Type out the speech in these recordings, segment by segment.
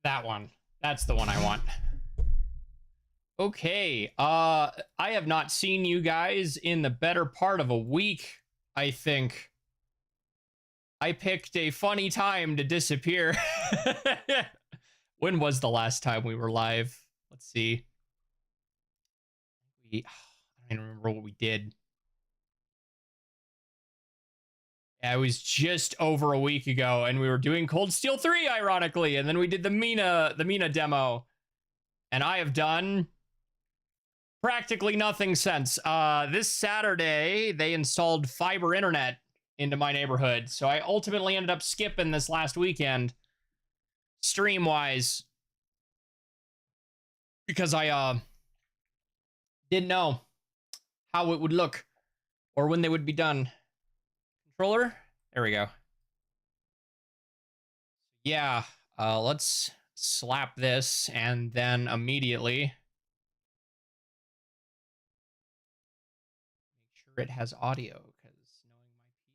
That one. That's the one I want. Okay. I have not seen you guys in the better part of a week, I think. I picked a funny time to disappear. When was the last time we were live? Let's see. I don't even remember what we did. Yeah, it was just over a week ago, and we were doing Cold Steel 3, ironically, and then we did the Mina demo. And I have done practically nothing since. This Saturday, they installed fiber internet into my neighborhood, so I ultimately ended up skipping this last weekend, stream-wise, because I didn't know how it would look or when they would be done. Controller? There we go. Yeah, let's slap this and then immediately make sure it has audio, because knowing my PC.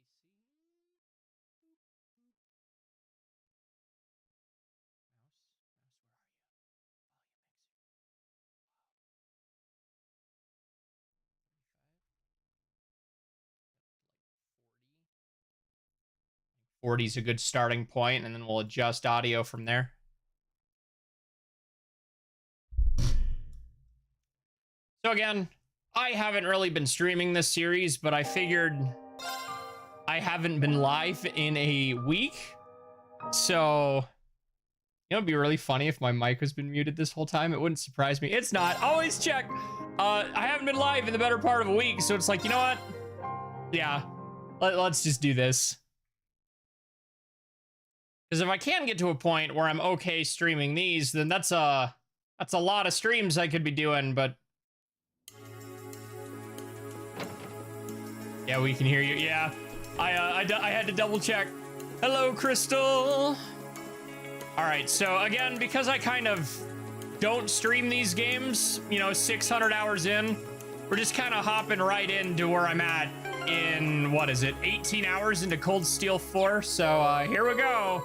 40 is a good starting point, and then we'll adjust audio from there. So again, I haven't really been streaming this series, but I figured I haven't been live in a week. So, you know, it'd be really funny if my mic has been muted this whole time. It wouldn't surprise me. It's not. Always check. I haven't been live in the better part of a week, so it's like, you know what? Yeah, let's just do this. Because if I can get to a point where I'm okay streaming these, then that's a lot of streams I could be doing, but yeah, we can hear you. Yeah, I had to double check. Hello, Crystal. All right, so again, because I kind of don't stream these games, you know, 600 hours in, we're just kind of hopping right into where I'm at in, what is it, 18 hours into Cold Steel 4. So here we go.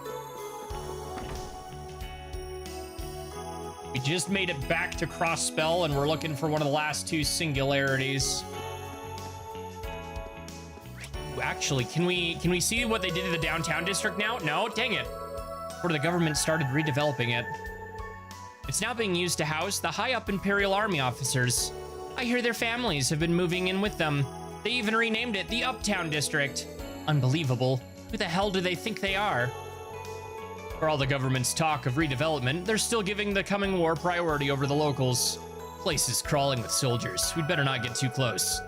We just made it back to Crossspell, and we're looking for one of the last two singularities. Actually, can we see what they did to the downtown district now? No, dang it. Where the government started redeveloping it. It's now being used to house the high-up Imperial Army officers. I hear their families have been moving in with them. They even renamed it the Uptown District. Unbelievable. Who the hell do they think they are? For all the government's talk of redevelopment, they're still giving the coming war priority over the locals. Place is crawling with soldiers. We'd better not get too close.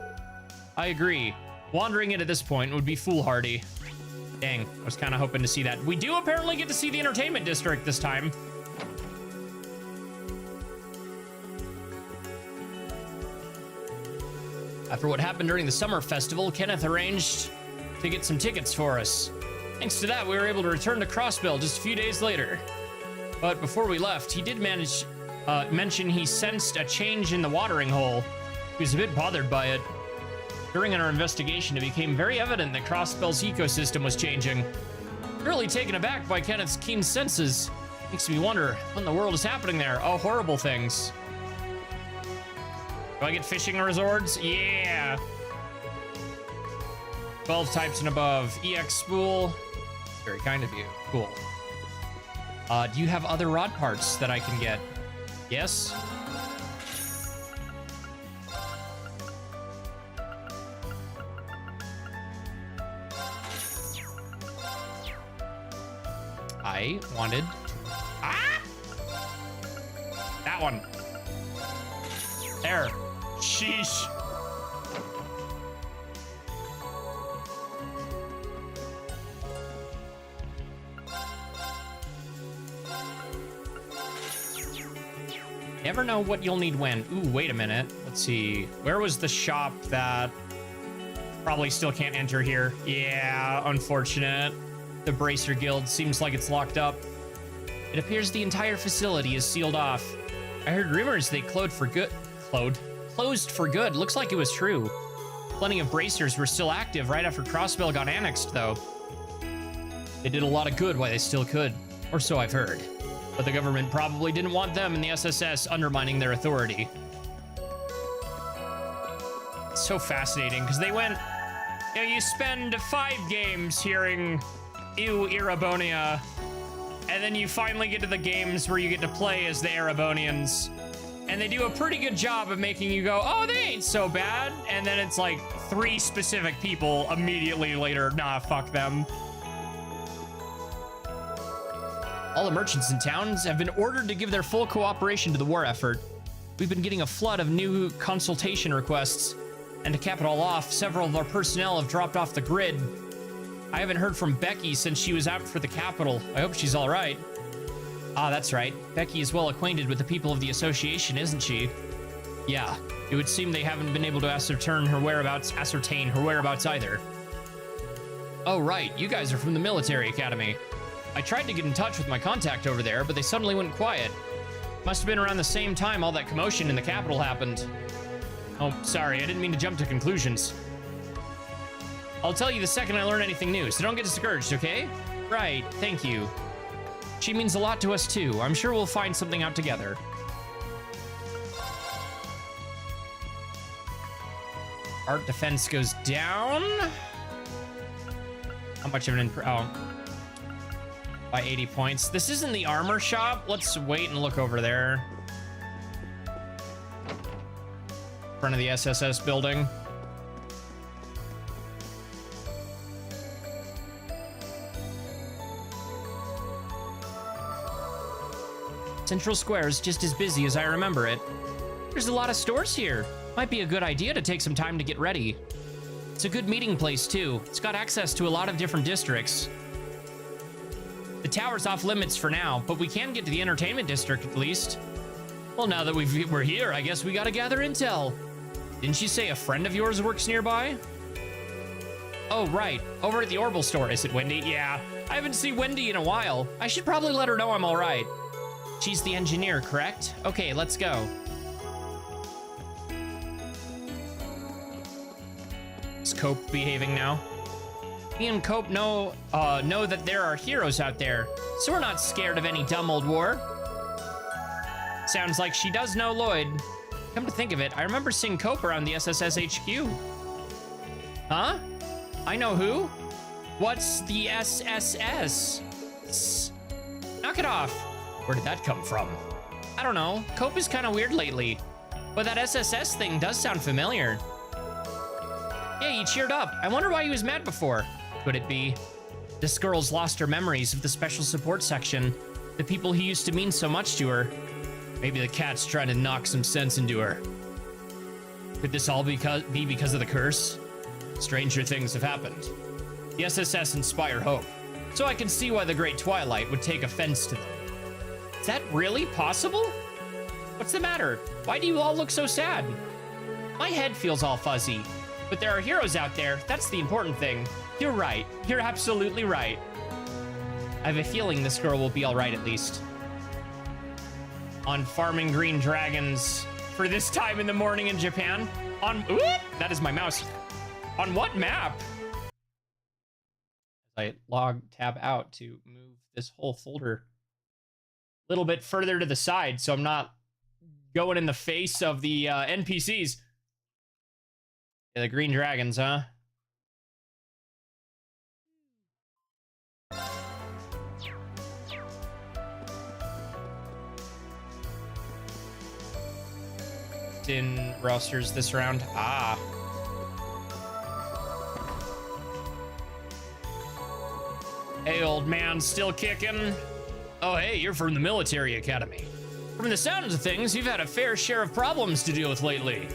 I agree. Wandering in at this point would be foolhardy. Dang, I was kind of hoping to see that. We do apparently get to see the entertainment district this time. After what happened during the summer festival, Kenneth arranged to get some tickets for us. Thanks to that, we were able to return to Crossspell just a few days later. But before we left, he did mention he sensed a change in the watering hole. He was a bit bothered by it. During our investigation, it became very evident that Crossspell's ecosystem was changing. Really taken aback by Kenneth's keen senses. Makes me wonder what in the world is happening there. Oh, horrible things. Do I get fishing resorts? Yeah. 12 types and above. EX spool. Very kind of you. Cool. Do you have other rod parts that I can get? Yes. I wanted... Ah! That one. There. Sheesh. Never know what you'll need when. Ooh, wait a minute. Let's see. Where was the shop that probably still can't enter here? Yeah, unfortunate. The Bracer Guild seems like it's locked up. It appears the entire facility is sealed off. I heard rumors they closed for good. Closed for good. Looks like it was true. Plenty of bracers were still active right after Crossspell got annexed, though. They did a lot of good while they still could. Or so I've heard. But the government probably didn't want them and the SSS undermining their authority. It's so fascinating, because they went, you know, you spend 5 games hearing, ew, Erebonia, and then you finally get to the games where you get to play as the Erebonians, and they do a pretty good job of making you go, oh, they ain't so bad, and then it's like 3 specific people immediately later, nah, fuck them. All the merchants in towns have been ordered to give their full cooperation to the war effort. We've been getting a flood of new consultation requests, and to cap it all off, several of our personnel have dropped off the grid. I haven't heard from Becky since she was out for the capital. I hope she's all right. Ah, that's right. Becky is well acquainted with the people of the association, isn't she? Yeah, it would seem they haven't been able to ascertain her whereabouts either. Oh, right. You guys are from the military academy. I tried to get in touch with my contact over there, but they suddenly went quiet. Must have been around the same time all that commotion in the capital happened. Oh, sorry, I didn't mean to jump to conclusions. I'll tell you the second I learn anything new, so don't get discouraged, okay? Right, thank you. She means a lot to us too. I'm sure we'll find something out together. Art defense goes down. How much of an by 80 points. This isn't the armor shop. Let's wait and look over there. Front of the SSS building. Central Square is just as busy as I remember it. There's a lot of stores here. Might be a good idea to take some time to get ready. It's a good meeting place too. It's got access to a lot of different districts. The tower's off limits for now, but we can get to the entertainment district at least. Well, now that we're here, I guess we gotta gather intel. Didn't you say a friend of yours works nearby? Oh, right. Over at the Orbital store. Is it Wendy? Yeah. I haven't seen Wendy in a while. I should probably let her know I'm all right. She's the engineer, correct? Okay, let's go. Is Cope behaving now? Me and Cope know that there are heroes out there, so we're not scared of any dumb old war. Sounds like she does know Lloyd. Come to think of it, I remember seeing Cope around the SSS HQ. Huh? I know who? What's the SSS? Knock it off. Where did that come from? I don't know. Cope is kind of weird lately. But that SSS thing does sound familiar. Yeah, he cheered up. I wonder why he was mad before. Could it be? This girl's lost her memories of the special support section. The people who used to mean so much to her. Maybe the cat's trying to knock some sense into her. Could this all be because of the curse? Stranger things have happened. The SSS inspire hope. So I can see why the Great Twilight would take offense to them. Is that really possible? What's the matter? Why do you all look so sad? My head feels all fuzzy. But there are heroes out there. That's the important thing. You're right. You're absolutely right. I have a feeling this girl will be all right at least. On farming green dragons for this time in the morning in Japan. On, ooh, that is my mouse. On what map? As I log tab out to move this whole folder a little bit further to the side so I'm not going in the face of the NPCs. Yeah, the green dragons, huh? In rosters this round. Ah. Hey, old man, still kicking? Oh, hey, you're from the military academy. From the sounds of things, you've had a fair share of problems to deal with lately.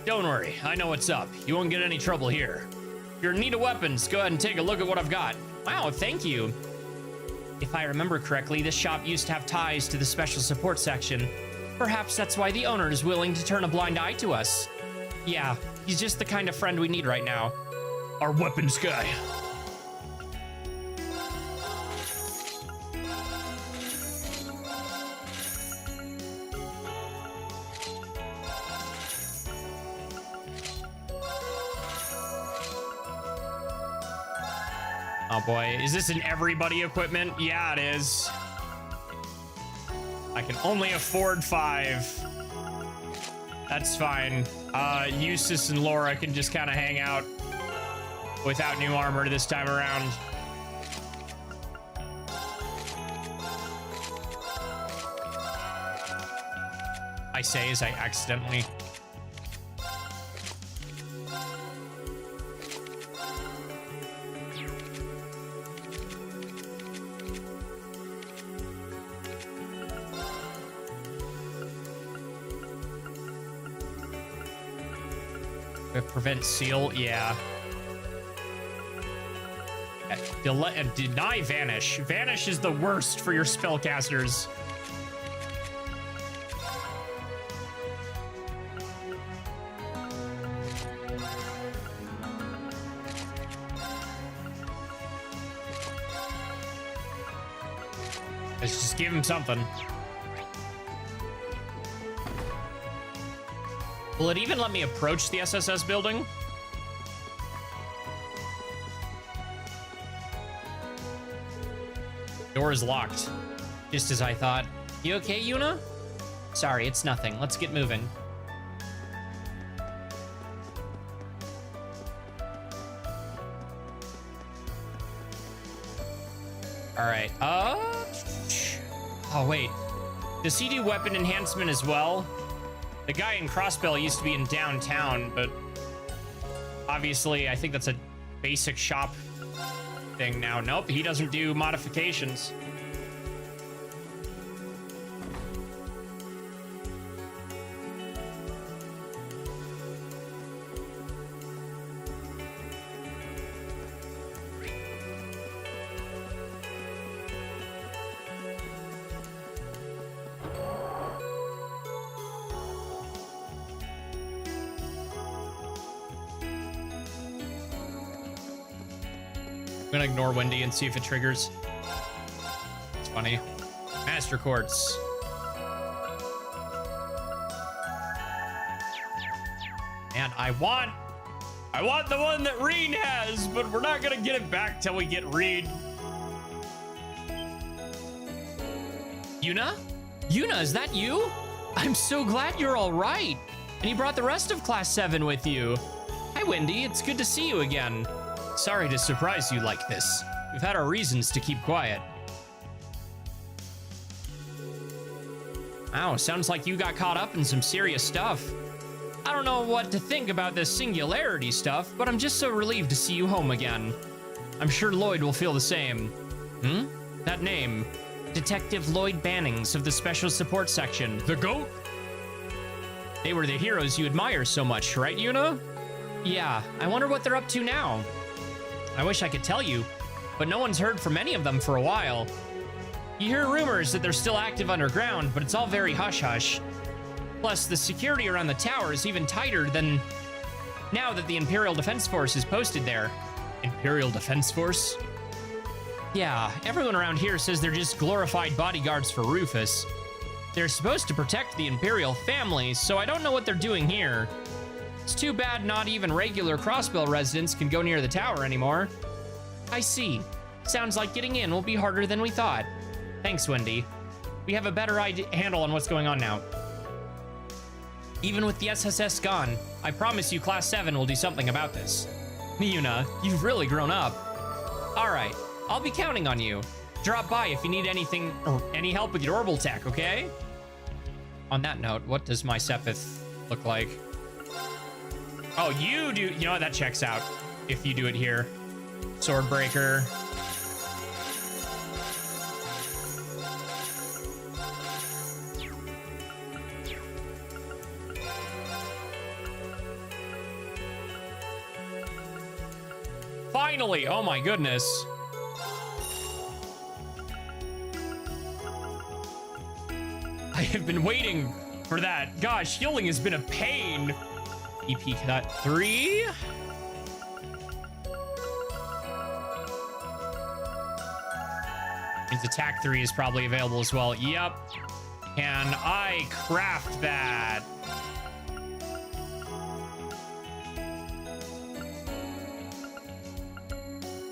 Don't worry, I know what's up. You won't get any trouble here. If you're in need of weapons, go ahead and take a look at what I've got. Wow, thank you. If I remember correctly, this shop used to have ties to the special support section. Perhaps that's why the owner is willing to turn a blind eye to us. Yeah, he's just the kind of friend we need right now. Our weapons guy. Oh boy, is this an everybody equipment? Yeah, it is. I can only afford 5. That's fine. Eustace and Laura can just kind of hang out without new armor this time around. I say as I accidentally... Prevent seal, yeah. Deny vanish. Vanish is the worst for your spellcasters. Let's just give him something. Will it even let me approach the SSS building? Door is locked. Just as I thought. You okay, Yuna? Sorry, it's nothing. Let's get moving. All right. Oh, wait. Does he do weapon enhancement as well? The guy in Crossbell used to be in downtown, but obviously I think that's a basic shop thing now. Nope, he doesn't do modifications. I'm gonna ignore Wendy and see if it triggers. It's funny. Master Quartz. And I want the one that Reed has, but we're not gonna get it back till we get Reed. Yuna? Yuna, is that you? I'm so glad you're all right. And you brought the rest of Class 7 with you. Hi, Wendy. It's good to see you again. Sorry to surprise you like this. We've had our reasons to keep quiet. Wow, sounds like you got caught up in some serious stuff. I don't know what to think about this singularity stuff, but I'm just so relieved to see you home again. I'm sure Lloyd will feel the same. That name. Detective Lloyd Bannings of the Special Support Section. The GOAT? They were the heroes you admire so much, right, Yuna? Yeah, I wonder what they're up to now. I wish I could tell you, but no one's heard from any of them for a while. You hear rumors that they're still active underground, but it's all very hush-hush. Plus, the security around the tower is even tighter than now that the Imperial Defense Force is posted there. Imperial Defense Force? Yeah, everyone around here says they're just glorified bodyguards for Rufus. They're supposed to protect the Imperial family, so I don't know what they're doing here. It's too bad not even regular Crossbell residents can go near the tower anymore. I see. Sounds like getting in will be harder than we thought. Thanks, Wendy. We have a better handle on what's going on now. Even with the SSS gone, I promise you Class 7 will do something about this. Yuna, you've really grown up. All right, I'll be counting on you. Drop by if you need anything or any help with your orbital tech, okay? On that note, what does my Sepith look like? Oh, you do. You know what? That checks out if you do it here. Swordbreaker. Finally! Oh my goodness. I have been waiting for that. Gosh, healing has been a pain. EP cut 3. Means attack 3 is probably available as well. Yep. Can I craft that?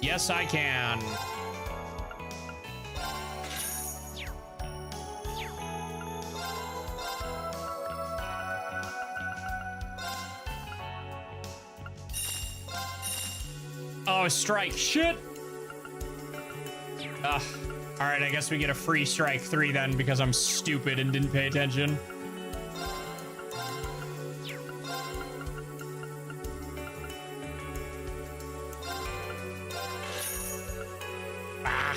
Yes, I can. Oh, strike. Shit. Ugh. All right, I guess we get a free strike 3 then because I'm stupid and didn't pay attention. Ah.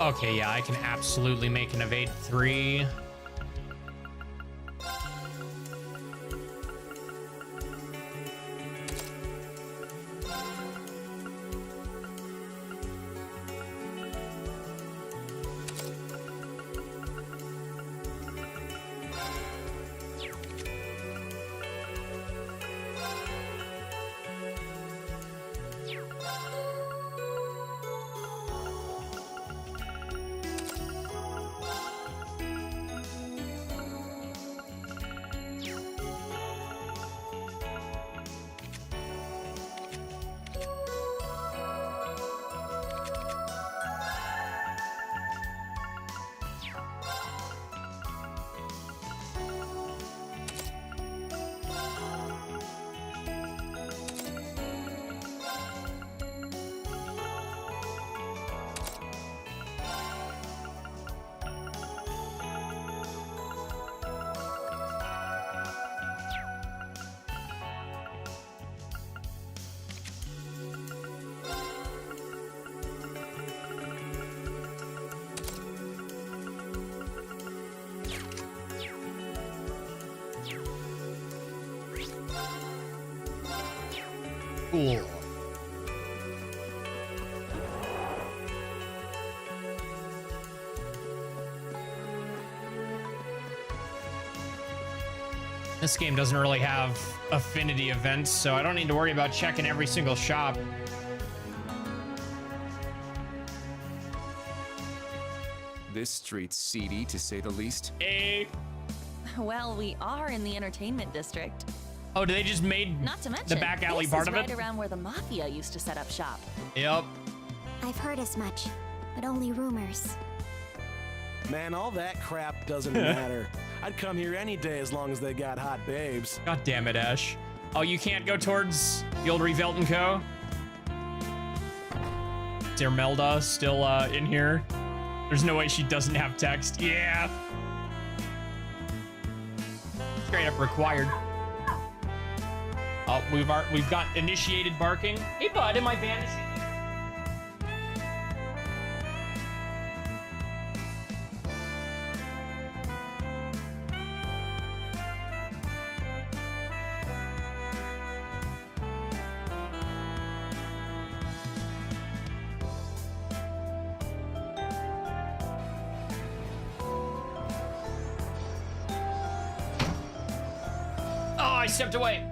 Okay, yeah, I can absolutely make an evade 3. Cool. This game doesn't really have affinity events, so I don't need to worry about checking every single shop. This street's seedy, to say the least. Hey. Well, we are in the entertainment district. Oh, they just made Not to mention, the back alley part of right it? around where the mafia used to set up shop. Yep. I've heard as much, but only rumors. Man, all that crap doesn't matter. I'd come here any day as long as they got hot babes. God damn it, Ash. Oh, you can't go towards the old Revolt & Co.? Is Mermelda still in here? There's no way she doesn't have text. Yeah. Straight up required. Oh, we've got initiated barking. Hey, bud, am I vanishing? Oh, I stepped away.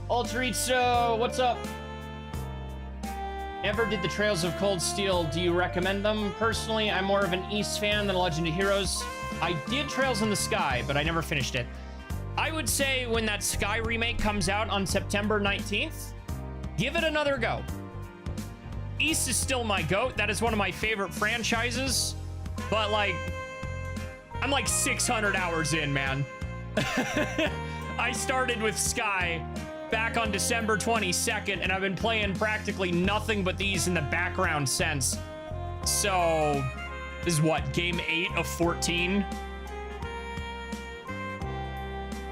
Alterito, what's up? Never did the Trails of Cold Steel. Do you recommend them? Personally, I'm more of an East fan than a Legend of Heroes. I did Trails in the Sky, but I never finished it. I would say when that Sky remake comes out on September 19th, give it another go. East is still my GOAT. That is one of my favorite franchises. But, like, I'm like 600 hours in, man. I started with Sky back on December 22nd, and I've been playing practically nothing but these in the background since. So, this is what, game 8 of 14?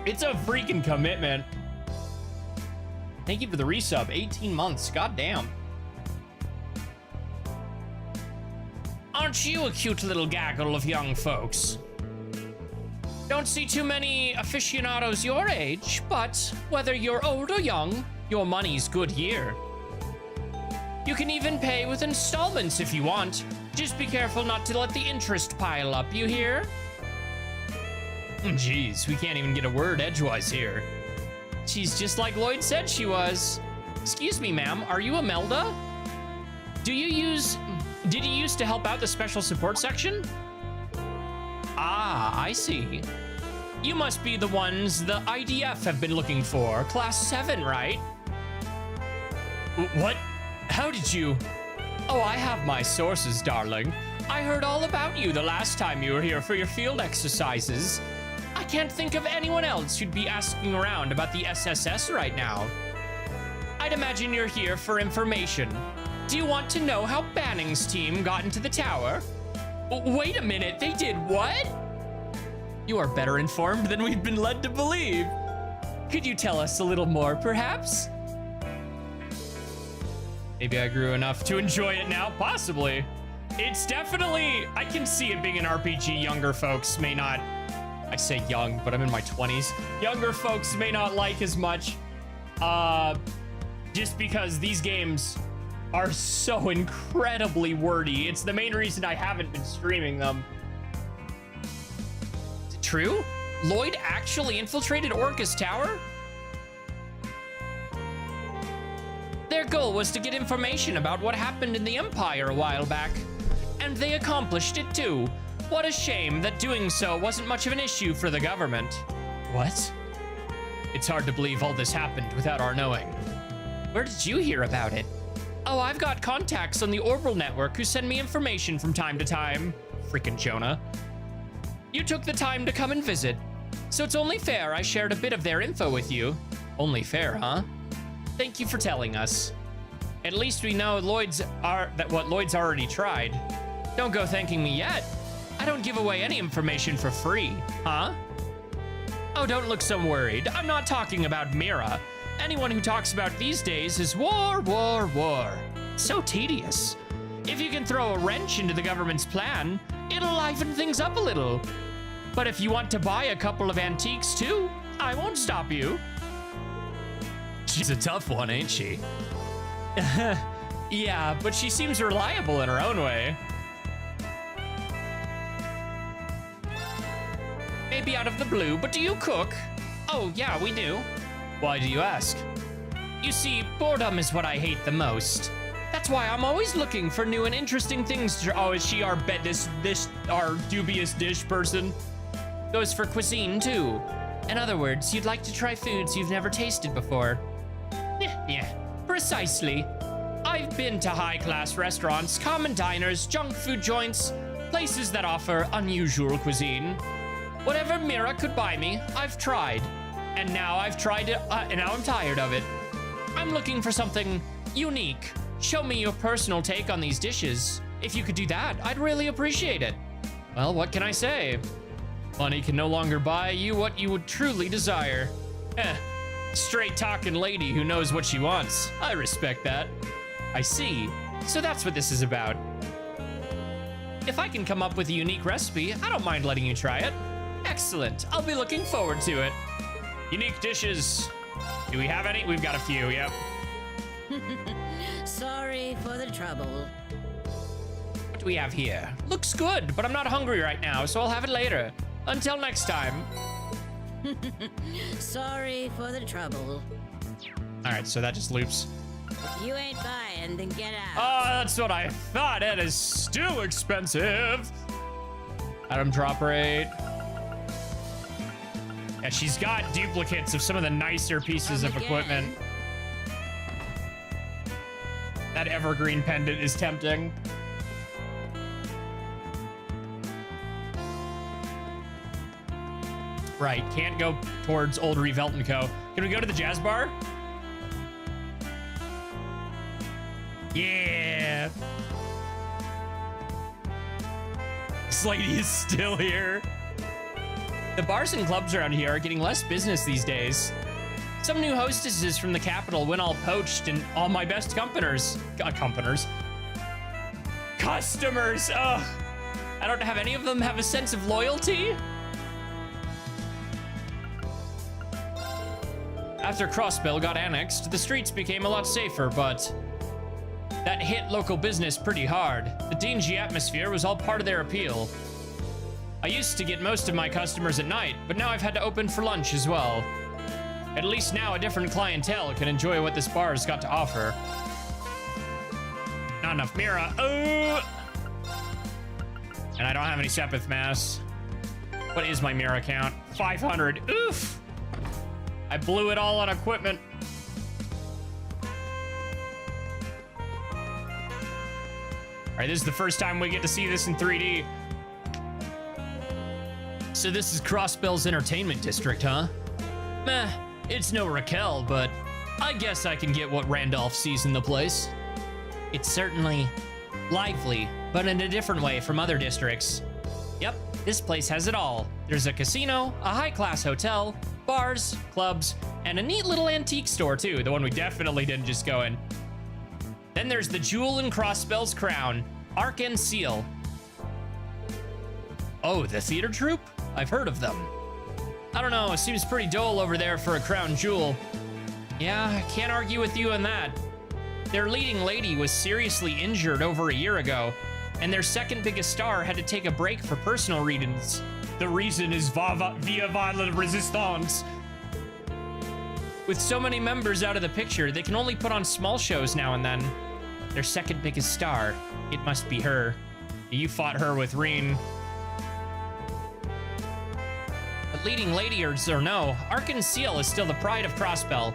It's a freaking commitment. Thank you for the resub. 18 months. God damn. I don't Aren't you a cute little gaggle of young folks? Don't see too many aficionados your age, but whether you're old or young, your money's good here. You can even pay with installments if you want. Just be careful not to let the interest pile up, you hear? Jeez, we can't even get a word edgewise here. She's just like Lloyd said she was. Excuse me, ma'am, are you Imelda? Did you use to help out the special support section? Ah, I see. You must be the ones the IDF have been looking for. Class 7, right? What? How did you? Oh, I have my sources, darling. I heard all about you the last time you were here for your field exercises. I can't think of anyone else who'd be asking around about the SSS right now. I'd imagine you're here for information. Do you want to know how Banning's team got into the tower? Wait a minute, they did what? You are better informed than we've been led to believe. Could you tell us a little more, perhaps? Maybe I grew enough to enjoy it now, possibly. It's definitely, I can see it being an RPG younger folks may not, I say young, but I'm in my 20s. Younger folks may not like as much, just because these games are so incredibly wordy. It's the main reason I haven't been streaming them. Is it true? Lloyd actually infiltrated Orcus Tower? Their goal was to get information about what happened in the Empire a while back. And they accomplished it too. What a shame that doing so wasn't much of an issue for the government. What? It's hard to believe all this happened without our knowing. Where did you hear about it? Oh, I've got contacts on the Orbital Network who send me information from time to time. Freaking Jonah. You took the time to come and visit, so it's only fair I shared a bit of their info with you. Only fair, huh? Thank you for telling us. At least we know what Lloyd's already tried. Don't go thanking me yet. I don't give away any information for free, huh? Oh, don't look so worried. I'm not talking about Mira. Anyone who talks about these days is war, war, war. So tedious. If you can throw a wrench into the government's plan, it'll liven things up a little. But if you want to buy a couple of antiques too, I won't stop you. She's a tough one, ain't she? Yeah, but she seems reliable in her own way. Maybe out of the blue, but do you cook? Oh, yeah, we do. Why do you ask? You see, boredom is what I hate the most. That's why I'm always looking for new and interesting things to— Oh, is she our our dubious dish person? Goes for cuisine, too. In other words, you'd like to try foods you've never tasted before. Yeah, precisely. I've been to high-class restaurants, common diners, junk food joints, places that offer unusual cuisine. Whatever Mira could buy me, I've tried. And now I've tried it, and now I'm tired of it. I'm looking for something unique. Show me your personal take on these dishes. If you could do that, I'd really appreciate it. Well, what can I say? Money can no longer buy you what you would truly desire. Straight-talking lady who knows what she wants. I respect that. I see. So that's what this is about. If I can come up with a unique recipe, I don't mind letting you try it. Excellent. I'll be looking forward to it. Unique dishes. Do we have any? We've got a few, yep. Sorry for the trouble. What do we have here? Looks good, but I'm not hungry right now, so I'll have it later. Until next time. Sorry for the trouble. All right, so that just loops. If you ain't buying, then get out. Oh, that's what I thought. It is still expensive. Item drop rate. Yeah, she's got duplicates of some of the nicer pieces of equipment. That evergreen pendant is tempting. Right, can't go towards Old Reveldt & Co. Can we go to the jazz bar? Yeah. This lady is still here. The bars and clubs around here are getting less business these days. Some new hostesses from the capital went all poached, and all my best companers. customers. Ugh. I don't have any of them have a sense of loyalty. After Crossbell got annexed, the streets became a lot safer, but that hit local business pretty hard. The dingy atmosphere was all part of their appeal. I used to get most of my customers at night, but now I've had to open for lunch as well. At least now a different clientele can enjoy what this bar's got to offer. Not enough Mira. Oh! And I don't have any Sepith Mass. What is my Mira count? 500. Oof! I blew it all on equipment. All right, this is the first time we get to see this in 3D. So this is Crossbell's entertainment district, huh? Meh, it's no Raquel, but I guess I can get what Randolph sees in the place. It's certainly lively, but in a different way from other districts. Yep, this place has it all. There's a casino, a high-class hotel, bars, clubs, and a neat little antique store too, the one we definitely didn't just go in. Then there's the jewel in Crossbell's crown, Arc and Seal. Oh, the theater troupe? I've heard of them. I don't know, it seems pretty dull over there for a crown jewel. Yeah, I can't argue with you on that. Their leading lady was seriously injured over a year ago, and their second biggest star had to take a break for personal reasons. The reason is via violent resistance. With so many members out of the picture, they can only put on small shows now and then. Their second biggest star, it must be her. You fought her with Reen. But leading lady or no, Arc and Seal is still the pride of Crossbell.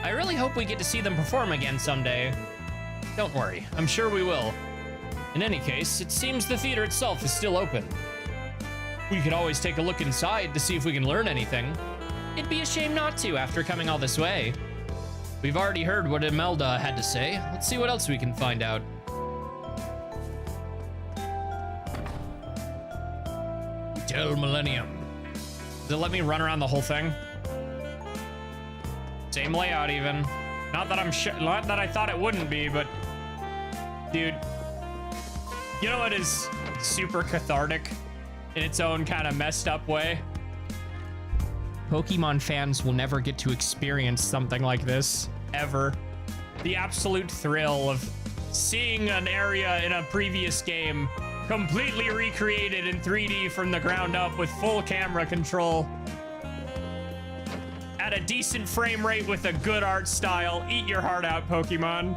I really hope we get to see them perform again someday. Don't worry, I'm sure we will. In any case, it seems the theater itself is still open. We could always take a look inside to see if we can learn anything. It'd be a shame not to after coming all this way. We've already heard what Imelda had to say. Let's see what else we can find out. Del Millennium. Does it let me run around the whole thing? Same layout even. Not that not that I thought it wouldn't be, but dude, you know what is super cathartic in its own kind of messed up way? Pokemon fans will never get to experience something like this, ever. The absolute thrill of seeing an area in a previous game completely recreated in 3D from the ground up with full camera control. At a decent frame rate with a good art style. Eat your heart out, Pokemon.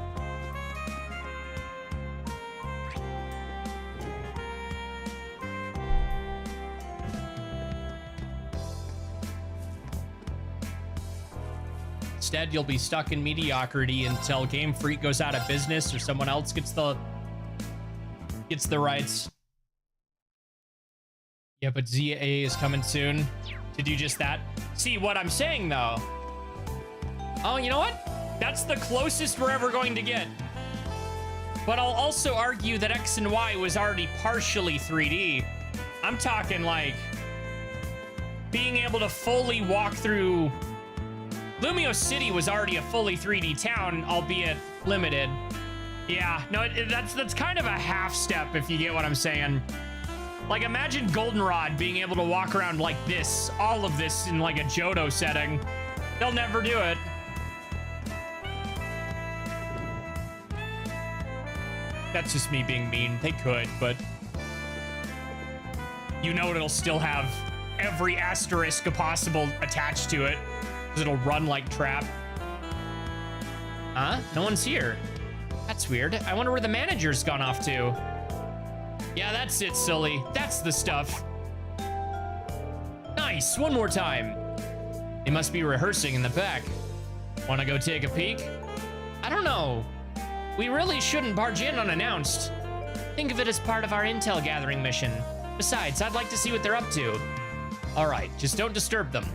Instead, you'll be stuck in mediocrity until Game Freak goes out of business or someone else gets the rights. Yeah, but ZA is coming soon to do just that. See what I'm saying, though? Oh, you know what? That's the closest we're ever going to get. But I'll also argue that X and Y was already partially 3D. I'm talking like being able to fully walk through. Lumio City was already a fully 3D town, albeit limited. Yeah, no, that's kind of a half step, if you get what I'm saying. Like, imagine Goldenrod being able to walk around like this, all of this in like a Johto setting. They'll never do it. That's just me being mean. They could, but you know it'll still have every asterisk possible attached to it. Because it'll run like trap. Huh? No one's here. That's weird. I wonder where the manager's gone off to. Yeah, that's it, Sully. That's the stuff. Nice. One more time. They must be rehearsing in the back. Want to go take a peek? I don't know. We really shouldn't barge in unannounced. Think of it as part of our intel gathering mission. Besides, I'd like to see what they're up to. All right, just don't disturb them.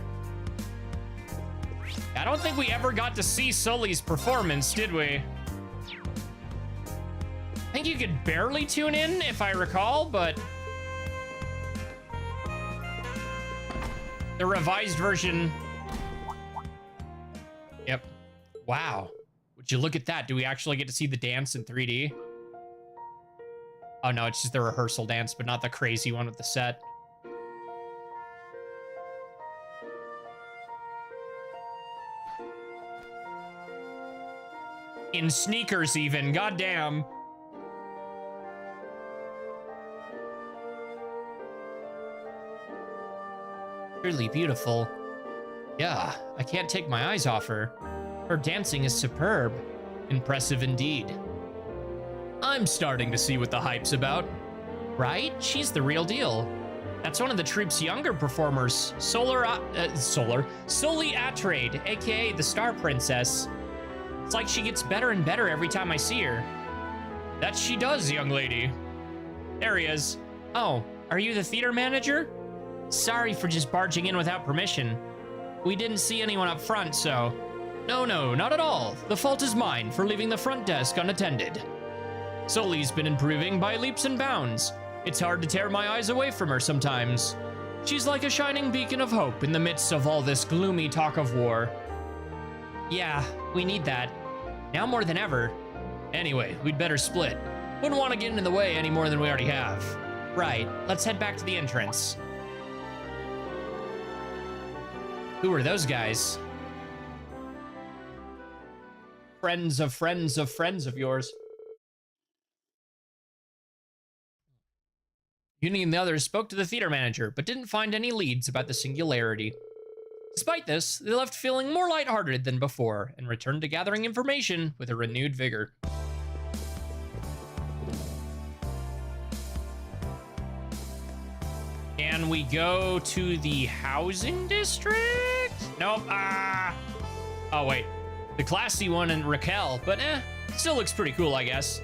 I don't think we ever got to see Sully's performance, did we? I think you could barely tune in, if I recall, but the revised version. Yep. Wow. Would you look at that? Do we actually get to see the dance in 3D? Oh no, it's just the rehearsal dance, but not the crazy one with the set. In sneakers even, goddamn. Really beautiful. Yeah, I can't take my eyes off her. Her dancing is superb. Impressive indeed. I'm starting to see what the hype's about. Right? She's the real deal. That's one of the troupe's younger performers, Soli Atreides, aka the Star Princess. It's like she gets better and better every time I see her. That she does, young lady. There he is. Oh, are you the theater manager? Sorry for just barging in without permission. We didn't see anyone up front, so... No, not at all. The fault is mine for leaving the front desk unattended. Soli's been improving by leaps and bounds. It's hard to tear my eyes away from her sometimes. She's like a shining beacon of hope in the midst of all this gloomy talk of war. Yeah, we need that. Now more than ever. Anyway, we'd better split. Wouldn't want to get in the way any more than we already have. Right, let's head back to the entrance. Who are those guys? Friends of friends of friends of yours. Uni and the others spoke to the theater manager, but didn't find any leads about the singularity. Despite this, they left feeling more lighthearted than before and returned to gathering information with a renewed vigor. Can we go to the housing district? Nope. Oh, wait. The classy one in Raquel, but still looks pretty cool, I guess.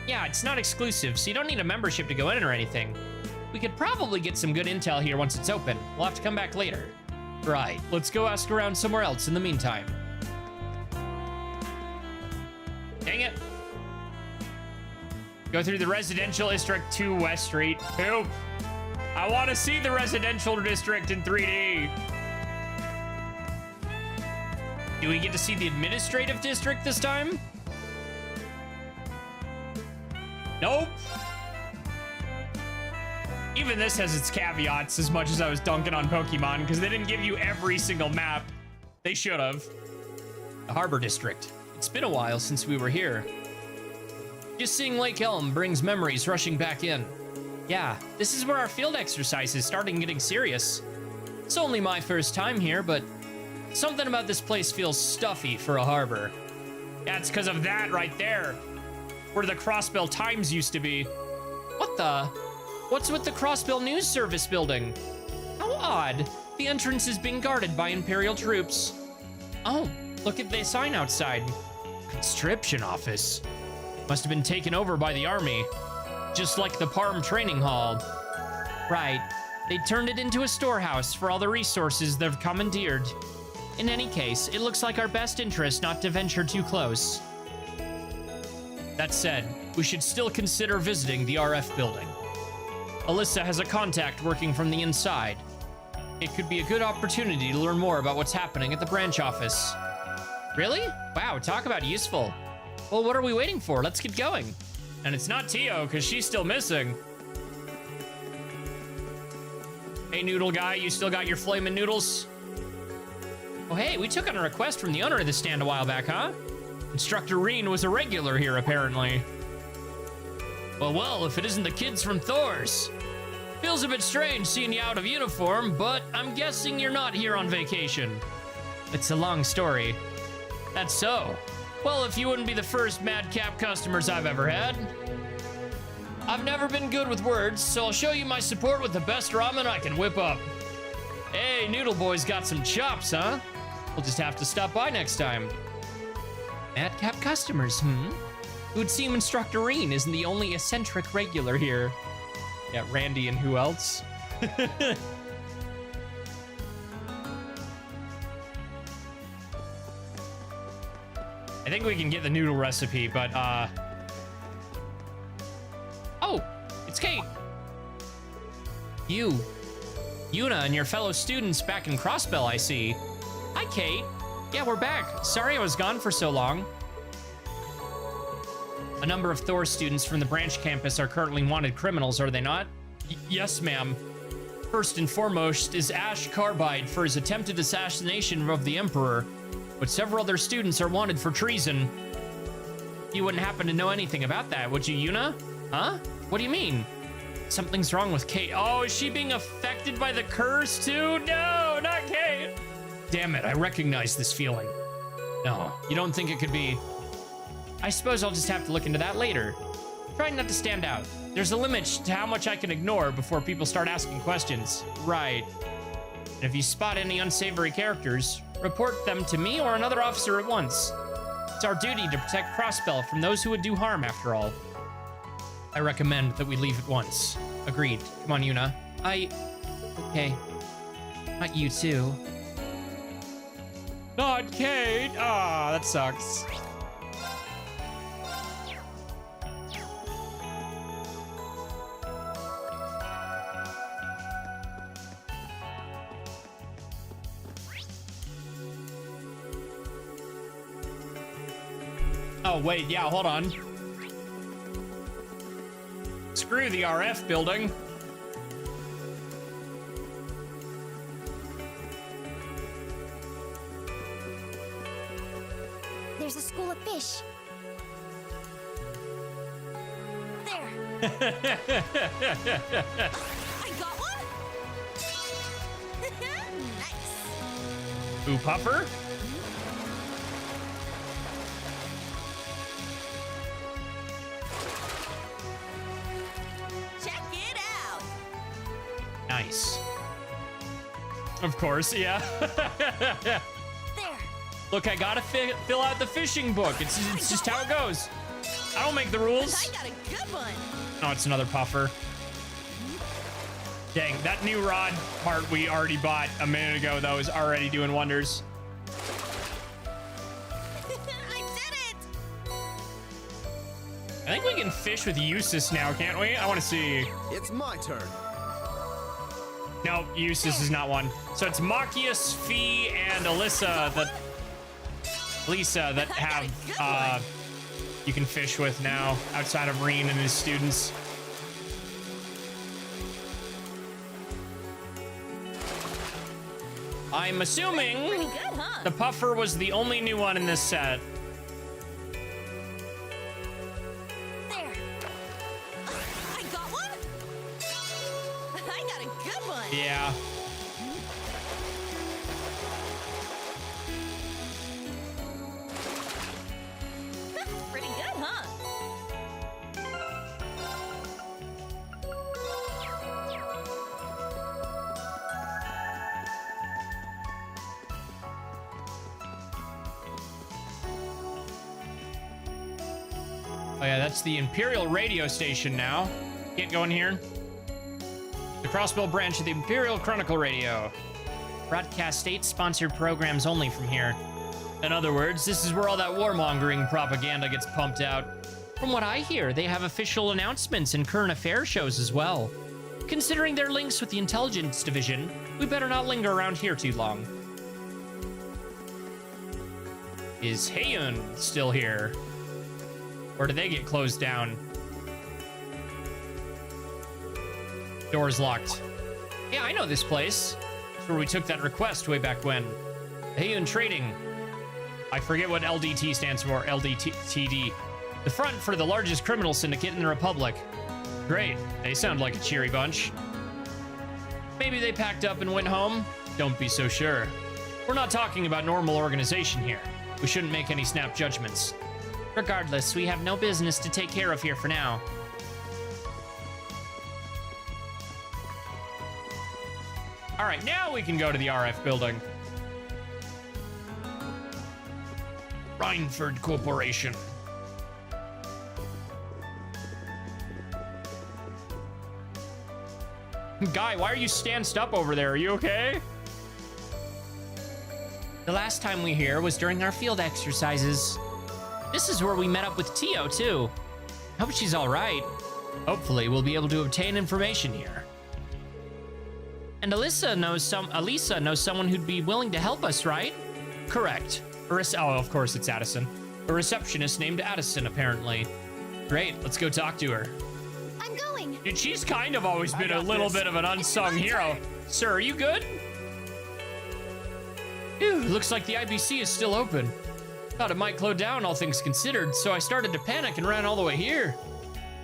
Yeah, it's not exclusive, so you don't need a membership to go in or anything. We could probably get some good intel here once it's open. We'll have to come back later. Right, let's go ask around somewhere else in the meantime. Dang it. Go through the residential district to West Street. Poop. I want to see the residential district in 3D. Do we get to see the administrative district this time? Nope. Even this has its caveats as much as I was dunking on Pokemon because they didn't give you every single map. They should have. The Harbor District. It's been a while since we were here. Just seeing Lake Elm brings memories rushing back in. Yeah, this is where our field exercises started getting serious. It's only my first time here, but something about this place feels stuffy for a harbor. Yeah, it's because of that right there. Where the Crossbell Times used to be. What the? What's with the Crossbell News Service building? How odd. The entrance is being guarded by Imperial troops. Oh, look at the sign outside. Conscription office. Must have been taken over by the army. Just like the Parm Training Hall. Right. They turned it into a storehouse for all the resources they've commandeered. In any case, it looks like our best interest not to venture too close. That said, we should still consider visiting the RF building. Alyssa has a contact working from the inside. It could be a good opportunity to learn more about what's happening at the branch office. Really? Wow, talk about useful. Well, what are we waiting for? Let's get going. And it's not Tio, because she's still missing. Hey, noodle guy, you still got your flamin' noodles? Oh, hey, we took on a request from the owner of the stand a while back, huh? Instructor Reen was a regular here, apparently. Well, if it isn't the kids from Thor's. Feels a bit strange seeing you out of uniform, but I'm guessing you're not here on vacation. It's a long story. That's so. Well, if you wouldn't be the first madcap customers I've ever had. I've never been good with words, so I'll show you my support with the best ramen I can whip up. Hey, Noodle Boy's got some chops, huh? We'll just have to stop by next time. Madcap customers, It would seem Instructor Reen isn't the only eccentric regular here. Yeah, Randy and who else? I think we can get the noodle recipe, but, Oh, it's Kate. Yuna and your fellow students back in Crossbell, I see. Hi, Kate. Yeah, we're back. Sorry I was gone for so long. A number of Thor students from the branch campus are currently wanted criminals, are they not? Yes, ma'am. First and foremost is Ash Carbide for his attempted assassination of the Emperor, but several other students are wanted for treason. You wouldn't happen to know anything about that, would you, Yuna? Huh? What do you mean? Something's wrong with Kate. Oh, is she being affected by the curse too? No, not Kate. Damn it, I recognize this feeling. No, you don't think it could be? I suppose I'll just have to look into that later. Try not to stand out. There's a limit to how much I can ignore before people start asking questions. Right. And if you spot any unsavory characters, report them to me or another officer at once. It's our duty to protect Crossbell from those who would do harm, after all. I recommend that we leave at once. Agreed. Come on, Yuna. Okay. Not you, too. Not Kate! Ah, that sucks. Oh, wait, yeah, hold on. Screw the RF building. There's a school of fish. There. I got one. Nice. Ooh, Puffer? Check it out. Nice. Of course, yeah. There. Look, I gotta fill out the fishing book. It's just how it goes. I don't make the rules. I got a good one. Oh, it's another Puffer. Dang, that new rod part we already bought a minute ago, though, is already doing wonders. I did it. I think we can fish with Eustace now, can't we? I want to see. It's my turn. No, Eustace is not one. So it's Machias, Fee, and Alyssa that have you can fish with now outside of Reen and his students. I'm assuming Pretty good, huh? the Puffer was the only new one in this set. There. I got one. I got a good one. Yeah. Pretty good, huh? Oh yeah, that's the Imperial radio station now. Can't go in here. The Crossbell branch of the Imperial Chronicle Radio. Broadcast state-sponsored programs only from here. In other words, this is where all that warmongering propaganda gets pumped out. From what I hear, they have official announcements and current affairs shows as well. Considering their links with the Intelligence Division, we better not linger around here too long. Is Heiyun still here? Or did they get closed down? Door's locked. Yeah, I know this place. It's where we took that request way back when. Heiyun Trading. I forget what LDT stands for. LDTD. The front for the largest criminal syndicate in the Republic. Great. They sound like a cheery bunch. Maybe they packed up and went home? Don't be so sure. We're not talking about normal organization here. We shouldn't make any snap judgments. Regardless, we have no business to take care of here for now. All right, now we can go to the RF building. Rhineford Corporation. Guy, why are you stanced up over there? Are you okay? The last time we here was during our field exercises. This is where we met up with Tio, too. Hope she's all right. Hopefully, we'll be able to obtain information here. And Elisa knows someone who'd be willing to help us, right? Correct. Oh, of course it's Addison. A receptionist named Addison, apparently. Great, let's go talk to her. I'm going. Dude, she's kind of always been a got little this. bit of an unsung hero. Sir, are you good? Phew, looks like the IBC is still open. Thought it might close down, all things considered, so I started to panic and ran all the way here.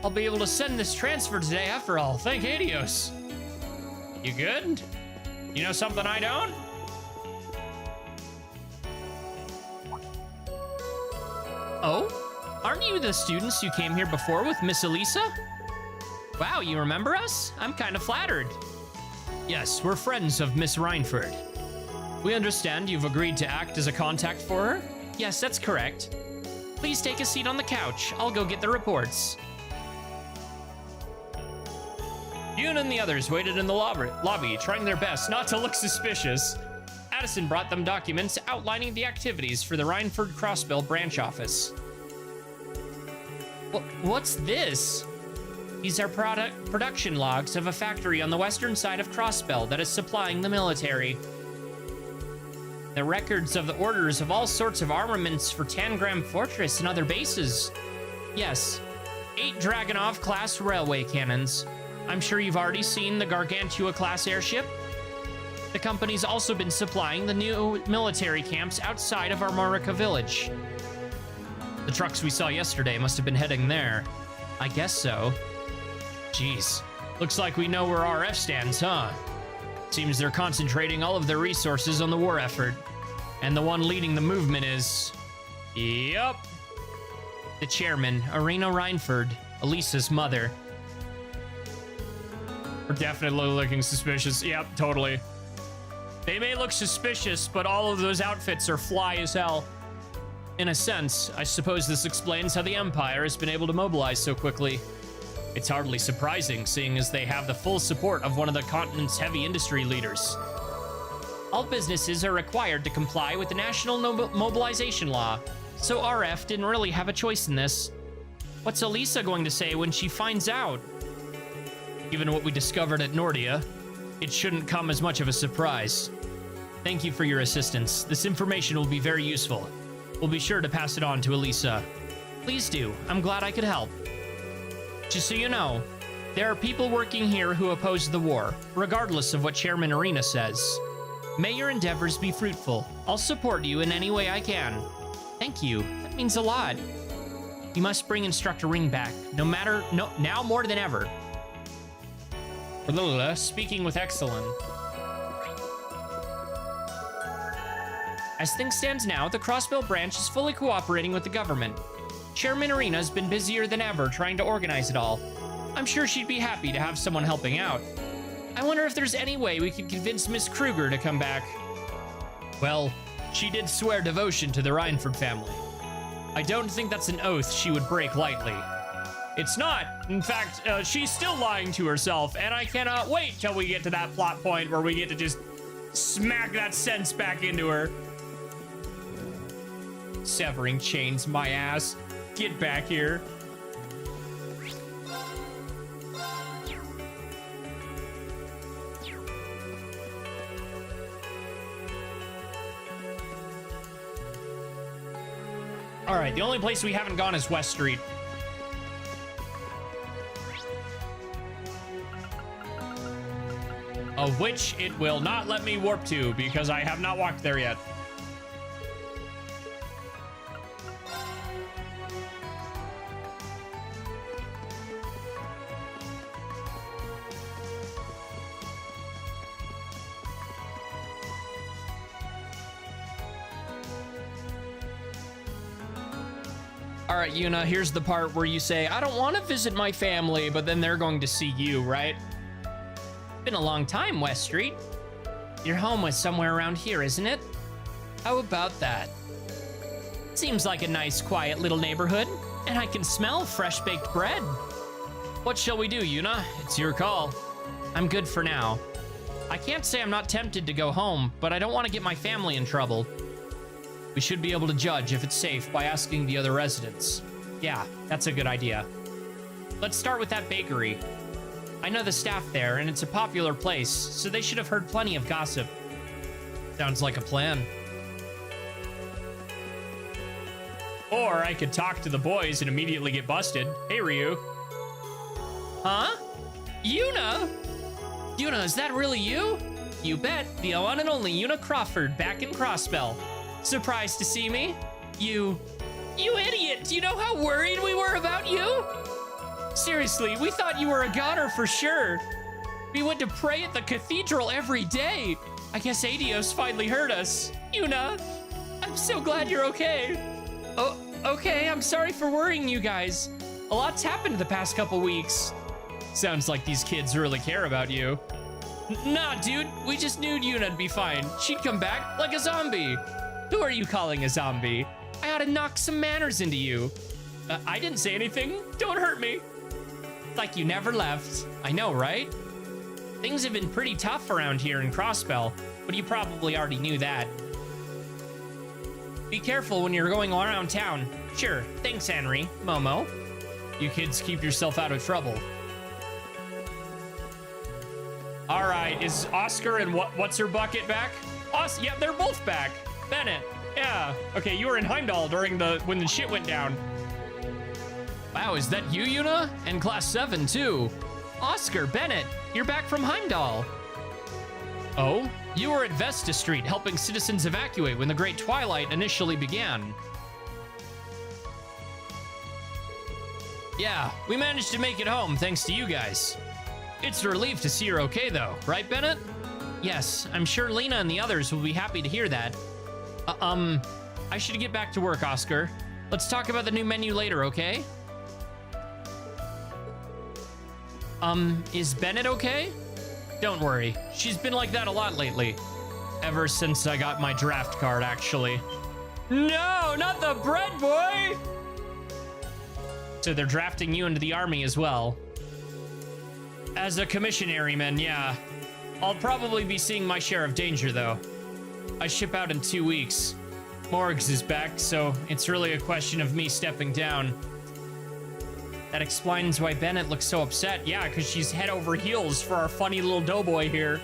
I'll be able to send this transfer today after all. Thank Helios. You good? You know something I don't? Oh? Aren't you the students who came here before with Miss Elisa? Wow, you remember us? I'm kind of flattered. Yes, we're friends of Miss Reinford. We understand you've agreed to act as a contact for her? Yes, that's correct. Please take a seat on the couch. I'll go get the reports. Yoon and the others waited in the lobby, trying their best not to look suspicious. Addison brought them documents outlining the activities for the Reinford Crossbell branch office. What's this? These are production logs of a factory on the western side of Crossbell that is supplying the military. The records of the orders of all sorts of armaments for Tangram Fortress and other bases. Yes, 8 Dragunov-class railway cannons. I'm sure you've already seen the Gargantua-class airship. The company's also been supplying the new military camps outside of Armorica Village. The trucks we saw yesterday must have been heading there. I guess so. Jeez, looks like we know where RF stands, huh? Seems they're concentrating all of their resources on the war effort. And the one leading the movement is... Yup. The chairman, Irina Reinford, Elisa's mother. We're definitely looking suspicious. Yep, totally. They may look suspicious, but all of those outfits are fly as hell. In a sense, I suppose this explains how the Empire has been able to mobilize so quickly. It's hardly surprising, seeing as they have the full support of one of the continent's heavy industry leaders. All businesses are required to comply with the National Mobilization Law, so RF didn't really have a choice in this. What's Elisa going to say when she finds out? Given what we discovered at Nordia, it shouldn't come as much of a surprise. Thank you for your assistance. This information will be very useful. We'll be sure to pass it on to Elisa. Please do. I'm glad I could help. Just so you know, there are people working here who oppose the war, regardless of what Chairman Irina says. May your endeavors be fruitful. I'll support you in any way I can. Thank you. That means a lot. You must bring Instructor Ring back, now more than ever. Speaking with Exelon. As things stand now, the Crossbell branch is fully cooperating with the government. Chairman Irina's been busier than ever trying to organize it all. I'm sure she'd be happy to have someone helping out. I wonder if there's any way we could convince Miss Kruger to come back. Well, she did swear devotion to the Reinford family. I don't think that's an oath she would break lightly. It's not. In fact, she's still lying to herself, and I cannot wait till we get to that plot point where we get to just smack that sense back into her. Severing chains, my ass. Get back here. All right, the only place we haven't gone is West Street. Of which it will not let me warp to because I have not walked there yet. All right, Yuna, here's the part where you say, I don't want to visit my family, but then they're going to see you, right? Been a long time, West Street. Your home was somewhere around here, isn't it? How about that? Seems like a nice, quiet little neighborhood, and I can smell fresh-baked bread. What shall we do, Yuna? It's your call. I'm good for now. I can't say I'm not tempted to go home, but I don't want to get my family in trouble. We should be able to judge if it's safe by asking the other residents. Yeah, that's a good idea. Let's start with that bakery. I know the staff there, and it's a popular place, so they should have heard plenty of gossip. Sounds like a plan. Or I could talk to the boys and immediately get busted. Hey, Ryu. Huh? Yuna? Yuna, is that really you? You bet. The one and only Yuna Crawford back in Crossbell. Surprised to see me? You idiot! Do you know how worried we were about you? Seriously, we thought you were a goner for sure. We went to pray at the cathedral every day. I guess Adios finally heard us. Yuna, I'm so glad you're okay. Oh, okay, I'm sorry for worrying you guys. A lot's happened the past couple weeks. Sounds like these kids really care about you. Nah, dude, we just knew Yuna'd be fine. She'd come back like a zombie. Who are you calling a zombie? I ought to knock some manners into you. I didn't say anything. Don't hurt me. Like you never left. I know, right? Things have been pretty tough around here in Crossbell, but you probably already knew that. Be careful when you're going around town. Sure. Thanks, Henry. Momo. You kids keep yourself out of trouble. All right, is Oscar and what's her bucket back? Yeah, they're both back. Bennett. Yeah. Okay, you were in Heimdall during when the shit went down. Wow, is that you, Yuna? And Class 7 too. Oscar, Bennett, you're back from Heimdall. Oh, you were at Vesta Street helping citizens evacuate when the Great Twilight initially began. Yeah, we managed to make it home thanks to you guys. It's a relief to see you're okay though, right, Bennett? Yes, I'm sure Lena and the others will be happy to hear that. I should get back to work, Oscar. Let's talk about the new menu later, okay? Is Bennett okay? Don't worry, she's been like that a lot lately. Ever since I got my draft card, actually. No, not the bread boy! So they're drafting you into the army as well. As a commissionaryman, yeah. I'll probably be seeing my share of danger, though. I ship out in 2 weeks. Morgs is back, so it's really a question of me stepping down. That explains why Bennett looks so upset. Yeah, because she's head over heels for our funny little doughboy here.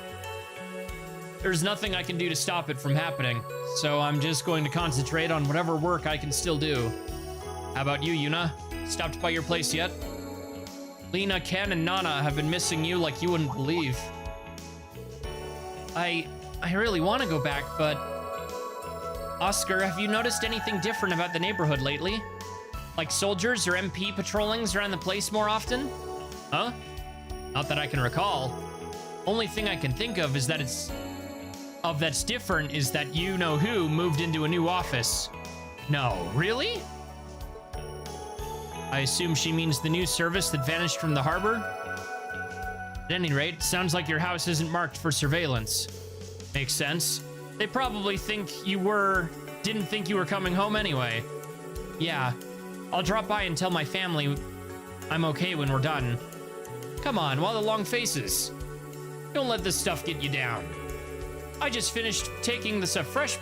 There's nothing I can do to stop it from happening, so I'm just going to concentrate on whatever work I can still do. How about you, Yuna? Stopped by your place yet? Lena, Ken, and Nana have been missing you like you wouldn't believe. I really want to go back, but... Oscar, have you noticed anything different about the neighborhood lately? Like soldiers or MP patrollings around the place more often? Huh? Not that I can recall. Only thing I can think of is that that's different is that you-know-who moved into a new office. No, really? I assume she means the new service that vanished from the harbor? At any rate, sounds like your house isn't marked for surveillance. Makes sense. They probably didn't think you were coming home anyway. Yeah, I'll drop by and tell my family I'm okay when we're done. Come on, why the long faces? Don't let this stuff get you down. I just finished taking this fresh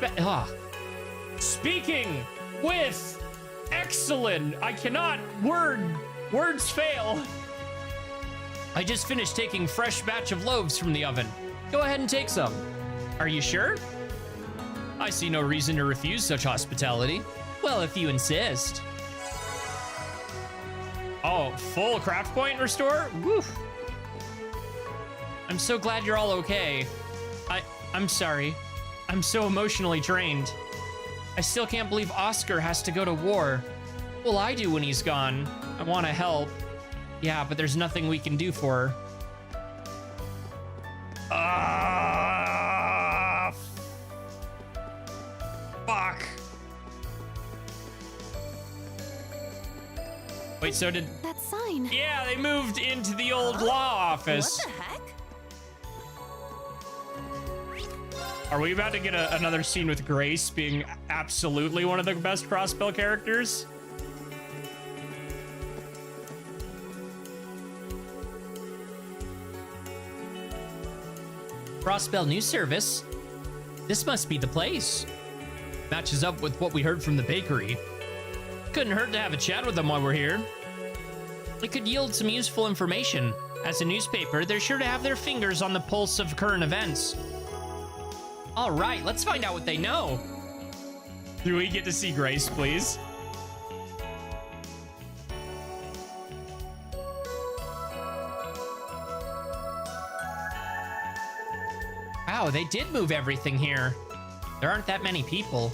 Speaking with excellent. I cannot words fail. I just finished taking fresh batch of loaves from the oven. Go ahead and take some. Are you sure? I see no reason to refuse such hospitality. Well, if you insist. Oh, full craft point restore? Woof. I'm so glad you're all okay. I'm sorry. I'm so emotionally drained. I still can't believe Oscar has to go to war. Well, I do when he's gone. I want to help. Yeah, but there's nothing we can do for her. Fuck. Wait, so did... That sign. Yeah, they moved into the old law office. What the heck? Are we about to get another scene with Grace being absolutely one of the best Crossbell characters? Crossbell News Service. This must be the place. Matches up with what we heard from the bakery. Couldn't hurt to have a chat with them while we're here. It could yield some useful information. As a newspaper, they're sure to have their fingers on the pulse of current events. All right, let's find out what they know. Do we get to see Grace, please? wow, they did move everything here. There aren't that many people.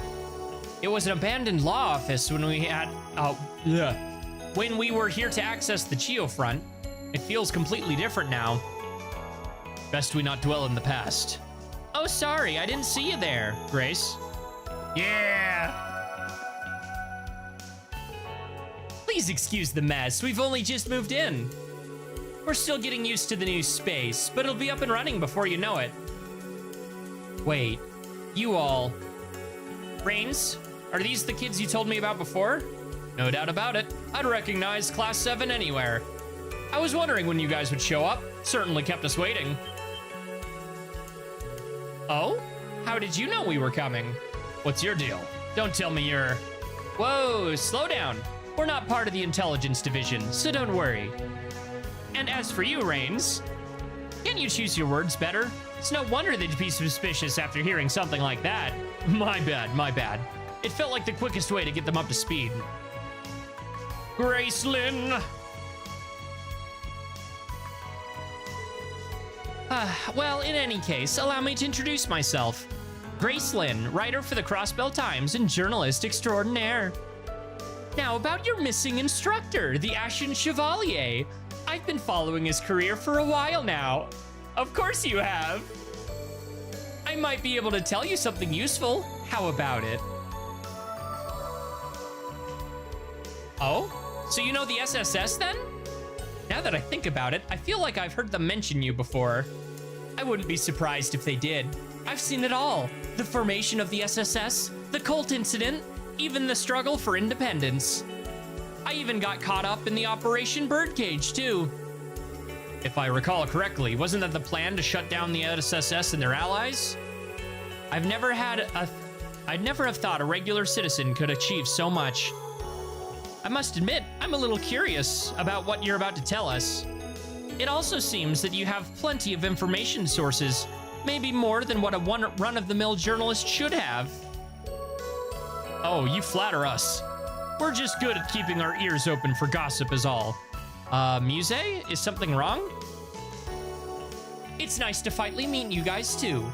It was an abandoned law office when we had, when we were here to access the Chio front. It feels completely different now. Best we not dwell in the past. Oh, sorry, I didn't see you there, Grace. Yeah. Please excuse the mess. We've only just moved in. We're still getting used to the new space, but it'll be up and running before you know it. Wait, you all... Rains, are these the kids you told me about before? No doubt about it. I'd recognize Class 7 anywhere. I was wondering when you guys would show up. Certainly kept us waiting. Oh? How did you know we were coming? What's your deal? Don't tell me you're... Whoa, slow down. We're not part of the intelligence division, so don't worry. And as for you, Rains, can't you choose your words better? It's no wonder they'd be suspicious after hearing something like that. My bad, my bad. It felt like the quickest way to get them up to speed. Gracelyn! Well, in any case, allow me to introduce myself. Gracelyn, writer for the Crossbell Times and journalist extraordinaire. Now, about your missing instructor, the Ashen Chevalier. I've been following his career for a while now. Of course you have. I might be able to tell you something useful. How about it? Oh? So you know the SSS then? Now that I think about it, I feel like I've heard them mention you before. I wouldn't be surprised if they did. I've seen it all. The formation of the SSS, the cult incident, even the struggle for independence. I even got caught up in the Operation Birdcage, too. If I recall correctly, wasn't that the plan to shut down the SSS and their allies? I'd never have thought a regular citizen could achieve so much. I must admit, I'm a little curious about what you're about to tell us. It also seems that you have plenty of information sources, maybe more than what a run-of-the-mill journalist should have. Oh, you flatter us. We're just good at keeping our ears open for gossip is all. Muse? Is something wrong? It's nice to finally meet you guys too.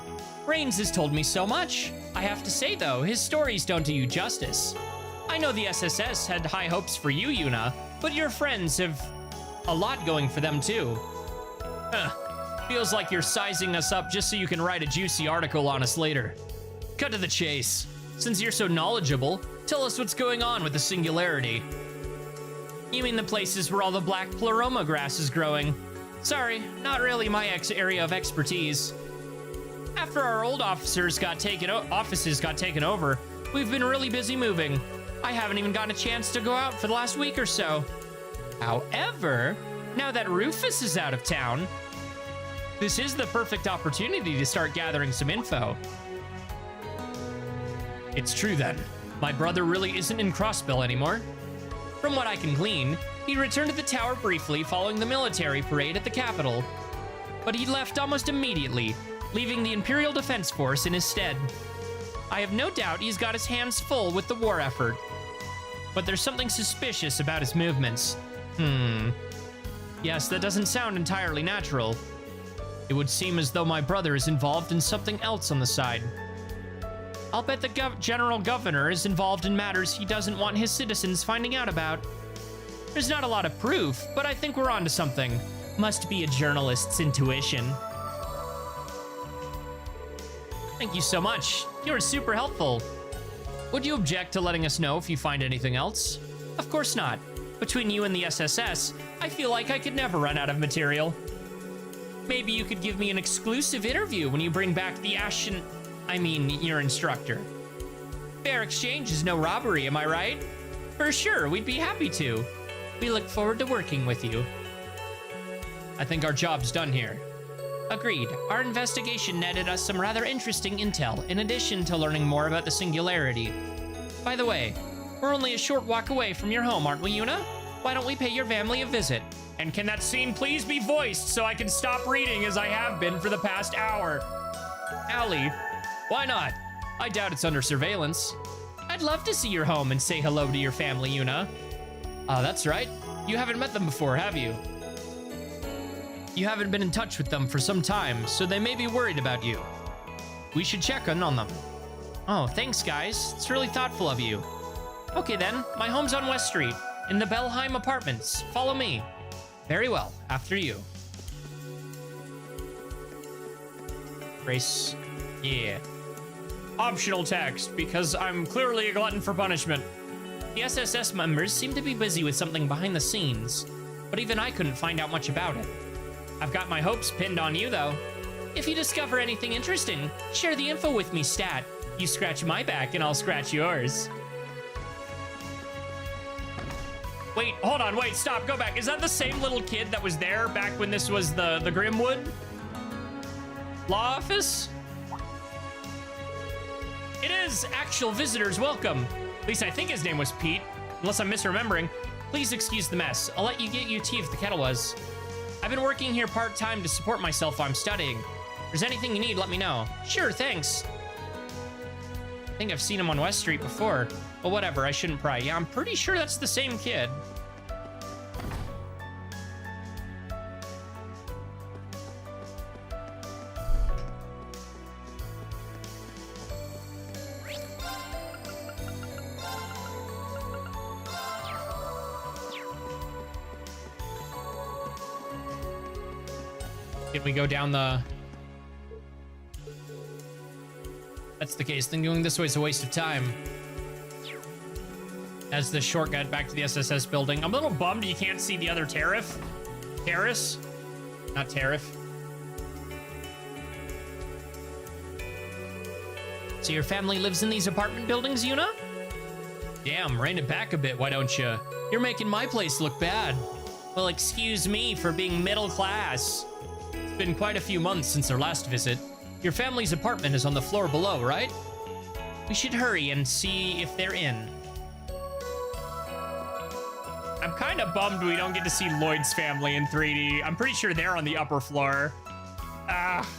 Rains has told me so much. I have to say though, his stories don't do you justice. I know the SSS had high hopes for you, Yuna, but your friends have a lot going for them too. Feels like you're sizing us up just so you can write a juicy article on us later. Cut to the chase. Since you're so knowledgeable, tell us what's going on with the Singularity. You mean the places where all the black pleroma grass is growing? Sorry, not really my area of expertise. After our old offices got taken over, we've been really busy moving. I haven't even gotten a chance to go out for the last week or so. However, now that Rufus is out of town, this is the perfect opportunity to start gathering some info. It's true then. My brother really isn't in Crossbell anymore. From what I can glean, he returned to the tower briefly following the military parade at the capital. But he left almost immediately, leaving the Imperial Defense Force in his stead. I have no doubt he's got his hands full with the war effort. But there's something suspicious about his movements. Yes, that doesn't sound entirely natural. It would seem as though my brother is involved in something else on the side. I'll bet the General Governor is involved in matters he doesn't want his citizens finding out about. There's not a lot of proof, but I think we're onto something. Must be a journalist's intuition. Thank you so much. You're super helpful. Would you object to letting us know if you find anything else? Of course not. Between you and the SSS, I feel like I could never run out of material. Maybe you could give me an exclusive interview when you bring back the your instructor. Fair exchange is no robbery, am I right? For sure, we'd be happy to. We look forward to working with you. I think our job's done here. Agreed. Our investigation netted us some rather interesting intel, in addition to learning more about the Singularity. By the way, we're only a short walk away from your home, aren't we, Yuna? Why don't we pay your family a visit? And can that scene please be voiced so I can stop reading as I have been for the past hour? Allie, why not? I doubt it's under surveillance. I'd love to see your home and say hello to your family, Yuna. That's right. You haven't met them before, have you? You haven't been in touch with them for some time, so they may be worried about you. We should check in on them. Oh, thanks, guys. It's really thoughtful of you. Okay, then. My home's on West Street, in the Belheim Apartments. Follow me. Very well. After you. Grace. Yeah. Optional text, because I'm clearly a glutton for punishment. The SSS members seem to be busy with something behind the scenes, but even I couldn't find out much about it. I've got my hopes pinned on you, though. If you discover anything interesting, share the info with me, Stat. You scratch my back and I'll scratch yours. Wait, hold on, wait, stop, go back. Is that the same little kid that was there back when this was the Grimwood Law Office? It is! Actual visitors, welcome. At least I think his name was Pete, unless I'm misremembering. Please excuse the mess. I'll let you get your tea if the kettle was. I've been working here part-time to support myself while I'm studying. If there's anything you need, let me know. Sure, thanks. I think I've seen him on West Street before. But whatever, I shouldn't pry. Yeah, I'm pretty sure that's the same kid. Can we go down the... That's the case, then going this way is a waste of time. As the shortcut back to the SSS building. I'm a little bummed you can't see the other terrace. Not tariff. So your family lives in these apartment buildings, Yuna? Damn, rein it back a bit, why don't you? You're making my place look bad. Well, excuse me for being middle class. It's been quite a few months since our last visit. Your family's apartment is on the floor below, right? We should hurry and see if they're in. I'm kind of bummed we don't get to see Lloyd's family in 3D. I'm pretty sure they're on the upper floor. Ah.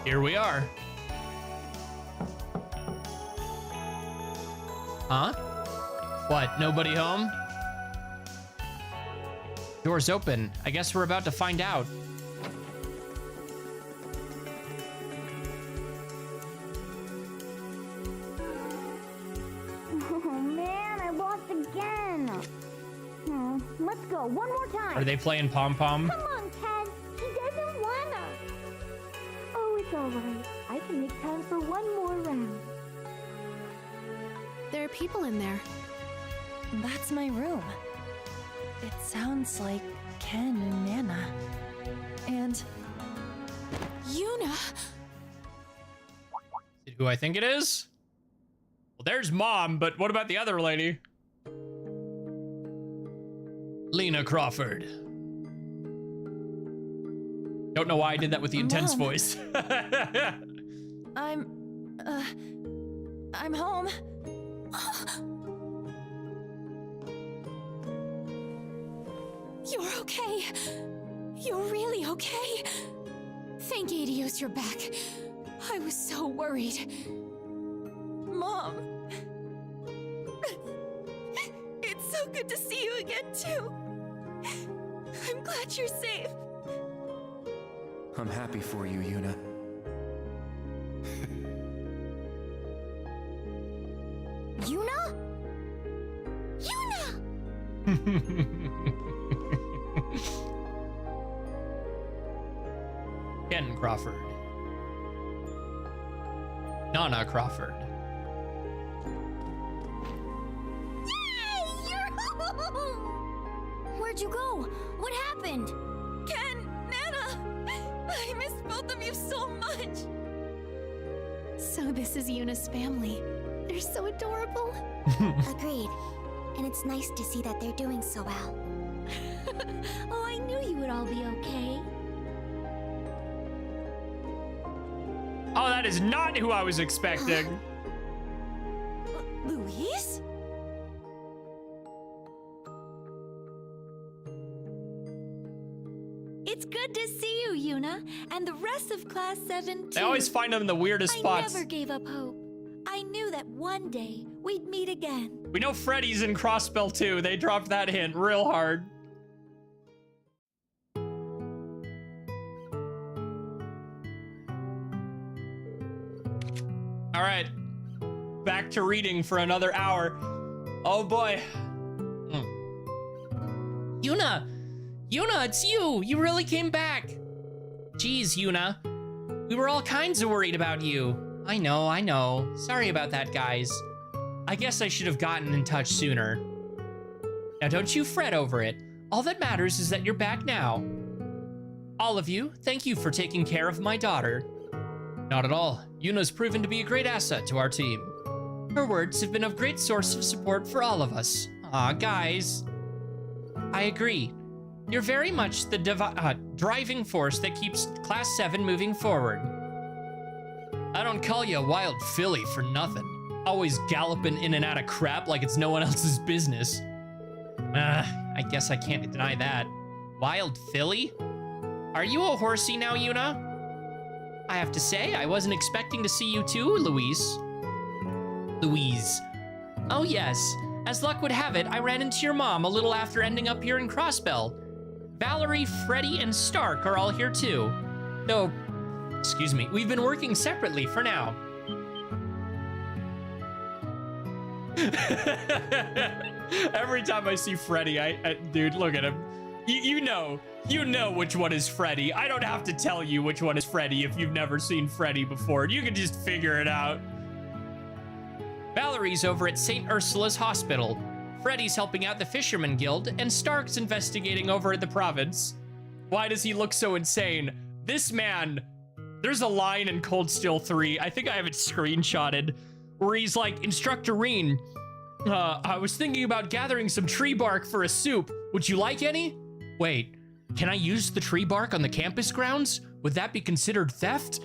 Here we are. Huh? What, nobody home? Door's open. I guess we're about to find out. Oh man, I lost again. Oh, let's go, one more time. Are they playing pom-pom? Come on, Ken. He doesn't wanna. Oh, it's alright. I can make time for one more round. There are people in there. That's my room. It sounds like Ken and Nana. And Yuna! Is it who I think it is? Well, there's Mom, but what about the other lady? Lena Crawford. Don't know why I did that with the intense Mom. voice. I'm home. You're okay. You're really okay. Thank Adios you're back. I was so worried. Mom. It's so good to see you again, too. I'm glad you're safe. I'm happy for you, Yuna. Yuna? Yuna! Ken Crawford. Nana Crawford. Yay! You're home! Where'd you go? What happened? Ken, Nana, I miss both of you so much. So this is Yuna's family. They're so adorable. Agreed. And it's nice to see that they're doing so well. Oh, I knew you would all be okay. Oh, that is not who I was expecting. Louise? It's good to see you, Yuna, and the rest of Class 7 too. They always find them in the weirdest spots. I never gave up hope. I knew that one day we'd meet again. We know Freddy's in Crossbell too. They dropped that hint real hard. All right, back to reading for another hour. Oh boy. Yuna, it's you. You really came back. Jeez, Yuna. We were all kinds of worried about you. I know. Sorry about that, guys. I guess I should have gotten in touch sooner. Now don't you fret over it. All that matters is that you're back now. All of you, thank you for taking care of my daughter. Not at all. Yuna's proven to be a great asset to our team. Her words have been a great source of support for all of us. Aw, guys. I agree. You're very much the driving force that keeps Class 7 moving forward. I don't call you a wild filly for nothing. Always galloping in and out of crap like it's no one else's business. I guess I can't deny that. Wild filly? Are you a horsey now, Yuna? I have to say, I wasn't expecting to see you too, Louise. Oh yes. As luck would have it, I ran into your mom a little after ending up here in Crossbell. Valerie, Freddy, and Stark are all here too. Though, excuse me, we've been working separately for now. Every time I see Freddy, dude, look at him. You know which one is Freddy. I don't have to tell you which one is Freddy if you've never seen Freddy before. You can just figure it out. Valerie's over at St. Ursula's Hospital. Freddy's helping out the Fisherman Guild, and Stark's investigating over at the province. Why does he look so insane? This man, there's a line in Cold Steel 3, I think I have it screenshotted, where he's like, Instructor Reen, I was thinking about gathering some tree bark for a soup. Would you like any? Wait, can I use the tree bark on the campus grounds? Would that be considered theft?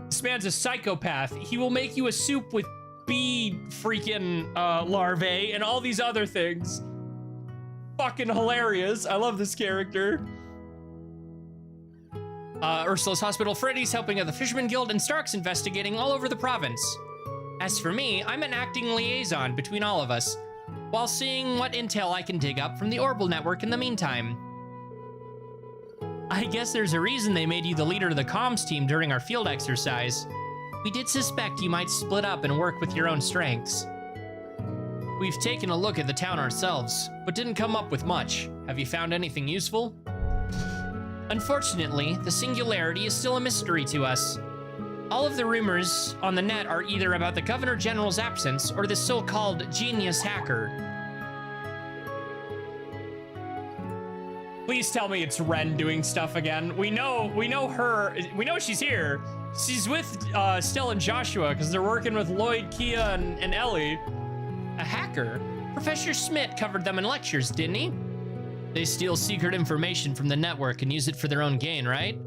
This man's a psychopath. He will make you a soup with bee freaking larvae and all these other things. Fucking hilarious. I love this character. Ursula's Hospital. Freddy's helping out the Fisherman Guild, and Stark's investigating all over the province. As for me, I'm an acting liaison between all of us, while seeing what intel I can dig up from the Orbital Network in the meantime. I guess there's a reason they made you the leader of the comms team during our field exercise. We did suspect you might split up and work with your own strengths. We've taken a look at the town ourselves, but didn't come up with much. Have you found anything useful? Unfortunately, the Singularity is still a mystery to us. All of the rumors on the net are either about the Governor General's absence or the so-called genius hacker. Please tell me it's Ren doing stuff again. We know her. We know she's here. She's with Stella and Joshua because they're working with Lloyd, Kia, and Ellie. A hacker? Professor Schmidt covered them in lectures, didn't he? They steal secret information from the network and use it for their own gain, right?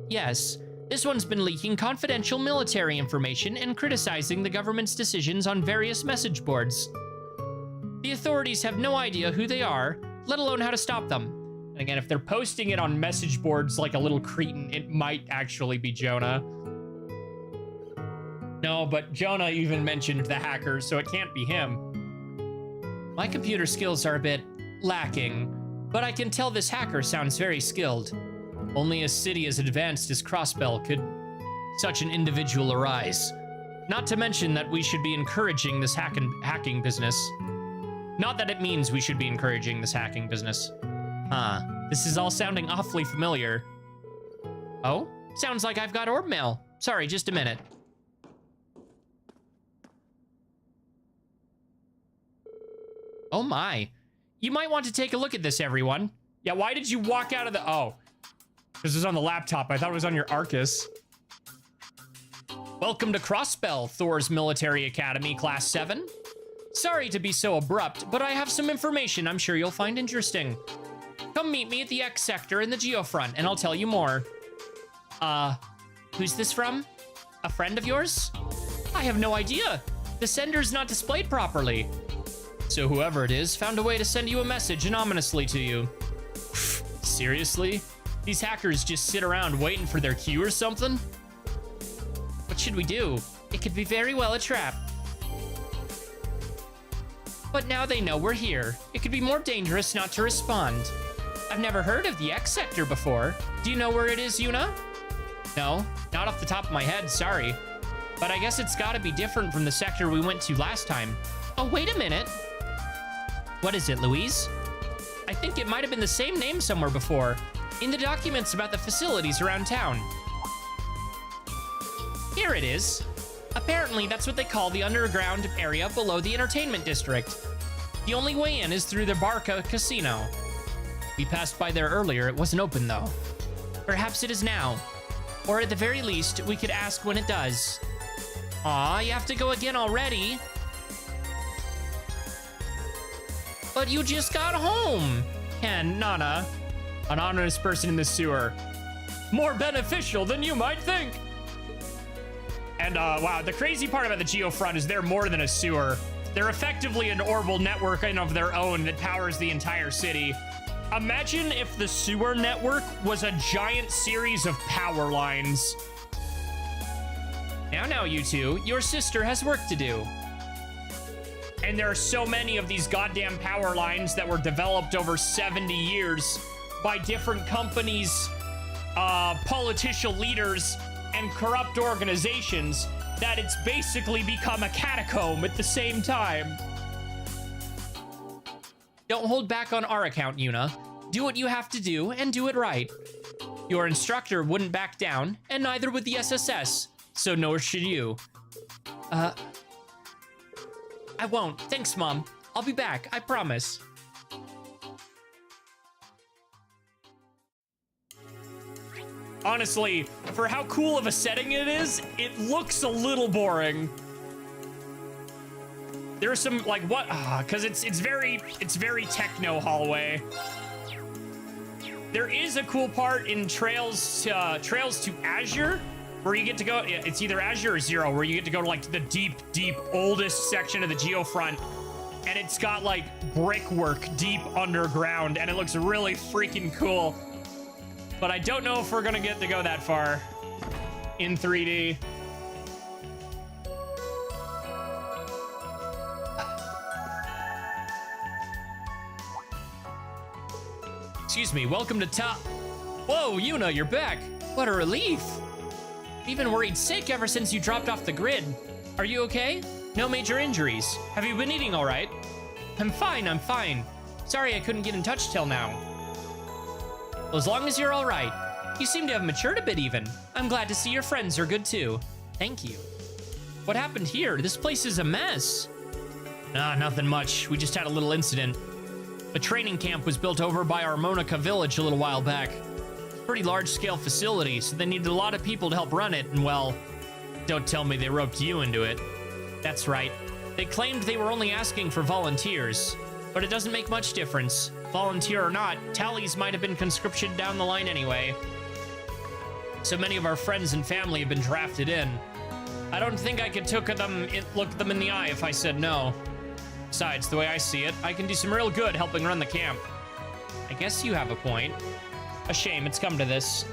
Yes. This one's been leaking confidential military information and criticizing the government's decisions on various message boards. The authorities have no idea who they are, let alone how to stop them. And again, if they're posting it on message boards like a little cretin, it might actually be Jonah. No, but Jonah even mentioned the hacker, so it can't be him. My computer skills are a bit lacking, but I can tell this hacker sounds very skilled. Only a city as advanced as Crossbell could such an individual arise. Not to mention that we should be encouraging this hacking business. Not that it means we should be encouraging this hacking business. This is all sounding awfully familiar. Oh, sounds like I've got orb mail. Sorry, just a minute. Oh my. You might want to take a look at this, everyone. Yeah, why did you walk out of the... Oh. This is on the laptop. I thought it was on your Arcus. Welcome to Crossbell, Thor's Military Academy, Class 7. Sorry to be so abrupt, but I have some information I'm sure you'll find interesting. Come meet me at the X sector in the Geofront, and I'll tell you more. Who's this from? A friend of yours? I have no idea. The sender's not displayed properly. So whoever it is found a way to send you a message anonymously to you. Seriously? These hackers just sit around waiting for their cue or something? What should we do? It could be very well a trap. But now they know we're here. It could be more dangerous not to respond. I've never heard of the X sector before. Do you know where it is, Yuna? No, not off the top of my head, sorry. But I guess it's gotta be different from the sector we went to last time. Oh, wait a minute. What is it, Louise? I think it might have been the same name somewhere before, in the documents about the facilities around town. Here it is. Apparently, that's what they call the underground area below the entertainment district. The only way in is through the Barca Casino. We passed by there earlier. It wasn't open, though. Perhaps it is now. Or at the very least, we could ask when it does. Aw, you have to go again already. But you just got home. Ken, Nana, an honest person in the sewer. More beneficial than you might think. And wow, the crazy part about the Geofront is they're more than a sewer. They're effectively an orbital network of their own that powers the entire city. Imagine if the sewer network was a giant series of power lines. Now, you two, your sister has work to do. And there are so many of these goddamn power lines that were developed over 70 years by different companies, political leaders, and corrupt organizations that it's basically become a catacomb at the same time. Don't hold back on our account, Yuna. Do what you have to do and do it right. Your instructor wouldn't back down, and neither would the SSS, so nor should you. I won't. Thanks, Mom. I'll be back, I promise. Honestly, for how cool of a setting it is, it looks a little boring. There's some, like, what? Because it's very techno hallway. There is a cool part in Trails to Azure, where you get to go, it's either Azure or Zero, where you get to go to, like, the deep, oldest section of the Geofront, and it's got, like, brickwork deep underground, and it looks really freaking cool. But I don't know if we're gonna get to go that far in 3D. Excuse me, welcome to top. Whoa, Yuna, you're back. What a relief. You've been worried sick ever since you dropped off the grid. Are you okay? No major injuries. Have you been eating all right? I'm fine. Sorry I couldn't get in touch till now. Well, as long as you're all right. You seem to have matured a bit even. I'm glad to see your friends are good too. Thank you. What happened here? This place is a mess. Nothing much. We just had a little incident. A training camp was built over by Armonica Village a little while back. Pretty large-scale facility, so they needed a lot of people to help run it, and well, don't tell me they roped you into it. That's right. They claimed they were only asking for volunteers, but it doesn't make much difference. Volunteer or not, tallies might have been conscription down the line anyway. So many of our friends and family have been drafted in. I don't think I could look them in the eye if I said no. Besides, the way I see it, I can do some real good helping run the camp. I guess you have a point. A shame it's come to this.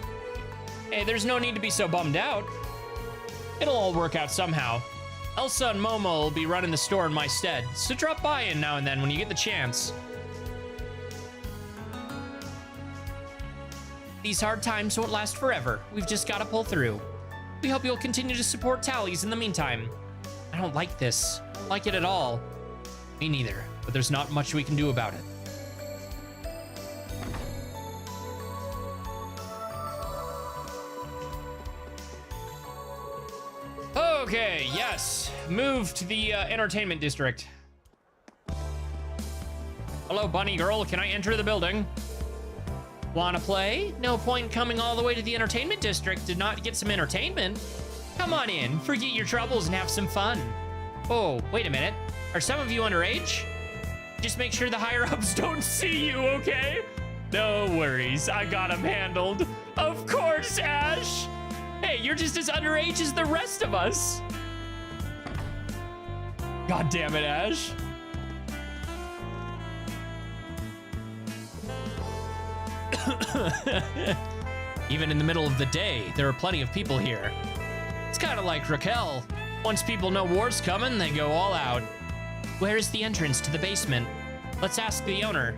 Hey, there's no need to be so bummed out. It'll all work out somehow. Elsa and Momo will be running the store in my stead, so drop by in now and then when you get the chance. These hard times won't last forever. We've just got to pull through. We hope you'll continue to support Tallies in the meantime. I don't like this. I don't like it at all. Me neither, but there's not much we can do about it. Okay, yes. Move to the entertainment district. Hello, bunny girl. Can I enter the building? Wanna play? No point coming all the way to the entertainment district to not get some entertainment. Come on in, forget your troubles and have some fun. Oh, wait a minute. Are some of you underage? Just make sure the higher-ups don't see you, okay? No worries, I got them handled. Of course, Ash! Hey, you're just as underage as the rest of us. God damn it, Ash. Even in the middle of the day, there are plenty of people here. It's kind of like Raquel. Once people know war's coming, they go all out. Where is the entrance to the basement? Let's ask the owner.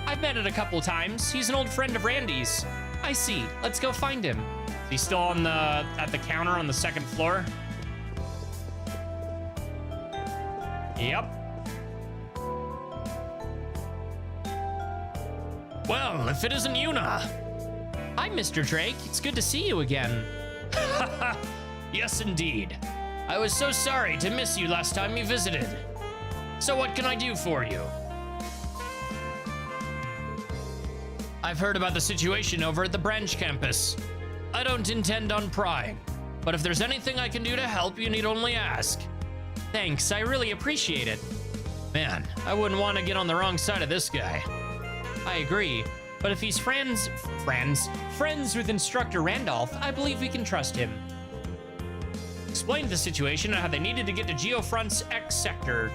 I've met it a couple times. He's an old friend of Randy's. I see. Let's go find him. Is he still on at the counter on the second floor? Yep. Well, if it isn't Yuna. Hi, Mr. Drake. It's good to see you again. Yes, indeed. I was so sorry to miss you last time you visited. So what can I do for you? I've heard about the situation over at the branch campus. I don't intend on prying, but if there's anything I can do to help, you need only ask. Thanks, I really appreciate it. Man, I wouldn't want to get on the wrong side of this guy. I agree, but if he's friends with Instructor Randolph, I believe we can trust him. Explained the situation and how they needed to get to Geofront's X sector.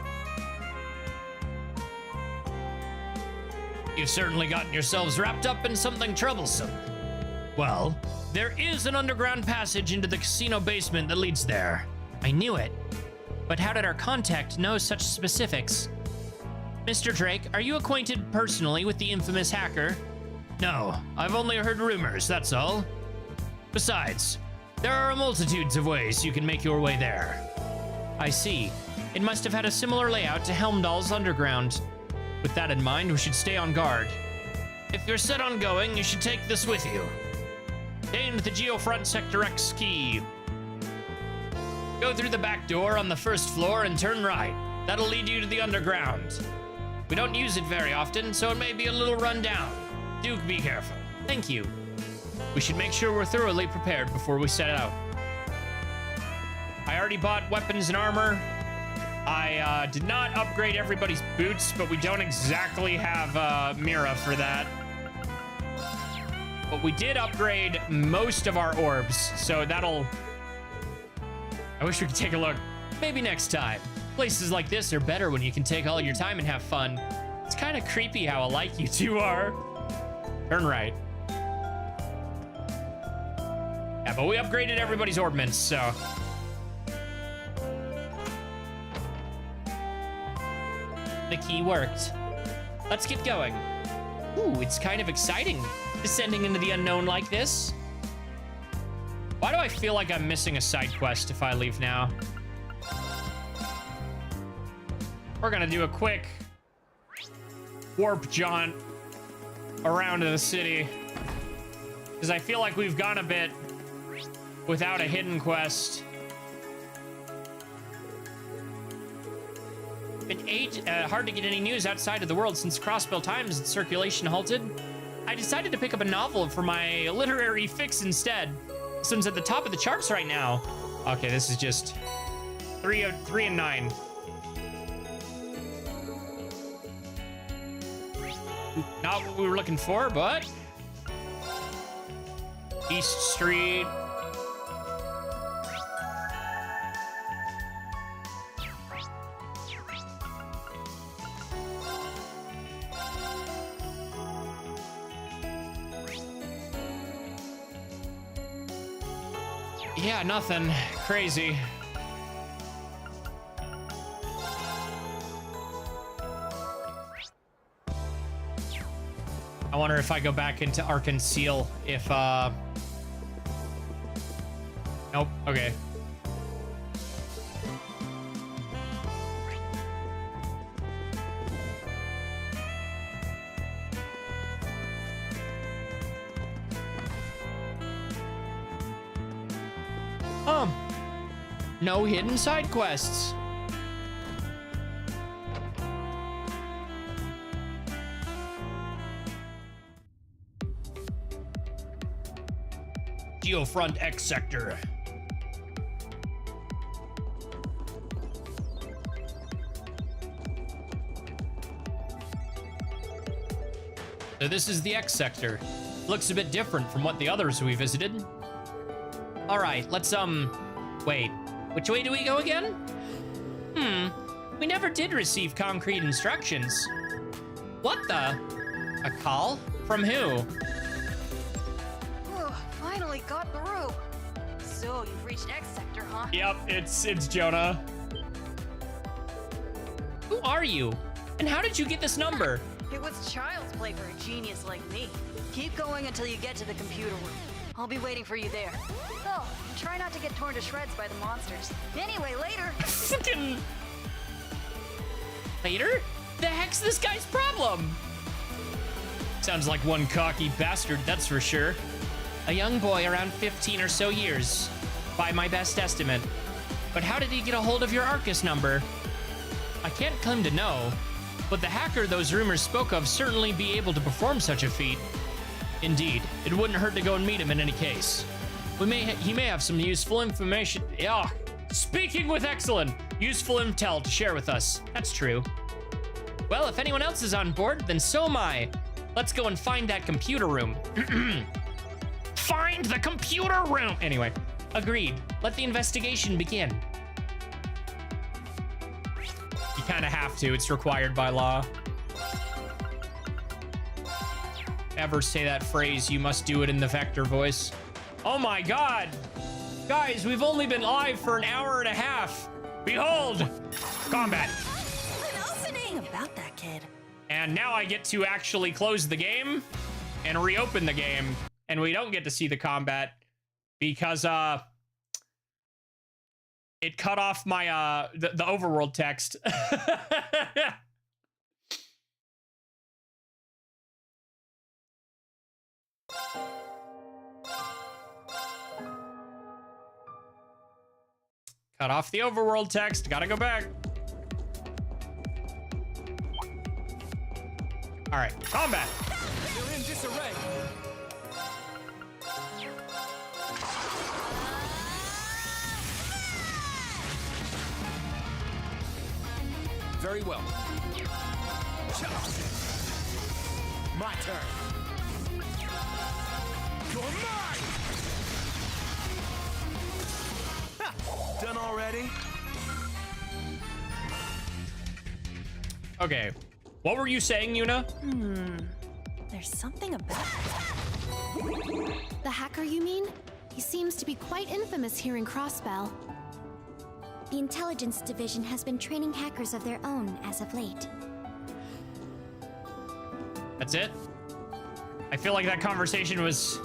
You've certainly gotten yourselves wrapped up in something troublesome. Well, there is an underground passage into the casino basement that leads there. I knew it. But how did our contact know such specifics? Mr. Drake, are you acquainted personally with the infamous hacker? No, I've only heard rumors, that's all. Besides, there are multitudes of ways you can make your way there. I see. It must have had a similar layout to Helmdall's underground. With that in mind, we should stay on guard. If you're set on going, you should take this with you. Gain the Geofront Sector X key. Go through the back door on the first floor and turn right. That'll lead you to the underground. We don't use it very often, so it may be a little run down. Do be careful. Thank you. We should make sure we're thoroughly prepared before we set out. I already bought weapons and armor. I did not upgrade everybody's boots, but we don't exactly have Mira for that. But we did upgrade most of our orbs, so that'll... I wish we could take a look. Maybe next time. Places like this are better when you can take all your time and have fun. It's kind of creepy how alike you two are. Turn right. Yeah, but we upgraded everybody's orbments, so... The key worked. Let's get going. Ooh, it's kind of exciting, descending into the unknown like this. Why do I feel like I'm missing a side quest if I leave now? We're gonna do a quick warp jaunt around to the city, because I feel like we've gone a bit without a hidden quest. Been hard to get any news outside of the world since Crossbell Times and circulation halted. I decided to pick up a novel for my literary fix instead. This one's at the top of the charts right now. Okay, this is just 3 and 9. Not what we were looking for, but East Street. Yeah, nothing crazy. I wonder if I go back into Ark-en-Ciel if nope, okay. No hidden side quests. Geofront X sector. So this is the X sector. Looks a bit different from what the others we visited. All right, let's wait. Which way do we go again? We never did receive concrete instructions. What the? A call? From who? Finally got through. So you've reached X sector, huh? Yep, it's Jonah. Who are you? And how did you get this number? It was child's play for a genius like me. Keep going until you get to the computer room. I'll be waiting for you there. Oh, try not to get torn to shreds by the monsters. Anyway, later. Fucking... Later? The heck's this guy's problem? Sounds like one cocky bastard, that's for sure. A young boy around 15 or so years, by my best estimate. But how did he get a hold of your Arcus number? I can't claim to know, but the hacker those rumors spoke of certainly be able to perform such a feat. Indeed, it wouldn't hurt to go and meet him in any case. He may have some useful information. Yeah, speaking with excellent, useful intel to share with us. That's true. Well, if anyone else is on board, then so am I. Let's go and find that computer room. Find the computer room! Anyway, agreed. Let the investigation begin. You kind of have to. It's required by law. Ever say that phrase, you must do it in the Vector voice. Oh my god! Guys, we've only been live for an hour and a half. Behold! Combat. An opening! About that kid. And now I get to actually close the game and reopen the game. And we don't get to see the combat because it cut off my the overworld text. Cut off the overworld text. Gotta go back. All right, combat. They're in disarray. Very well. My turn. You're mine! Ha! Done already? Okay, what were you saying, Yuna? There's something about The hacker, you mean? He seems to be quite infamous here in Crossbell. The intelligence division has been training hackers of their own as of late. That's it? I feel like that conversation was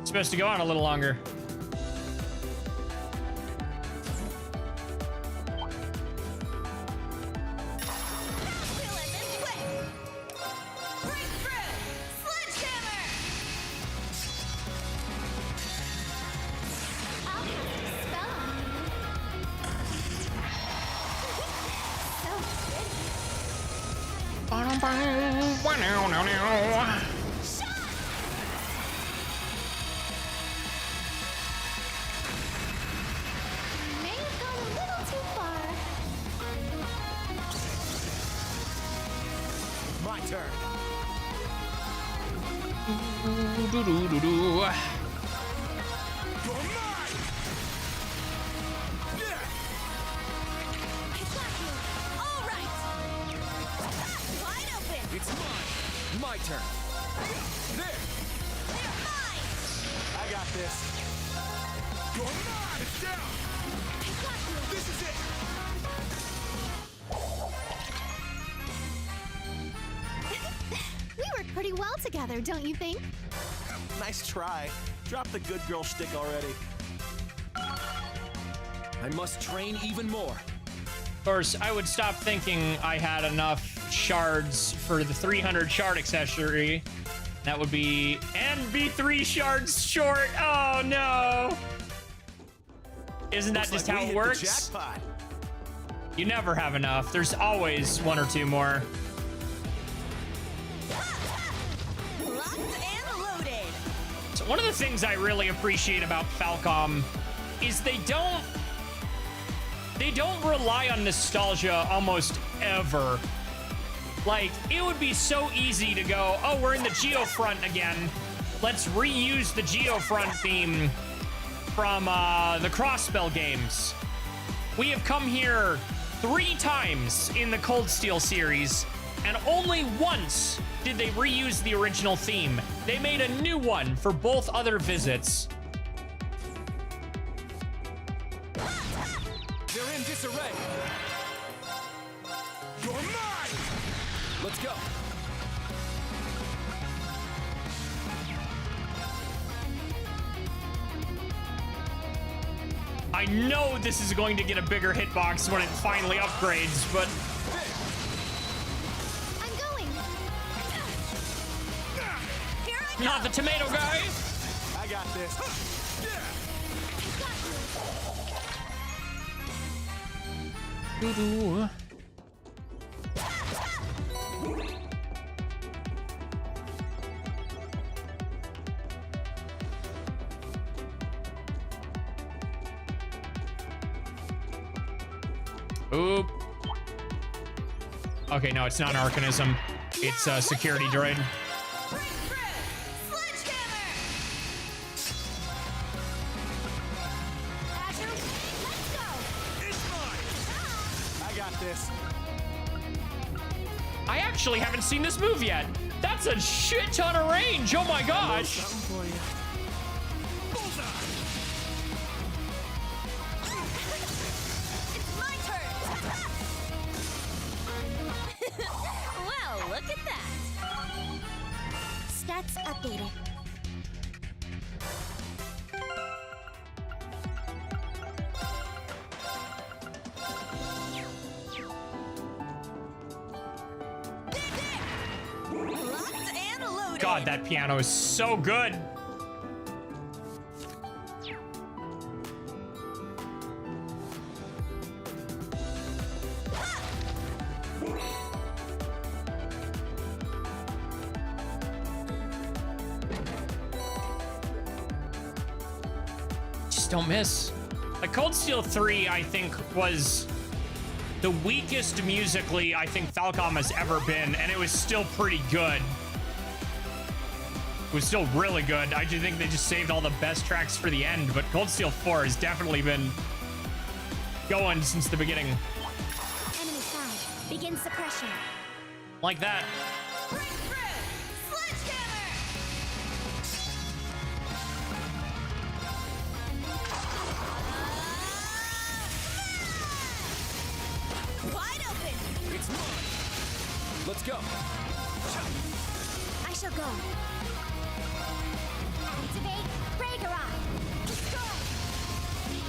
supposed to go on a little longer. May have gone a little too far. My turn. Doo-doo-doo-doo. You're mine! Yeah! I got you! All right! Wide open! It's mine. My turn. There. They're mine! I got this. You're mine. It's down. I got you! This is it. We work pretty well together, don't you think? Nice try. Drop the good girl shtick already. I must train even more. Of course, I would stop thinking I had enough shards for the 300 shard accessory. That would be... and be 3 shards short. Oh, no. Isn't that Looks just like how we it hit the works? jackpot. You never have enough. There's always 1 or 2 more. Locked and loaded! So one of the things I really appreciate about Falcom is they don't rely on nostalgia almost ever. Like, it would be so easy to go, oh, we're in the Geofront again. Let's reuse the Geofront theme from the Crossbell games. We have come here 3 times in the Cold Steel series, and only once did they reuse the original theme. They made a new one for both other visits. They're in disarray. I know this is going to get a bigger hitbox when it finally upgrades, but I'm going. Here I go! not the tomato guy. I got this. Doo-doo. Oop. Okay, no, it's not an Arcanism. It's a security droid. Sledgehammer! Azure, let's go. I got this. I actually haven't seen this move yet. That's a shit ton of range. Oh my gosh. Something for you. It's my turn! Well, look at that! Stats updated. Locked and loaded! God, that piano is so good. Just don't miss. Like Cold Steel 3, I think, was the weakest musically I think Falcom has ever been, and it was still pretty good. It was still really good. I do think they just saved all the best tracks for the end, but Cold Steel 4 has definitely been going since the beginning. Enemy found. Begin suppression. Like that. Sledgehammer! Wide open! It's mine. Let's go. I shall go. Activate Ragnarok.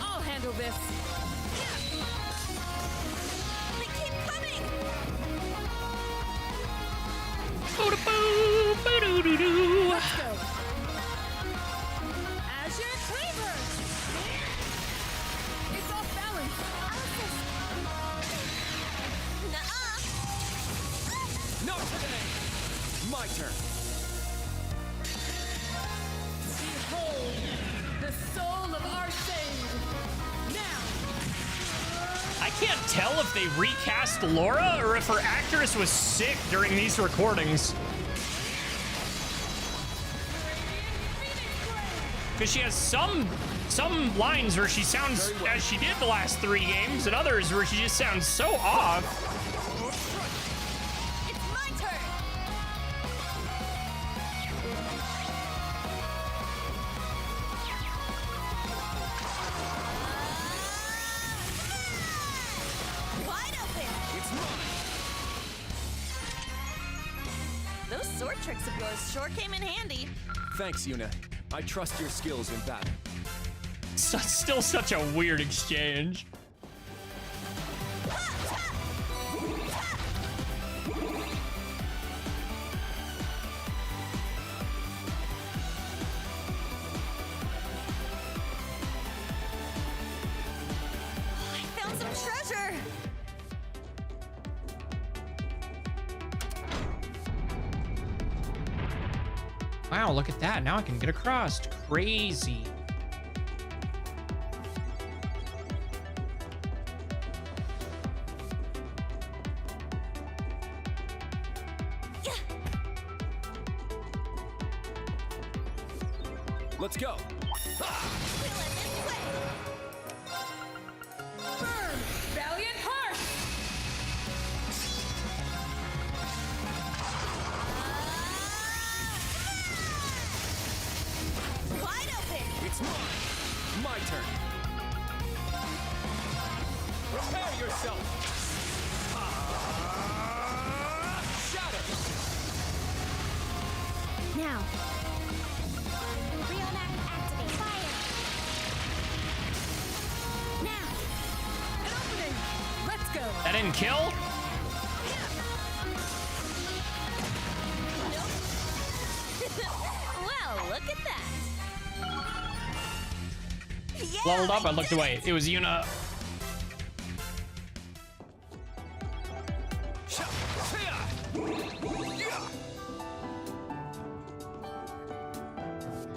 I'll handle this. They keep coming! Boo-da-boo, boo-doo-doo-doo. Azure Cleaver! It's off balance! Nuh-uh! Not today. My turn. Behold, the soul of Arcade! Now! I can't tell if they recast Laura or if her actress was sick during these recordings. Because she has some lines where she sounds as she did the last 3 games, and others where she just sounds so off. It's my turn! Wide open! It's mine. Those sword tricks of yours sure came in handy. Thanks, Yuna. I trust your skills in battle. Still such a weird exchange. I found some treasure! Wow, look at that. Now I can get across. Crazy. Let's go. Burn, valiant heart! Wide open! It's mine. My turn. Prepare yourself. Shadow. Now. Riomac activate. Fire. didn't kill? Well, look at that. Yeah, Leveled up, I looked away. It was Yuna.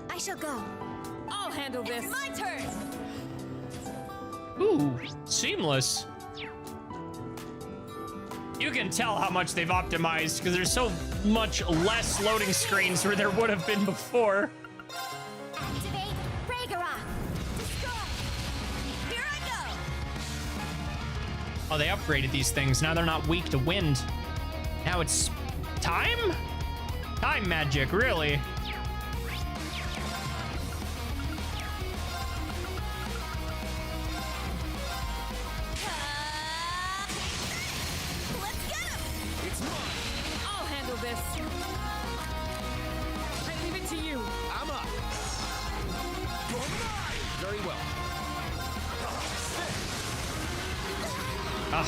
I shall go. I'll handle this. It's my turn. Ooh, seamless. You can tell how much they've optimized because there's so much less loading screens where there would have been before. Activate Ragnarok. Here I go. Oh, they upgraded these things. Now they're not weak to wind. Now it's time? Time magic, really. Let's get him. I'll handle this. I leave it to you. I'm up. Very well. Ah,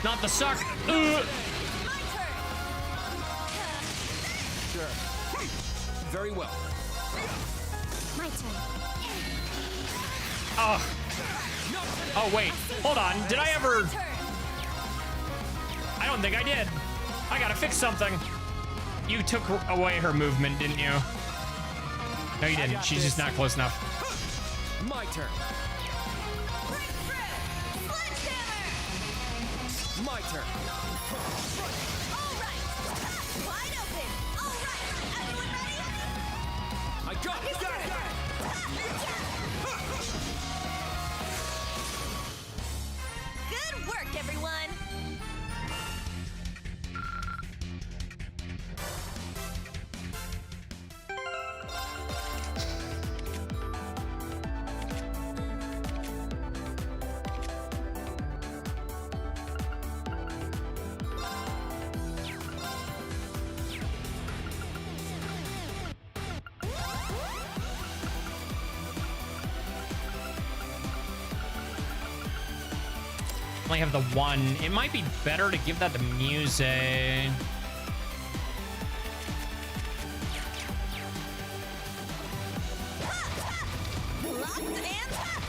not the suck. My turn. Sure. Very well. My turn. Oh. Oh, wait. Hold on. Did I ever... Turn. I don't think I did. I gotta fix something. You took away her movement, didn't you? No, you didn't. She's just not close enough. My turn. Break through. Sledgehammer. My turn. All right. Wide open. All right. Everyone ready? I got it. Good work, everyone. I only have the one. It might be better to give that to Muse. Locked and tapped.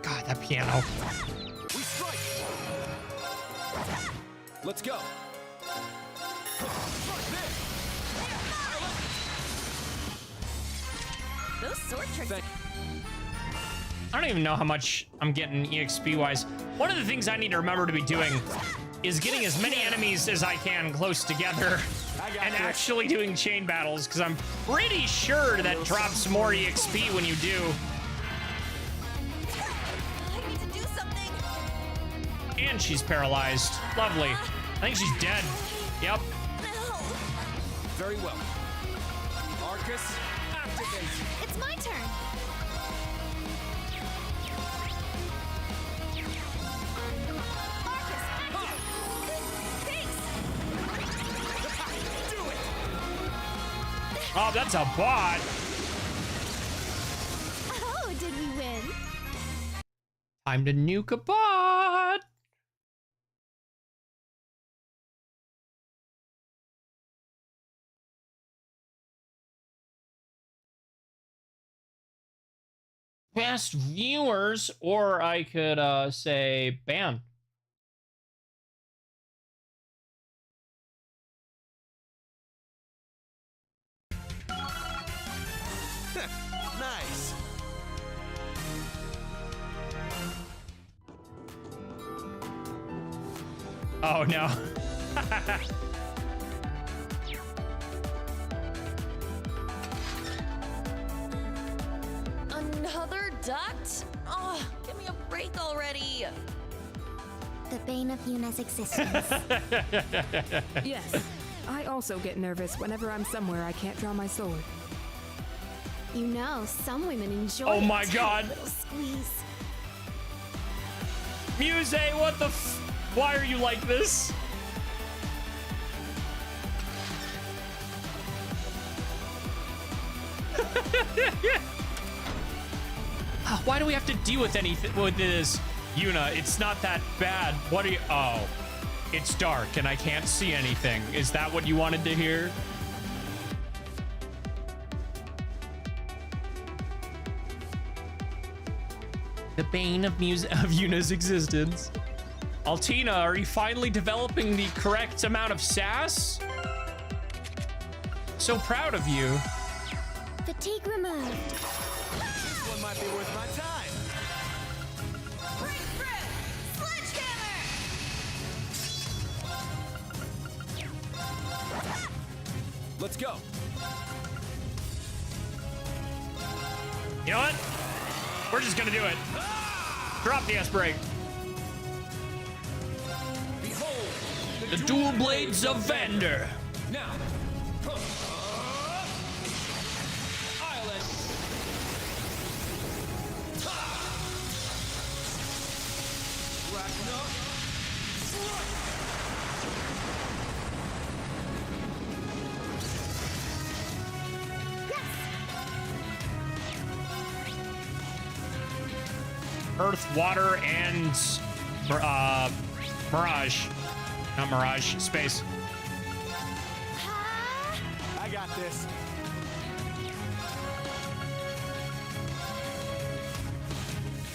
God, that piano. We strike. Let's go. Those sword tricks. I don't even know how much I'm getting EXP wise. One of the things I need to remember to be doing is getting as many enemies as I can close together and actually doing chain battles, because I'm pretty sure that drops more EXP when you do. I need to do something. And she's paralyzed. Lovely. I think she's dead. Yep. No. Very well. Arcus, activate. It's my turn. Marcus, activate. Thanks. Do it. Oh, that's a bot. Oh, did we win? Time to nuke a bot. Best viewers, or I could say ban. Nice. Oh no. Another duct? Oh, give me a break already. The bane of Yuna's existence. Yes, I also get nervous whenever I'm somewhere I can't draw my sword. You know, some women enjoy Oh my a tight God. little squeeze. Muse, what the why are you like this? Why do we have to deal with anything with this? Yuna, it's not that bad. What are you? Oh, it's dark and I can't see anything. Is that what you wanted to hear? The bane of Yuna's existence. Altina, are you finally developing the correct amount of sass? So proud of you. Fatigue removed. This one might be worth my time. Break bread! Sledgehammer! Let's go. You know what? We're just gonna do it. Drop the S-brake. Behold, The dual blades of Vander. now. Island. Ragnar. Earth, water, and Mirage. Not Mirage, space. I got this.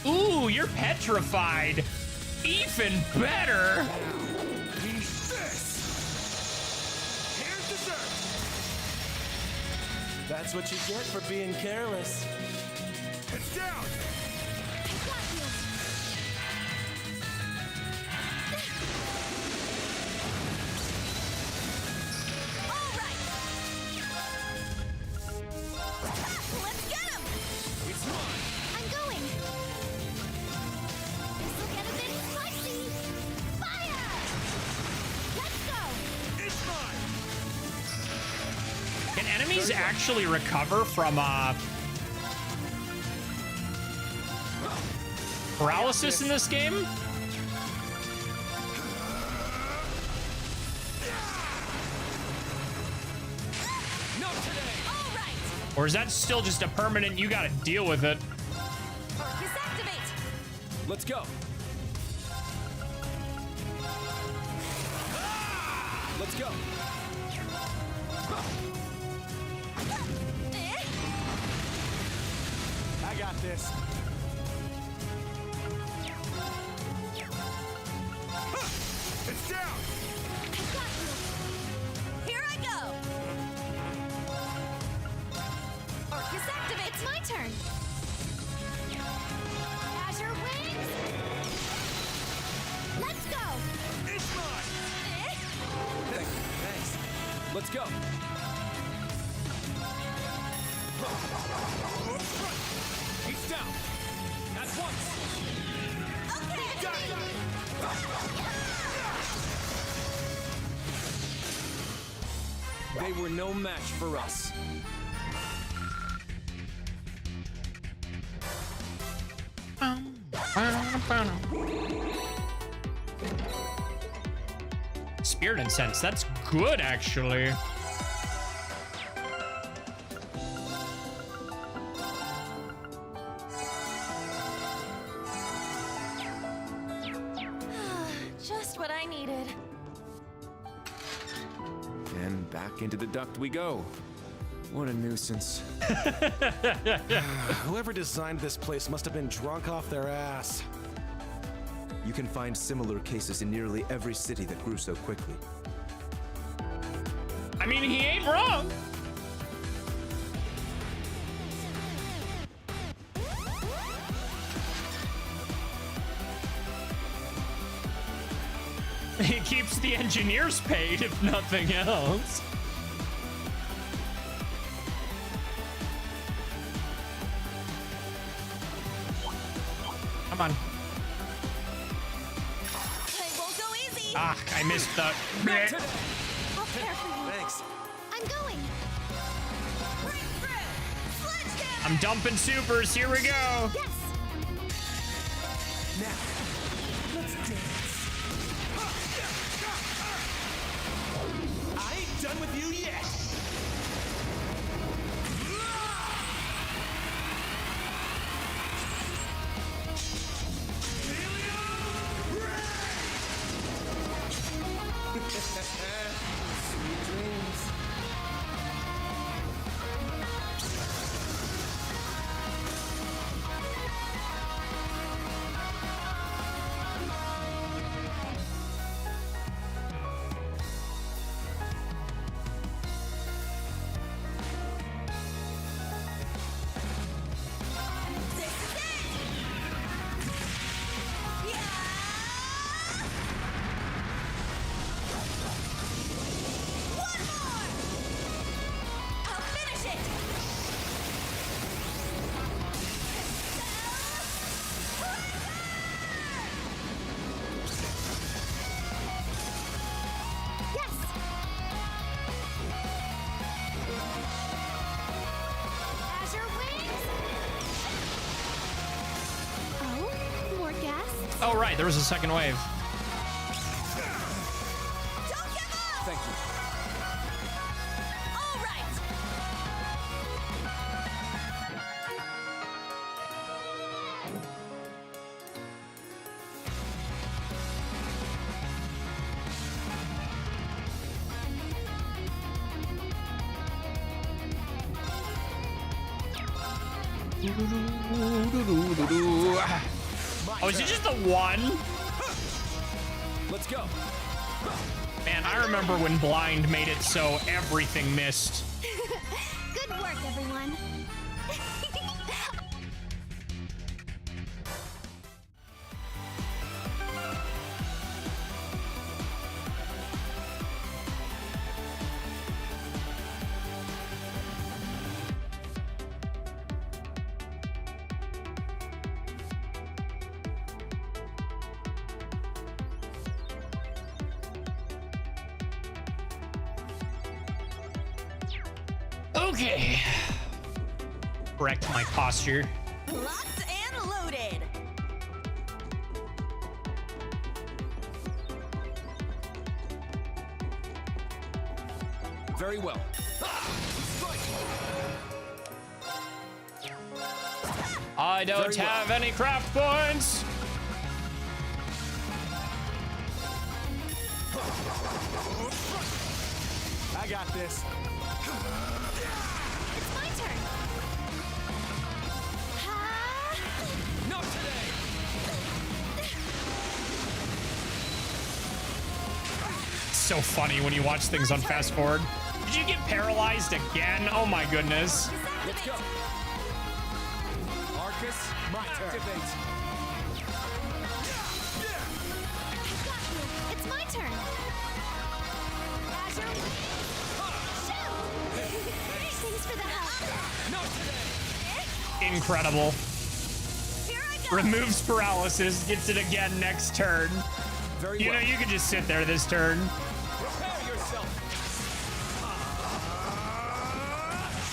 Ooh, you're petrified. Even better. Eat this. Here's dessert. That's what you get for being careless. It's down. All right! Let's get him! It's mine. I'm going. This'll get a bit spicy. Fire! Let's go. It's mine. Can enemies actually recover from paralysis in this game? Not today. All right! Or is that still just a permanent, you gotta deal with it? Arcus activate! Let's go. Let's go. Eh? I got this. It's down. Here I go! Arcus activate! It's my turn. Azure wings. Let's go. It's mine. Eh? Thanks. Let's go. He's down. At once. Okay! They were no match for us. Spirit Incense, that's good actually. Just what I needed. And back into the duct we go. What a nuisance. Whoever designed this place must have been drunk off their ass. You can find similar cases in nearly every city that grew so quickly. I mean, he ain't wrong. It keeps the engineers paid, if nothing else. Come on. It won't go easy. Ah, I missed the... I'll care for you. Thanks. I'm going. I'm dumping supers. Here we go. Yes. Now, let's dance. I ain't done with you yet. Sweet dreams. Oh, right, there was a second wave. Thank you. All right. Oh, is it just the one? Let's go. Man, I remember when Blind made it so everything missed. Good work, everyone. Okay. Correct my posture. Locked and loaded. Very well. I don't Very well. have any craft points. I got this. It's my turn. Not today. So funny when you watch things on fast forward. Did you get paralyzed again? Oh my goodness. Let's go. Arcus, my activate. It's my turn. Azure. Shoot! Thanks for the help. Not today. Incredible. Here I go. Removes paralysis, gets it again next turn. Very You know, well. you could just sit there this turn. Prepare yourself.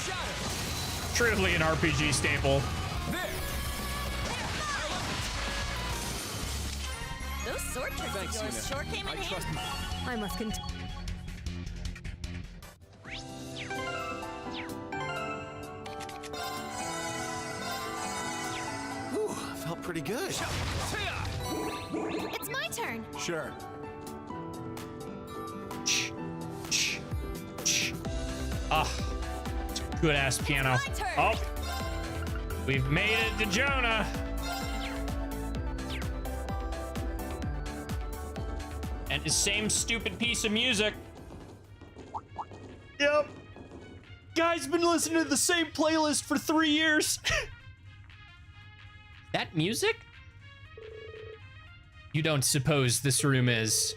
Shatter. Truly an RPG staple. There. Those sword tricks Thanks, of yours Yuna. sure came in I trust handy. I must continue. Whew, felt pretty good. It's my turn. Sure. Ah, good ass piano. my turn. Oh, we've made it to Jonah. And the same stupid piece of music. Yep. Guy's been listening to the same playlist for 3 years. That music? You don't suppose this room is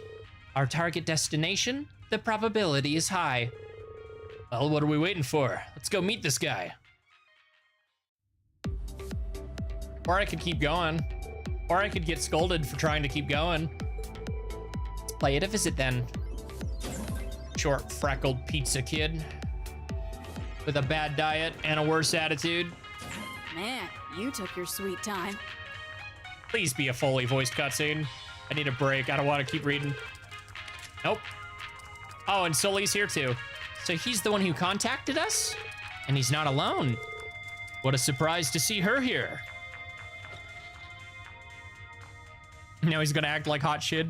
Our target destination? The probability is high. Well, what are we waiting for? Let's go meet this guy. Or I could keep going. Or I could get scolded for trying to keep going. Let's play it a visit then. Short, freckled pizza kid with a bad diet and a worse attitude. Man, you took your sweet time. Please be a fully voiced cutscene. I need a break. I don't want to keep reading. Nope. Oh, and Sully's here too. So he's the one who contacted us? And he's not alone. What a surprise to see her here. Now he's gonna act like hot shit.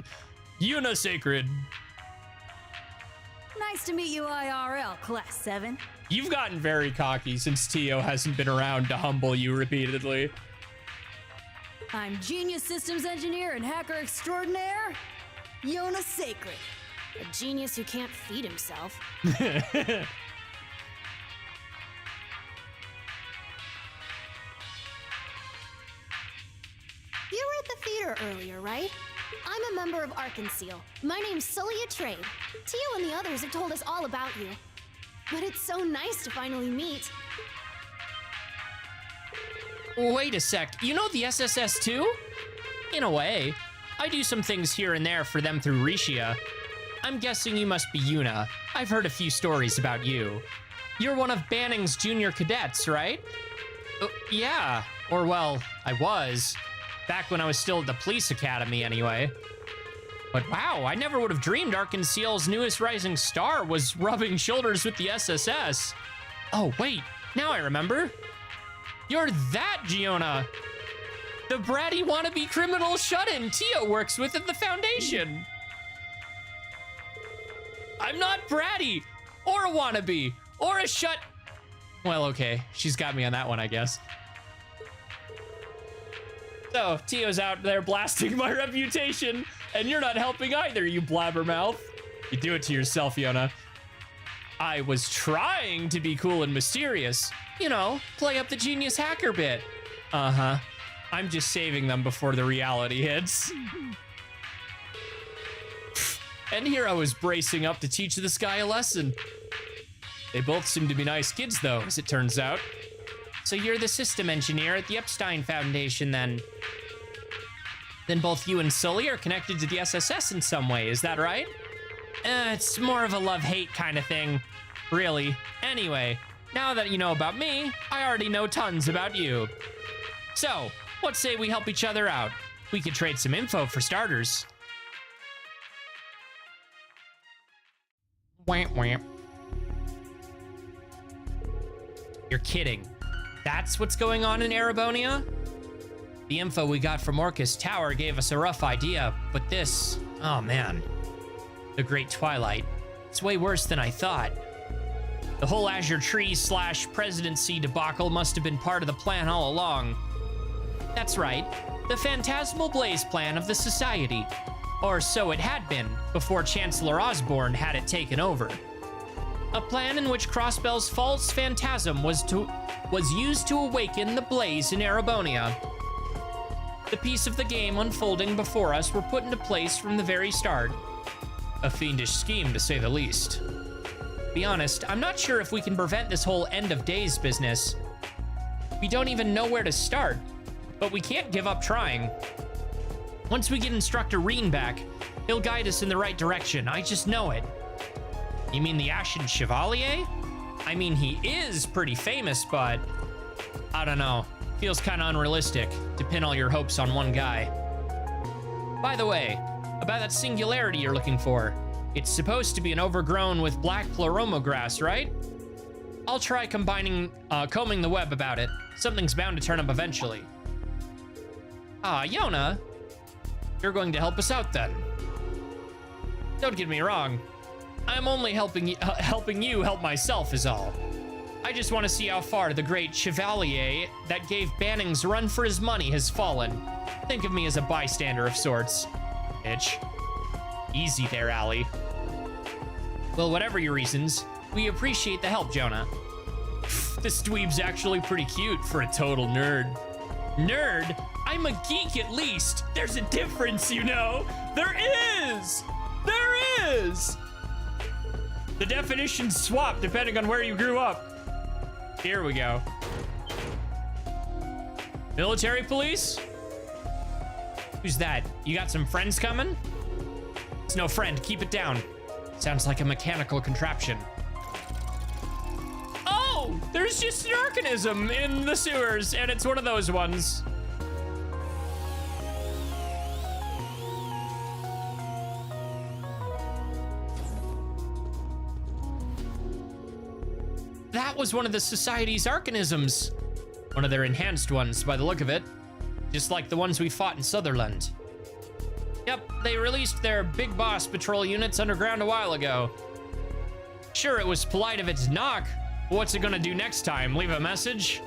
Yuna Sacred. Nice to meet you IRL, Class 7. You've gotten very cocky since Tio hasn't been around to humble you repeatedly. I'm Genius Systems Engineer and Hacker Extraordinaire, Yuna Sacred. A genius who can't feed himself. You were at the theater earlier, right? I'm a member of Arkansas. My name's Sully Trade. Tio and the others have told us all about you. But it's so nice to finally meet. Wait a sec, you know the SSS too? In a way. I do some things here and there for them through Rishia. I'm guessing you must be Yuna. I've heard a few stories about you. You're one of Banning's junior cadets, right? Yeah, or well, I was. Back when I was still at the police academy anyway. But wow, I never would have dreamed Arkansas's newest rising star was rubbing shoulders with the SSS. Oh wait, now I remember. You're that Giona. The bratty wannabe criminal shut-in Tio works with at the Foundation. I'm not bratty, or a wannabe, or a shut... Well, okay, she's got me on that one, I guess. So, Tio's out there blasting my reputation, and you're not helping either, you blabbermouth. You do it to yourself, Yona. I was trying to be cool and mysterious. You know, play up the genius hacker bit. Uh-huh. I'm just saving them before the reality hits. And here I was bracing up to teach this guy a lesson. They both seem to be nice kids, though, as it turns out. So you're the system engineer at the Epstein Foundation, then? Then both you and Sully are connected to the SSS in some way, is that right? It's more of a love-hate kind of thing, really. Anyway, now that you know about me, I already know tons about you. So, what say we help each other out? We could trade some info for starters. Wamp wamp. You're kidding. That's what's going on in Erebonia? The info we got from Orcus Tower gave us a rough idea, but this, oh man. The Great Twilight. It's way worse than I thought. The whole Azure Tree / presidency debacle must have been part of the plan all along. That's right, the Phantasmal Blaze plan of the Society. Or so it had been, before Chancellor Osborne had it taken over. A plan in which Crossbell's false phantasm was used to awaken the blaze in Erebonia. The piece of the game unfolding before us were put into place from the very start. A fiendish scheme, to say the least. Be honest, I'm not sure if we can prevent this whole end of days business. We don't even know where to start, but we can't give up trying. Once we get Instructor Reen back, he'll guide us in the right direction, I just know it. You mean the Ashen Chevalier? I mean, he is pretty famous, but I don't know. Feels kind of unrealistic to pin all your hopes on one guy. By the way, about that singularity you're looking for. It's supposed to be an overgrown with black pleroma grass, right? I'll try combing the web about it. Something's bound to turn up eventually. Ah, Yona, you're going to help us out then. Don't get me wrong. I'm only helping you help myself is all. I just want to see how far the great Chevalier that gave Banning's run for his money has fallen. Think of me as a bystander of sorts. Bitch. Easy there, Allie. Well, whatever your reasons, we appreciate the help, Jonah. This dweeb's actually pretty cute for a total nerd. Nerd? I'm a geek at least. There's a difference, you know. There is! There is. The definitions swap depending on where you grew up. Here we go. Military police? Who's that? You got some friends coming? It's no friend. Keep it down. Sounds like a mechanical contraption. Oh, there's just an Arcanism in the sewers, and it's one of those ones. That was one of the Society's Arcanisms. One of their enhanced ones, by the look of it. Just like the ones we fought in Sutherland. Yep, they released their Big Boss patrol units underground a while ago. Sure, it was polite of it to knock, but what's it gonna do next time? Leave a message?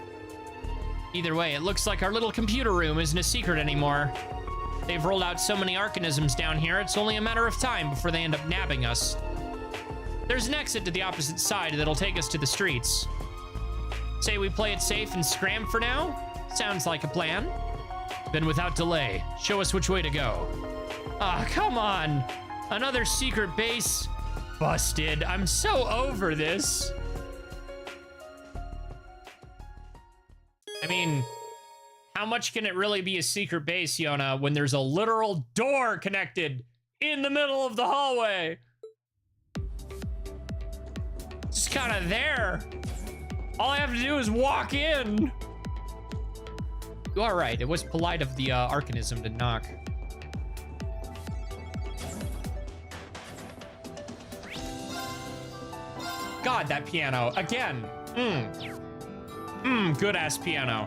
Either way, it looks like our little computer room isn't a secret anymore. They've rolled out so many Arcanisms down here, it's only a matter of time before they end up nabbing us. There's an exit to the opposite side that'll take us to the streets. Say we play it safe and scram for now? Sounds like a plan. Then without delay, show us which way to go. Ah, come on. Another secret base? Busted. I'm so over this. I mean, how much can it really be a secret base, Yona, when there's a literal door connected in the middle of the hallway? Just kind of there. All I have to do is walk in. You are right. It was polite of the Arcanism to knock. God, that piano. Again. Good ass piano.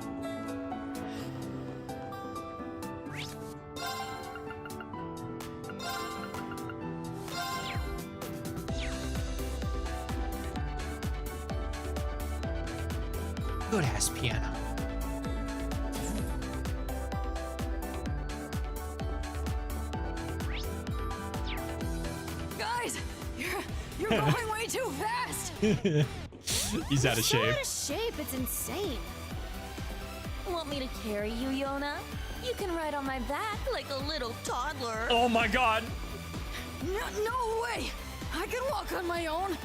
Good ass piano. Guys, you're going way too fast. He's out of shape. Out of shape, it's insane. Want me to carry you, Yona? You can ride on my back like a little toddler. Oh my god. No way! I can walk on my own.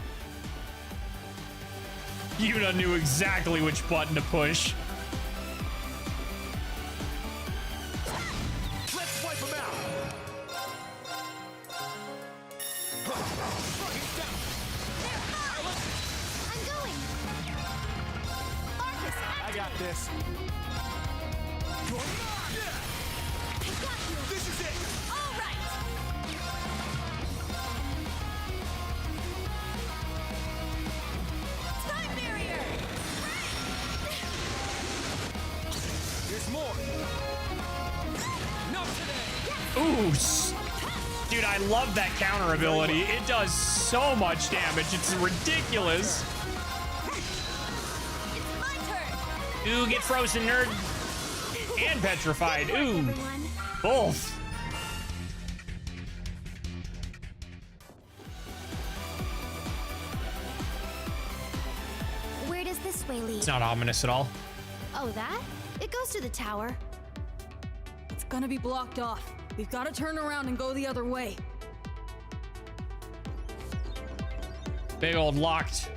Yuna knew exactly which button to push. Let's wipe him out. I'm going. Arcus, I got this. You're mine. I got you. This is it. All right. Time barrier! There's more. Not today. Ooh. Dude, I love that counter ability. It does so much damage. It's ridiculous. It's my turn! Ooh, get frozen, nerd. And petrified. Ooh. Everyone. Both. Where does this way lead? It's not ominous at all. Oh, that? It goes to the tower. It's gonna be blocked off. We've got to turn around and go the other way. Big old locked.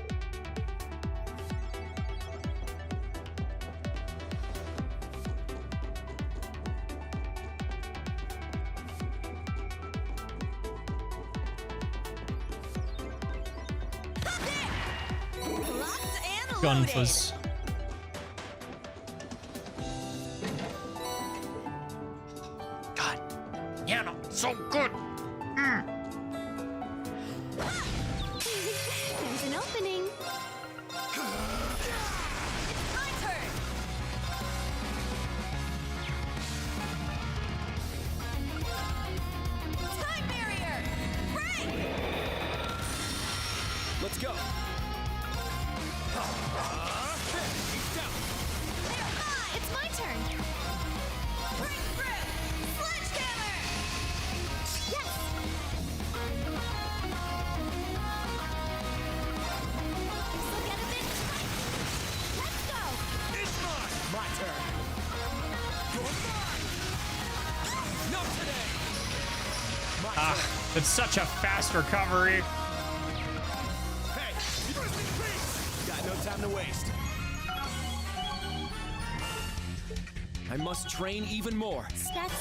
Locked and Gun loaded. fuzz. God. Yeah, no, so good. There's an opening. My turn! Time barrier! Break! Let's go. It's my turn. Break through! Sledgehammer! Yes. This'll get a bit tight. Let's go. It's mine. My turn. You're mine. Not today. My turn. It's such a fast recovery. Hey, got no time to waste. I must train even more. Stats.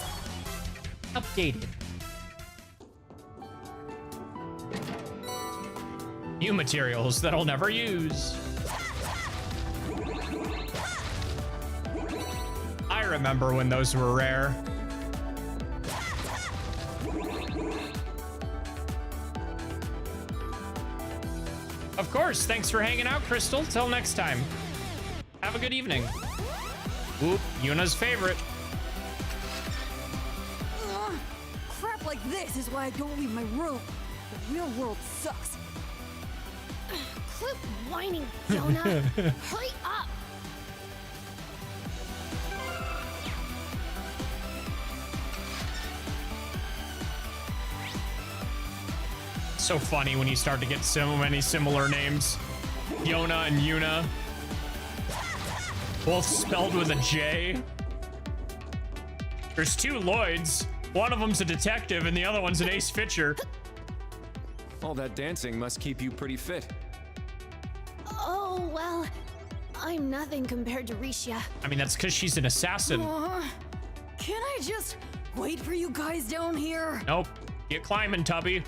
Updated. New materials that I'll never use. I remember when those were rare. Of course, thanks for hanging out, Crystal. Till next time. Have a good evening. Oop, Yuna's favorite. Crap like this is why I don't leave my room. The real world sucks. Quit whining, Yona. Hurry up. So funny when you start to get so many similar names. Yona and Yuna. Both spelled with a J. There's two Lloyds. One of them's a detective and the other one's an Ace Fitcher. All that dancing must keep you pretty fit. Oh, well, I'm nothing compared to Risha. I mean, that's because she's an assassin. Can I just wait for you guys down here? Nope. Get climbing, Tubby.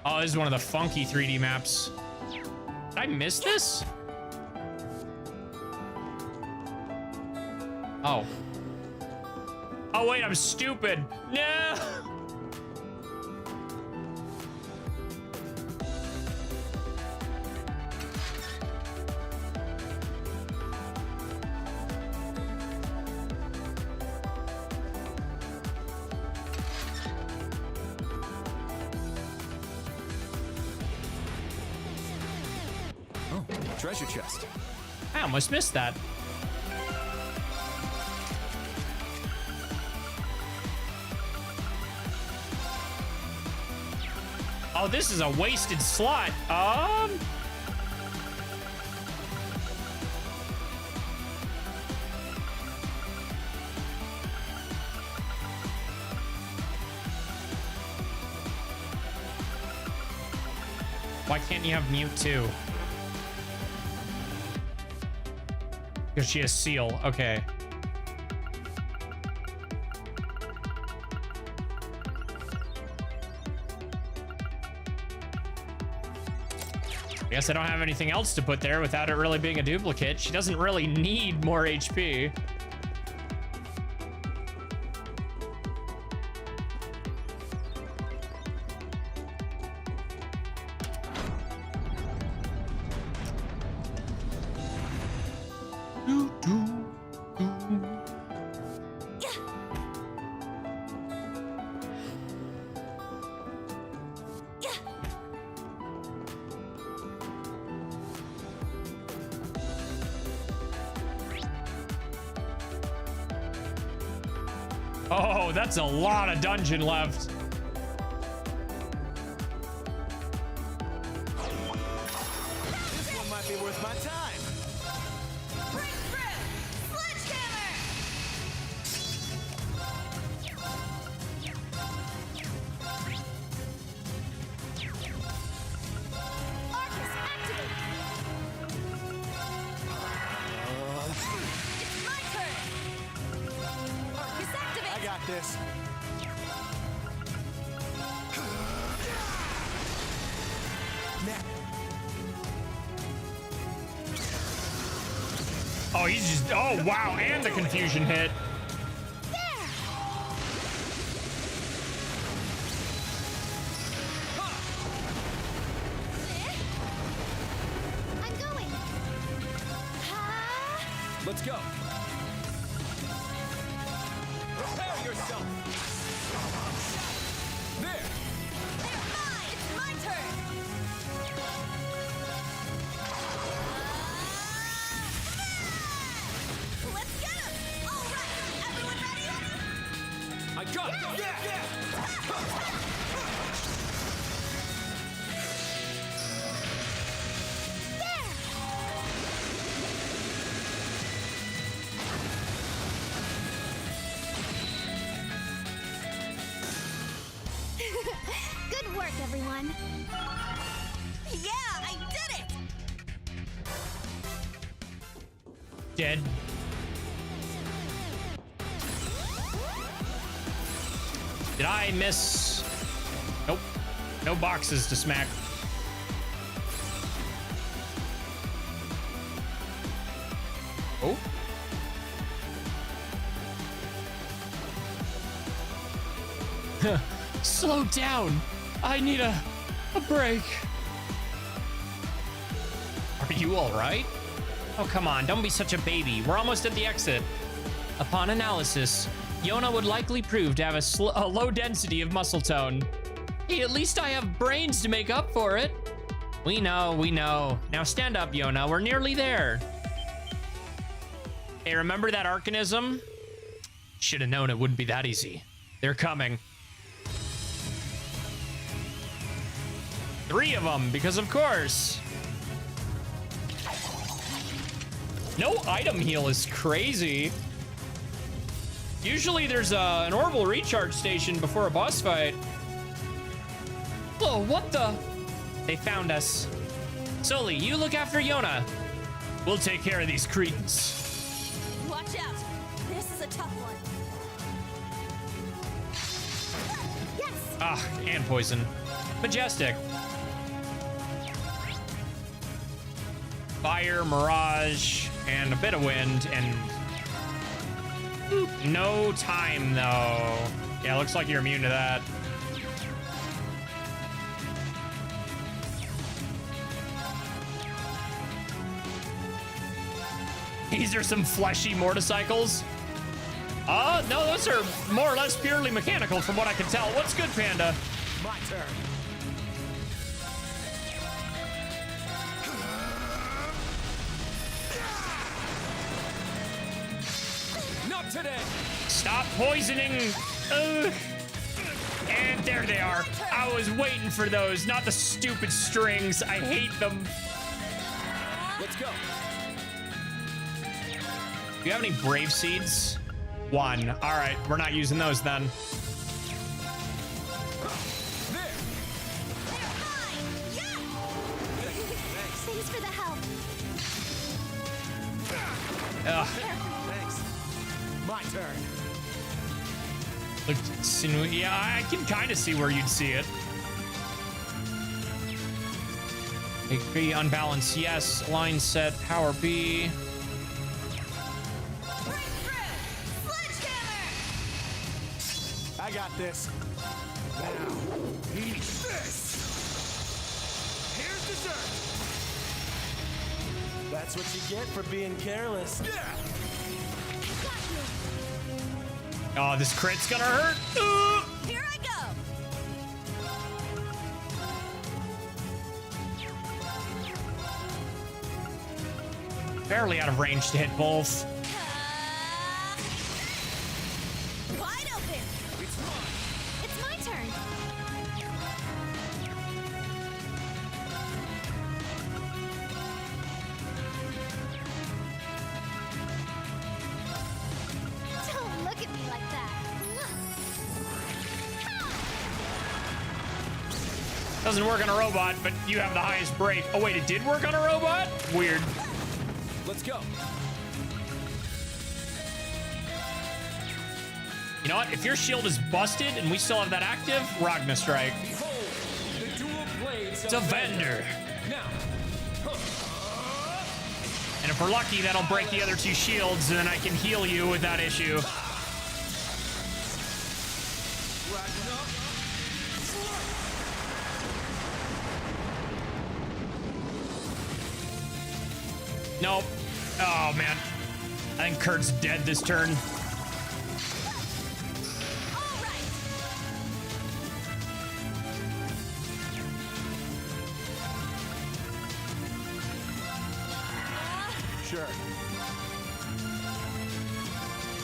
Oh, this is one of the funky 3D maps. Did I miss this? Oh. Oh, wait, I'm stupid. No! Oh, treasure chest. I almost missed that. Oh, this is a wasted slot. Why can't you have mute too? Because she has seal. Okay. I guess I don't have anything else to put there without it really being a duplicate. She doesn't really need more HP. Oh, that's a lot of dungeon left. This one might be worth my time. I got this. Oh, he's just, oh, wow, and the confusion hit. I'm going. Let's go. Prepare yourself. There. It's my turn. Let's get him. All right, everyone ready? I got it. Yeah. everyone. Yeah, I did it! Dead. Did I miss? Nope. No boxes to smack. Oh. Slow down. I need a break. Are you all right? Oh, come on. Don't be such a baby. We're almost at the exit. Upon analysis, Yona would likely prove to have a low density of muscle tone. Hey, at least I have brains to make up for it. We know, we know. Now stand up, Yona. We're nearly there. Hey, remember that Arcanism? Should have known it wouldn't be that easy. They're coming. 3 of them, because of course. No item heal is crazy. Usually there's an orbital recharge station before a boss fight. Oh, what the? They found us. Sully, you look after Yona. We'll take care of these cretins. Watch out. This is a tough one. Yes! Ah, and poison. Majestic. Fire, mirage, and a bit of wind, and no time though. Yeah, looks like you're immune to that. These are some fleshy motorcycles. No, those are more or less purely mechanical from what I can tell. What's good, Panda? My turn. Not today. Stop poisoning. Ugh. And there they are. I was waiting for those, not the stupid strings. I hate them. Let's go. Do you have any brave seeds? 1. All right, we're not using those then. Thanks for the help. Ugh. Thanks. My turn. Look, sinewy. Yeah, I can kind of see where you'd see it. HP unbalanced, yes. Line set, power B. I got this. Now, eat this. Here's dessert. That's what you get for being careless. Oh, this crit's gonna hurt. Here I go. Barely out of range to hit both. Wide open. It's my turn. Don't look at me like that. Doesn't work on a robot, but you have the highest break. Oh wait, it did work on a robot? Weird. Let's go. You know what? If your shield is busted and we still have that active, Ragna Strike. Behold, the dual blades It's a of vendor. Now. And if we're lucky, that'll break the other 2 shields, and then I can heal you with that issue. Nope. Oh, man. I think Kurt's dead this turn. Sure.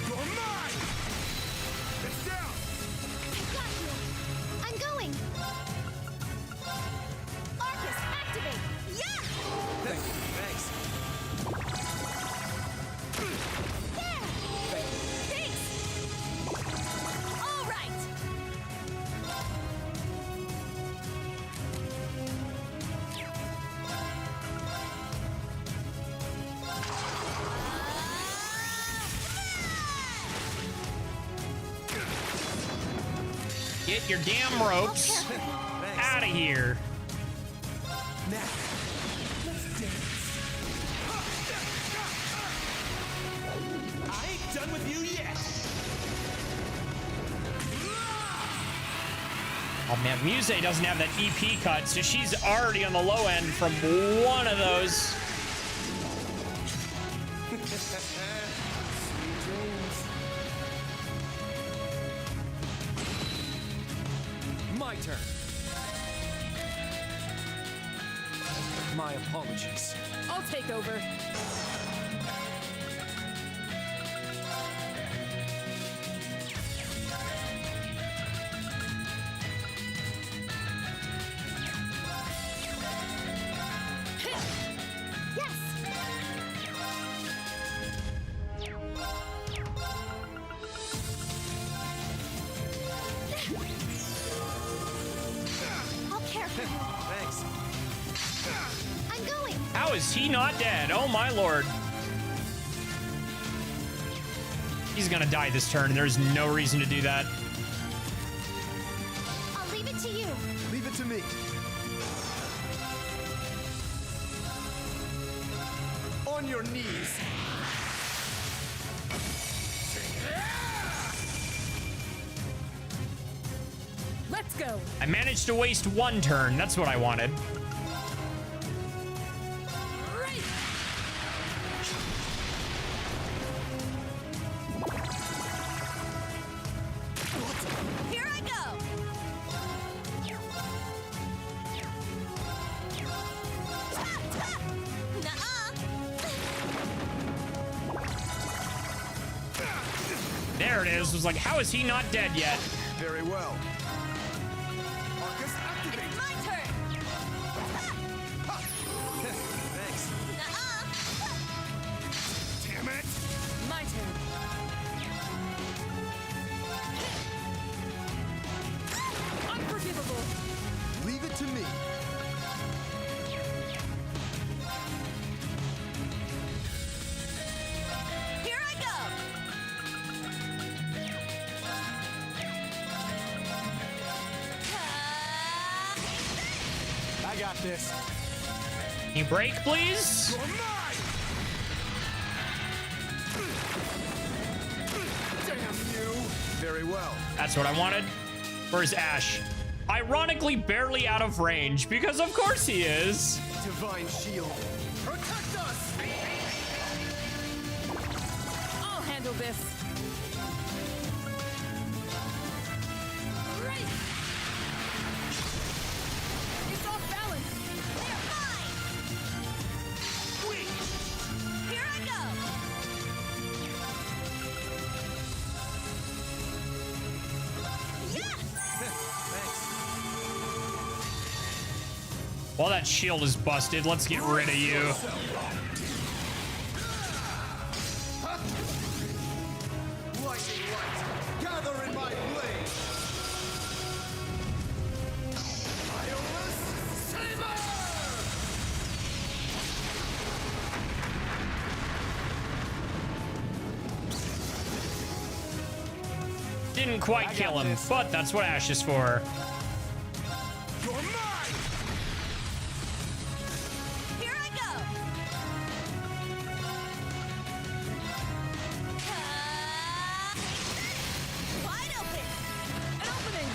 You're mine! It's down! Got you. I'm going. Arcus, activate. Yeah! Thanks. There! Thanks. All right. Get your damn ropes out of here. Now, let's dance. I ain't done with you yet. Oh man, Muse doesn't have that EP cut, so she's already on the low end from one of those. My turn. My apologies. I'll take over. I'll care for you. Thanks. I'm going. How is he not dead? Oh my lord. He's gonna die this turn. There's no reason to do that. I'll leave it to you. Leave it to me. On your knees. Let's go. I managed to waste one turn. That's what I wanted. Here I go! There it is. It was like, how is he not dead yet? Very well. It's my turn! Thanks. Damn it. My turn. Unforgivable. Leave it to me. Here I go! I got this. Can you break, please? You're mine. Damn you. Very well. That's what I wanted. Where's Ash? Ironically, barely out of range, because of course he is. Divine shield. Protect us. I'll handle this. It's off balance. They're mine! Here I go! Yeah! Thanks. While that shield is busted, let's get rid of you. Lightning light. Gather in my blade. Iolaus Saber! Didn't quite I got kill him, this. but that's what Ash is for. You're mine. Here I go! Wide open! An opening.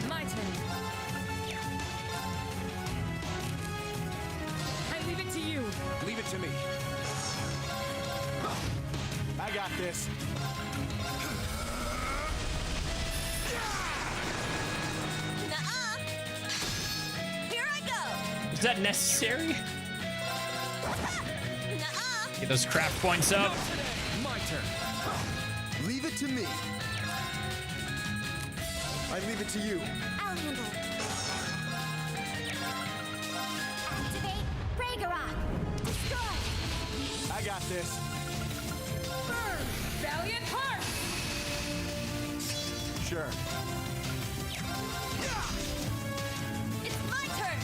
My turn. I leave it to you. Leave it to me. I got this. Nuh-uh! Here I go! Is that necessary? Nuh-uh! Get those craft points up. My turn. Leave it to me. I leave it to you. I'll handle it. Activate Ragnarok. Destroy. I got this. Burn, valiant heart. Sure. It's my turn!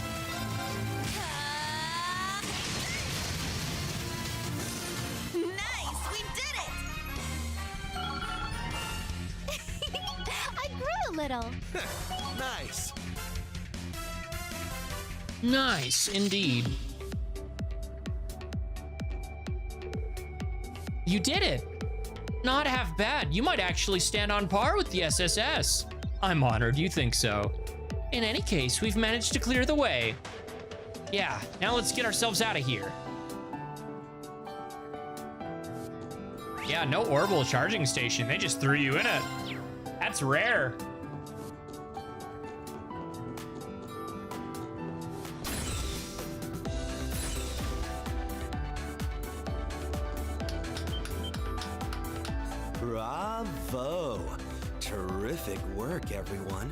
Nice! We did it! smile. Nice. Nice, indeed. You did it. Not half bad. You might actually stand on par with the SSS. I'm honored you think so. In any case, we've managed to clear the way. Yeah, now let's get ourselves out of here. Yeah, no orbital charging station. They just threw you in it. That's rare. Bravo. Terrific work, everyone.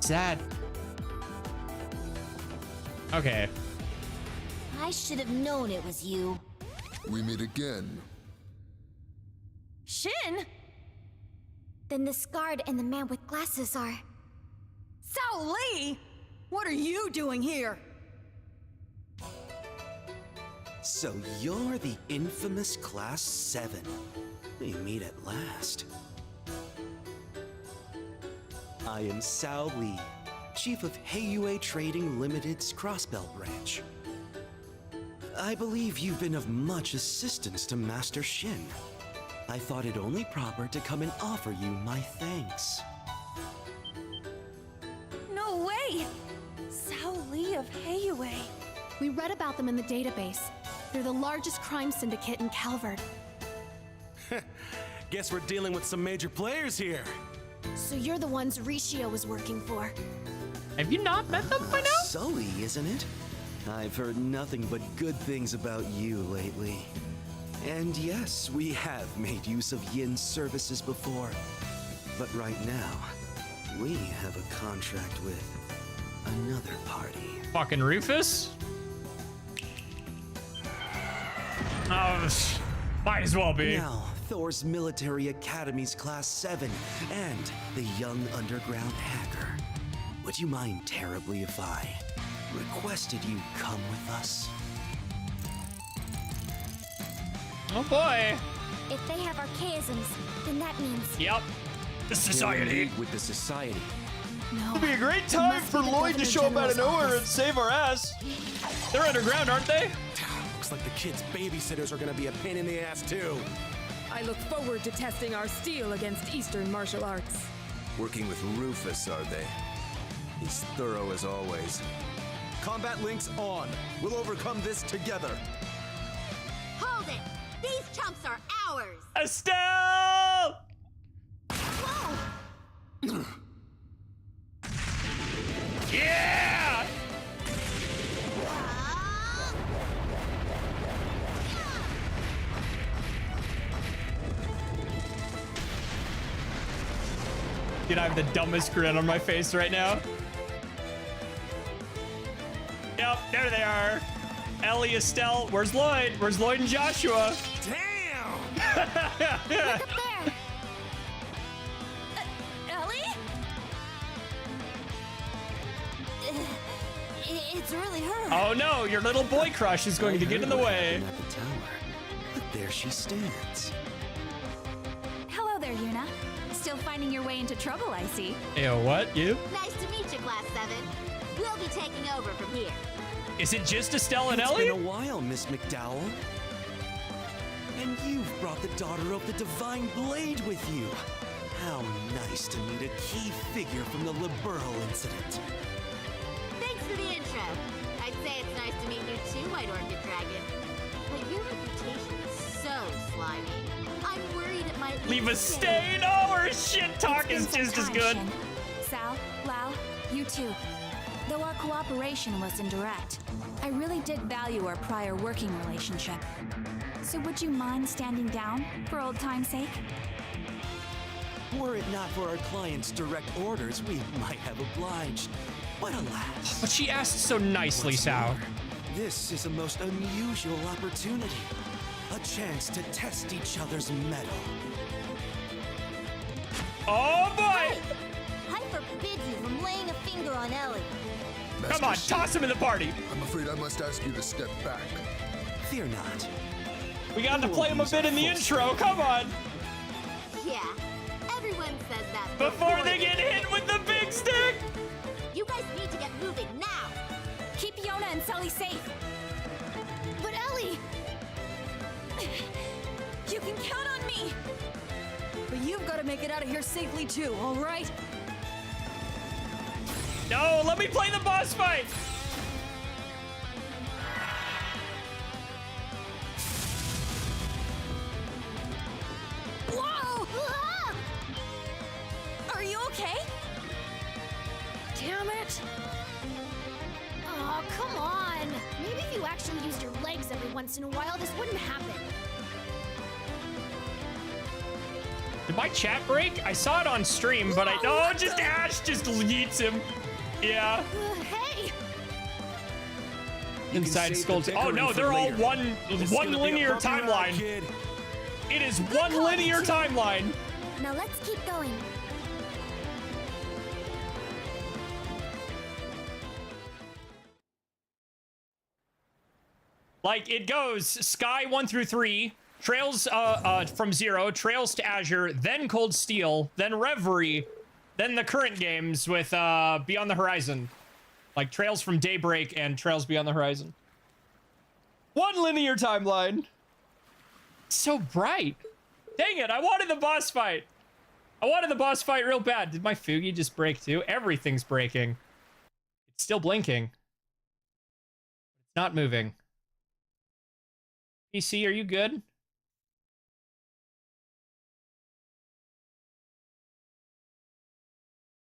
Sad. Okay. I should have known it was you. We meet again. Shin? Then the Scarred and the man with glasses are... Sao Lee! What are you doing here? So you're the infamous Class 7. We meet at last. I am Sao Lee, Chief of Heiyue Trading Limited's Crossbelt branch. I believe you've been of much assistance to Master Shin. I thought it only proper to come and offer you my thanks. No way! Sao Lee of Heiyue. We read about them in the database. They're the largest crime syndicate in Calvard. Guess we're dealing with some major players here. So you're the ones Rishio was working for. Have you not met them by now? Sully, isn't it? I've heard nothing but good things about you lately. And yes, we have made use of Yin's services before. But right now, we have a contract with another party. Fucking Rufus? Oh, might as well be. Now, Thor's Military Academy's Class 7 and the young underground hacker. Would you mind terribly if I requested you come with us? Oh boy. If they have archaisms, then that means... Yep. The society. With the society. No. It'd be a great time for Lloyd to show up out of nowhere and save our ass. They're underground, aren't they? Looks like the kids' babysitters are gonna be a pain in the ass too. I look forward to testing our steel against Eastern martial arts. Working with Rufus, are they? He's thorough as always. Combat links on. We'll overcome this together. Hold it! These chumps are ours! Estelle! Yeah! Dude, I have the dumbest grin on my face right now. Yep, there they are. Ellie, Estelle. Where's Lloyd? Where's Lloyd and Joshua? Damn! Look up there! Ellie? It's really her. Oh no, your little boy crush is going to get in the way. At the tower. But there she stands. Hello there, Yuna. Still finding your way into trouble, I see. Ew, what? You? Nice to meet you, Class 7. We'll be taking over from here. Is it just Estelle and It's Ellie? been a while, Miss McDowell. And you've brought the daughter of the Divine Blade with you. How nice to meet a key figure from the Liberal incident. Thanks for the intro. I'd say it's nice to meet you too, White Orchid Dragon. But your reputation is so slimy. I'm worried it might Leave a stain. Oh, her shit talk is just as good. Sal, Lau, you too. Though our cooperation was indirect, I really did value our prior working relationship. So would you mind standing down for old time's sake? Were it not for our client's direct orders, we might have obliged. But alas. But she asked so nicely, Sal. This is a most unusual opportunity. A chance to test each other's mettle. Oh boy! Hyper forbids you from laying a finger on Ellie. Come on, toss him in the party. I'm afraid I must ask you to step back. Fear not. We got to play him a bit in the intro. Come on. Yeah, everyone says that. Before they get hit with the big stick! You guys need to get moving now. Keep Yona and Sully safe. But Ellie, You can count on me. But you've got to make it out of here safely too, all right? No, let me play the boss fight! Whoa! Ah! Are you okay? damn it. Oh, come on. Maybe if you actually used your legs every once in a while, this wouldn't happen. Did my chat break? I saw it on stream, but oh, just Ash just yeets him. Yeah. Hey! Inside Skull's. Oh no, they're all one linear timeline. It is one linear timeline. Now let's keep going. Like it goes Sky 1 through 3, Trails from 0, Trails to Azure, then Cold Steel, then Reverie, then the current games with Beyond the Horizon. Like Trails from Daybreak and Trails Beyond the Horizon. One linear timeline. So bright. Dang it, I wanted the boss fight. I wanted the boss fight real bad. Did my Fugi just break too? Everything's breaking. It's still blinking. It's not moving. PC, are you good?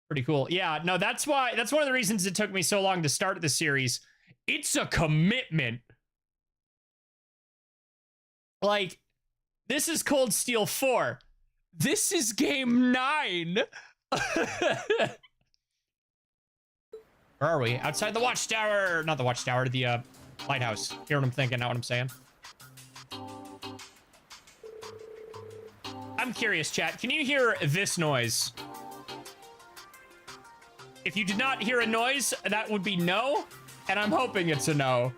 Pretty cool. Yeah, no, that's one of the reasons it took me so long to start the series. It's a commitment. Like, this is Cold Steel 4. This is game 9. Where are we? Outside the watchtower. Not the watchtower, the lighthouse. Hear what I'm thinking, know what I'm saying? I'm curious, chat. Can you hear this noise? If you did not hear a noise, that would be no, and I'm hoping it's a no.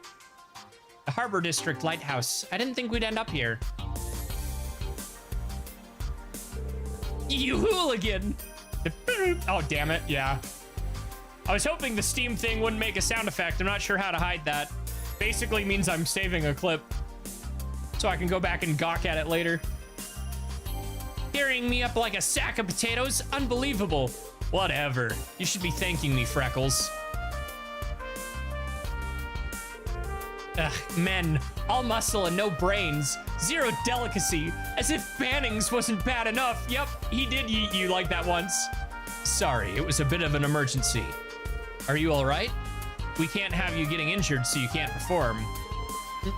The Harbor District Lighthouse. I didn't think we'd end up here. You hooligan! Oh, damn it, yeah. I was hoping the Steam thing wouldn't make a sound effect. I'm not sure how to hide that. Basically means I'm saving a clip so I can go back and gawk at it later. Carrying me up like a sack of potatoes? Unbelievable. Whatever. You should be thanking me, Freckles. Ugh, men. All muscle and no brains. Zero delicacy. As if Bannings wasn't bad enough. Yep, he did yeet you like that once. Sorry, it was a bit of an emergency. Are you all right? We can't have you getting injured so you can't perform.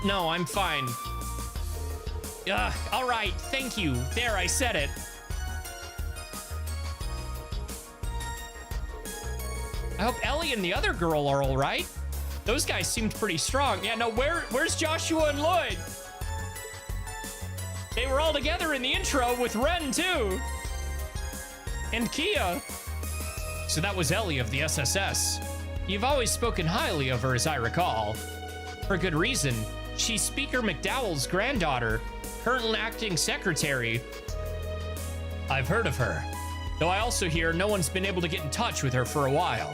No, I'm fine. Ugh, all right, thank you. There, I said it. I hope Ellie and the other girl are all right. Those guys seemed pretty strong. Yeah, no, where's Joshua and Lloyd? They were all together in the intro with Ren, too. And Kia. So that was Ellie of the SSS. You've always spoken highly of her, as I recall. For good reason. She's Speaker McDowell's granddaughter, current acting secretary. I've heard of her, though I also hear no one's been able to get in touch with her for a while.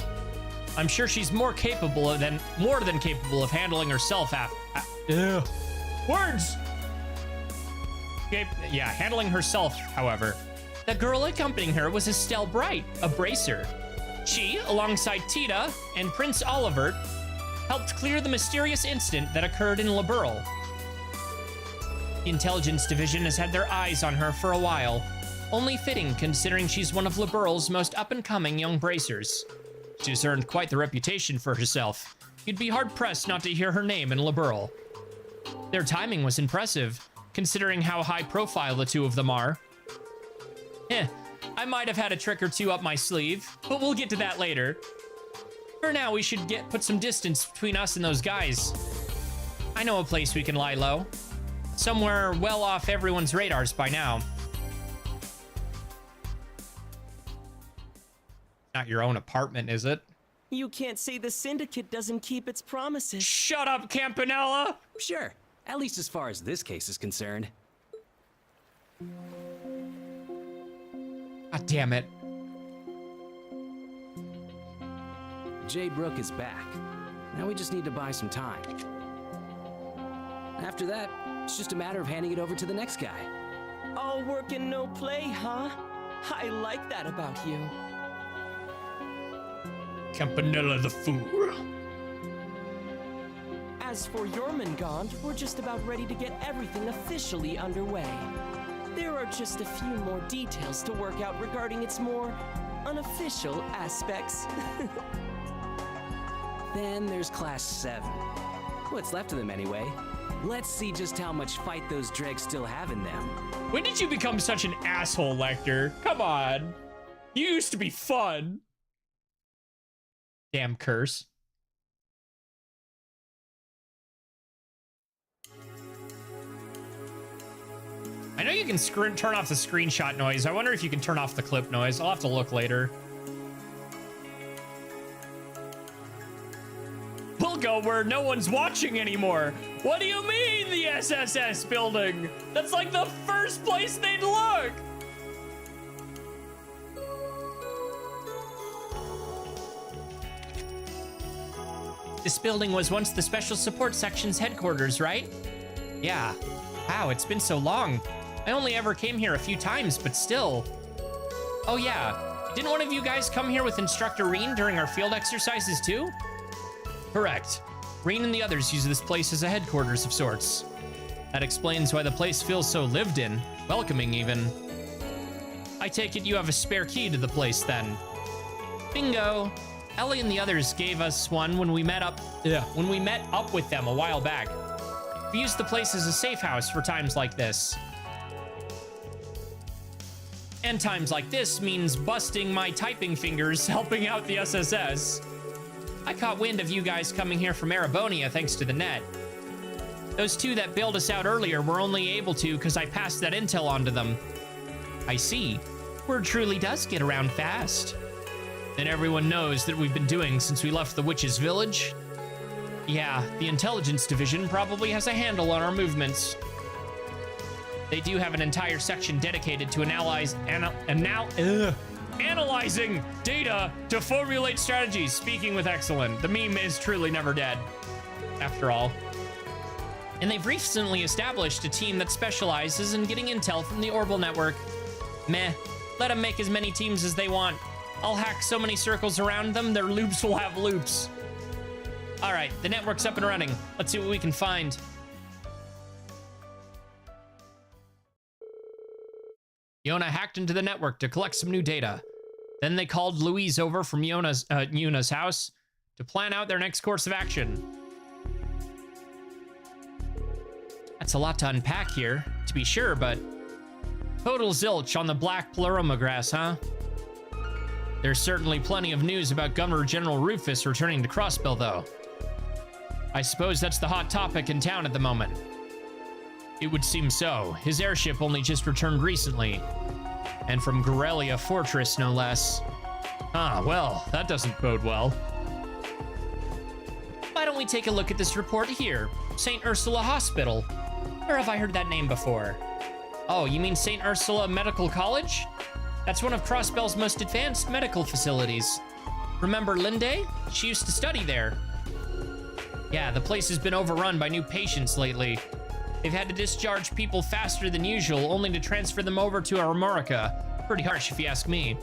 I'm sure she's more than capable of handling herself words! Yeah, handling herself, however. The girl accompanying her was Estelle Bright, a bracer. She, alongside Tita and Prince Olivert, helped clear the mysterious incident that occurred in Liberl. The Intelligence Division has had their eyes on her for a while. Only fitting, considering she's one of Liberl's most up-and-coming young bracers. She's earned quite the reputation for herself. You'd be hard-pressed not to hear her name in Liberl. Their timing was impressive, considering how high-profile the two of them are. I might have had a trick or two up my sleeve, but we'll get to that later. For now, we should put some distance between us and those guys. I know a place we can lie low. Somewhere well off everyone's radars by now. Not your own apartment, is it? You can't say the Syndicate doesn't keep its promises. Shut up, Campanella! Sure, at least as far as this case is concerned. God damn it. Jade Brooke is back. Now we just need to buy some time. After that, it's just a matter of handing it over to the next guy. All work and no play, huh? I like that about you. Campanella the Fool. As for Jormungand, we're just about ready to get everything officially underway. There are just a few more details to work out regarding its more unofficial aspects. Then there's Class 7. What's left of them anyway? Let's see just how much fight those dregs still have in them. When did you become such an asshole, Lecter? Come on. You used to be fun. Damn curse. I know you can turn off the screenshot noise. I wonder if you can turn off the clip noise. I'll have to look later. We'll go where no one's watching anymore. What do you mean, the SSS building? That's like the first place they'd look. This building was once the Special Support Section's headquarters, right? Yeah. Wow, it's been so long. I only ever came here a few times, but still. Oh yeah, didn't one of you guys come here with Instructor Reen during our field exercises too? Correct. Reen and the others use this place as a headquarters of sorts. That explains why the place feels so lived in, welcoming even. I take it you have a spare key to the place then. Bingo. Ellie and the others gave us one when we met up with them a while back. We used the place as a safe house for times like this. And times like this means busting my typing fingers helping out the SSS. I caught wind of you guys coming here from Erebonia thanks to the net. Those two that bailed us out earlier were only able to because I passed that intel on to them. I see. Word truly does get around fast. And everyone knows that we've been doing since we left the witch's village. Yeah, the intelligence division probably has a handle on our movements. They do have an entire section dedicated to analyzing data to formulate strategies. Speaking with excellent. The meme is truly never dead, after all. And they've recently established a team that specializes in getting intel from the Orbital Network. Meh, let them make as many teams as they want. I'll hack so many circles around them, their loops will have loops. All right, the network's up and running. Let's see what we can find. Yona hacked into the network to collect some new data. Then they called Louise over from Yuna's house to plan out their next course of action. That's a lot to unpack here, to be sure, but total zilch on the black pleroma grass, huh? There's certainly plenty of news about Governor General Rufus returning to Crossbell, though. I suppose that's the hot topic in town at the moment. It would seem so. His airship only just returned recently. And from Gorelia Fortress, no less. Ah, well, that doesn't bode well. Why don't we take a look at this report here? St. Ursula Hospital. Where have I heard that name before? Oh, you mean St. Ursula Medical College? That's one of Crossbell's most advanced medical facilities. Remember Linde? She used to study there. Yeah, the place has been overrun by new patients lately. They've had to discharge people faster than usual, only to transfer them over to Armorica. Pretty harsh if you ask me.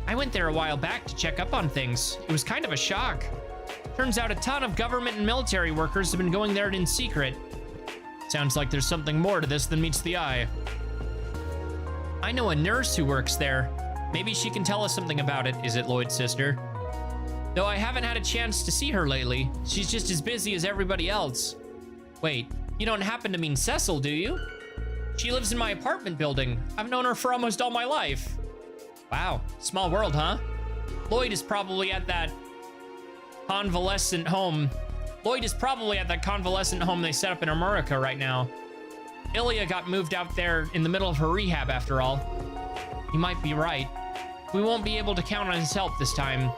I went there a while back to check up on things. It was kind of a shock. Turns out a ton of government and military workers have been going there in secret. Sounds like there's something more to this than meets the eye. I know a nurse who works there. Maybe she can tell us something about it. Is it Lloyd's sister? Though I haven't had a chance to see her lately. She's just as busy as everybody else. Wait, you don't happen to mean Cecil, do you? She lives in my apartment building. I've known her for almost all my life. Wow, small world, huh? Lloyd is probably at that convalescent home. Lloyd is probably at that convalescent home they set up in Armorica right now. Ilya got moved out there in the middle of her rehab after all. You might be right. We won't be able to count on his help this time.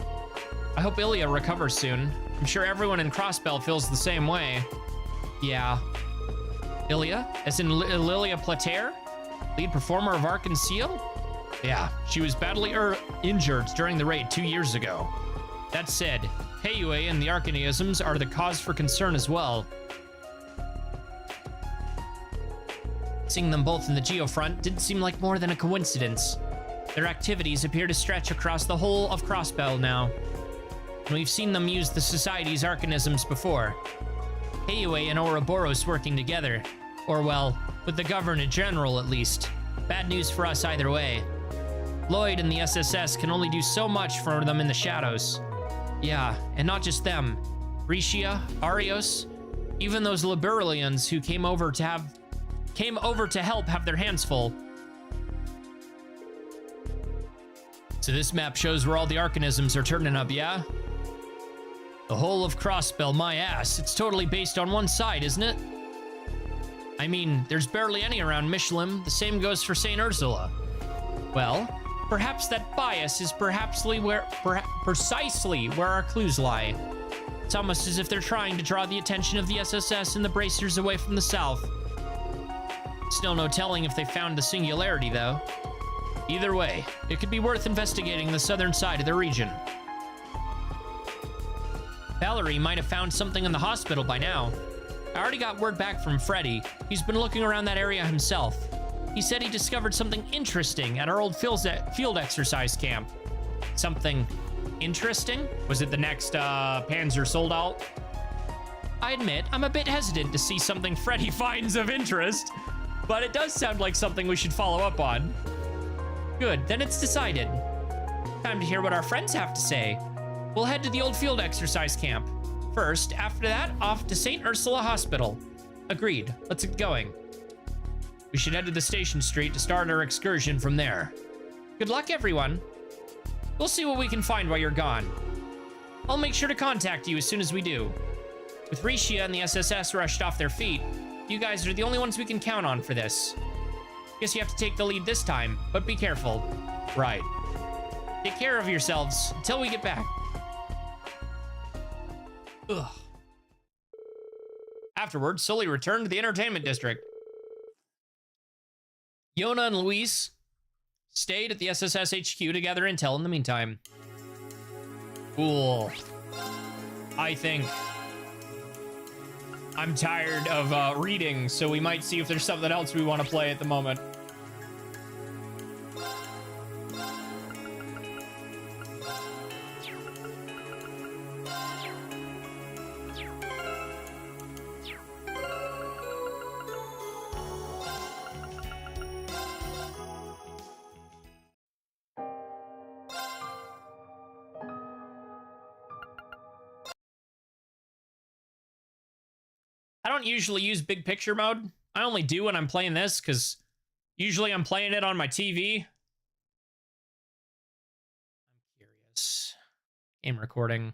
I hope Ilya recovers soon. I'm sure everyone in Crossbell feels the same way. Yeah. Ilya, as in Lilia Plater? Lead performer of Arc and Seal? Yeah, she was badly injured during the raid 2 years ago. That said, Heiyue and the Arcanisms are the cause for concern as well. Seeing them both in the Geofront didn't seem like more than a coincidence. Their activities appear to stretch across the whole of Crossbell now. And we've seen them use the Society's Arcanisms before. Heiyue and Ouroboros working together. Or, well, with the Governor General at least. Bad news for us either way. Lloyd and the SSS can only do so much for them in the shadows. Yeah, and not just them. Riscia, Arios, even those Liberalians who came over to help have their hands full. So this map shows where all the Arcanisms are turning up, yeah? The whole of Crossbell, my ass. It's totally based on one side, isn't it? I mean, there's barely any around Michelin. The same goes for St. Ursula. Well, perhaps that bias is precisely where our clues lie. It's almost as if they're trying to draw the attention of the SSS and the Bracers away from the south. Still no telling if they found the singularity, though. Either way, it could be worth investigating the southern side of the region. Valerie might have found something in the hospital by now. I already got word back from Freddy. He's been looking around that area himself. He said he discovered something interesting at our old field exercise camp. Something interesting? Was it the next Panzer Soldat? I admit, I'm a bit hesitant to see something Freddy finds of interest, but it does sound like something we should follow up on. Good, then it's decided. Time to hear what our friends have to say. We'll head to the old field exercise camp. First, after that, off to St. Ursula Hospital. Agreed, let's get going. We should head to the station street to start our excursion from there. Good luck, everyone. We'll see what we can find while you're gone. I'll make sure to contact you as soon as we do. With Riscia and the SSS rushed off their feet, you guys are the only ones we can count on for this. Guess you have to take the lead this time, but be careful. Right. Take care of yourselves until we get back. Ugh. Afterwards, Sully returned to the entertainment district. Yona and Luis stayed at the SSS HQ to gather intel in the meantime. Cool. I think I'm tired of reading, so we might see if there's something else we want to play at the moment. I don't usually use big picture mode. I only do when I'm playing this, because usually I'm playing it on my TV. I'm curious. Game recording.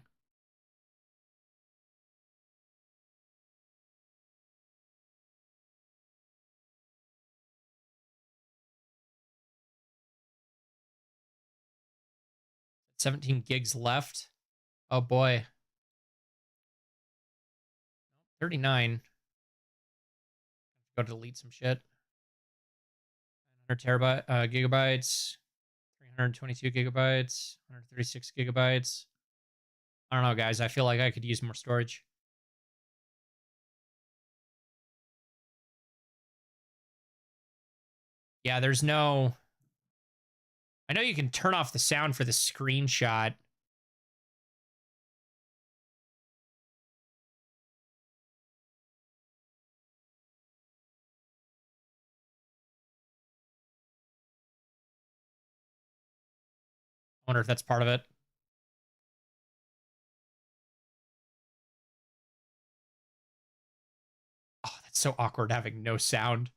$17 gigs left. Oh boy. 39. Go delete some shit. 900 gigabytes. 322 gigabytes. 136 gigabytes. I don't know, guys. I feel like I could use more storage. Yeah, there's no... I know you can turn off the sound for the screenshot. I wonder if that's part of it. Oh, that's so awkward having no sound.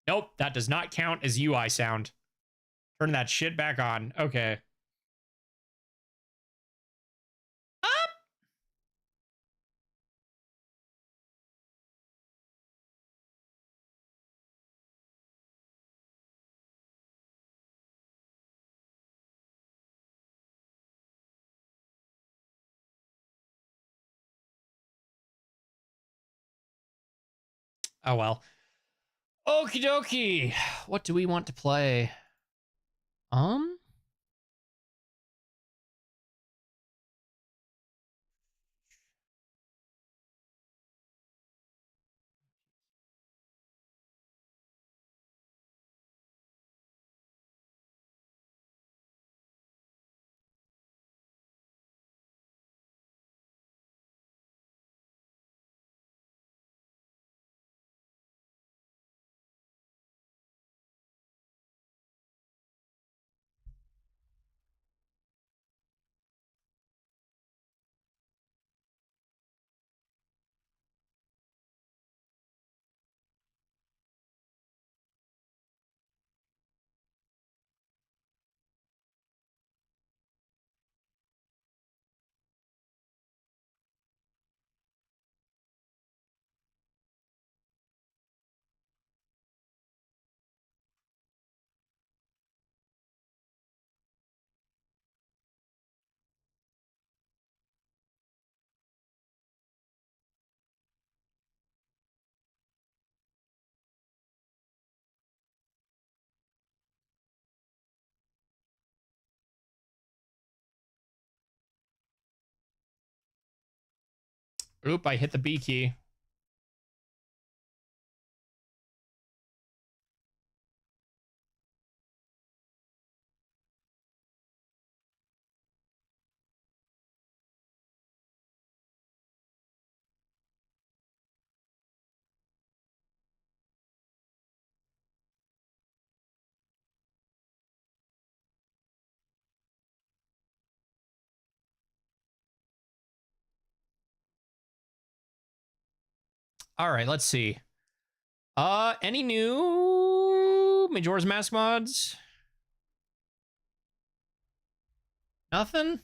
Nope, that does not count as UI sound. Turn that shit back on. Okay. Up! Oh well. Okie dokie. What do we want to play? Oop, I hit the B key. All right, let's see. Any new Majora's Mask mods? Nothing?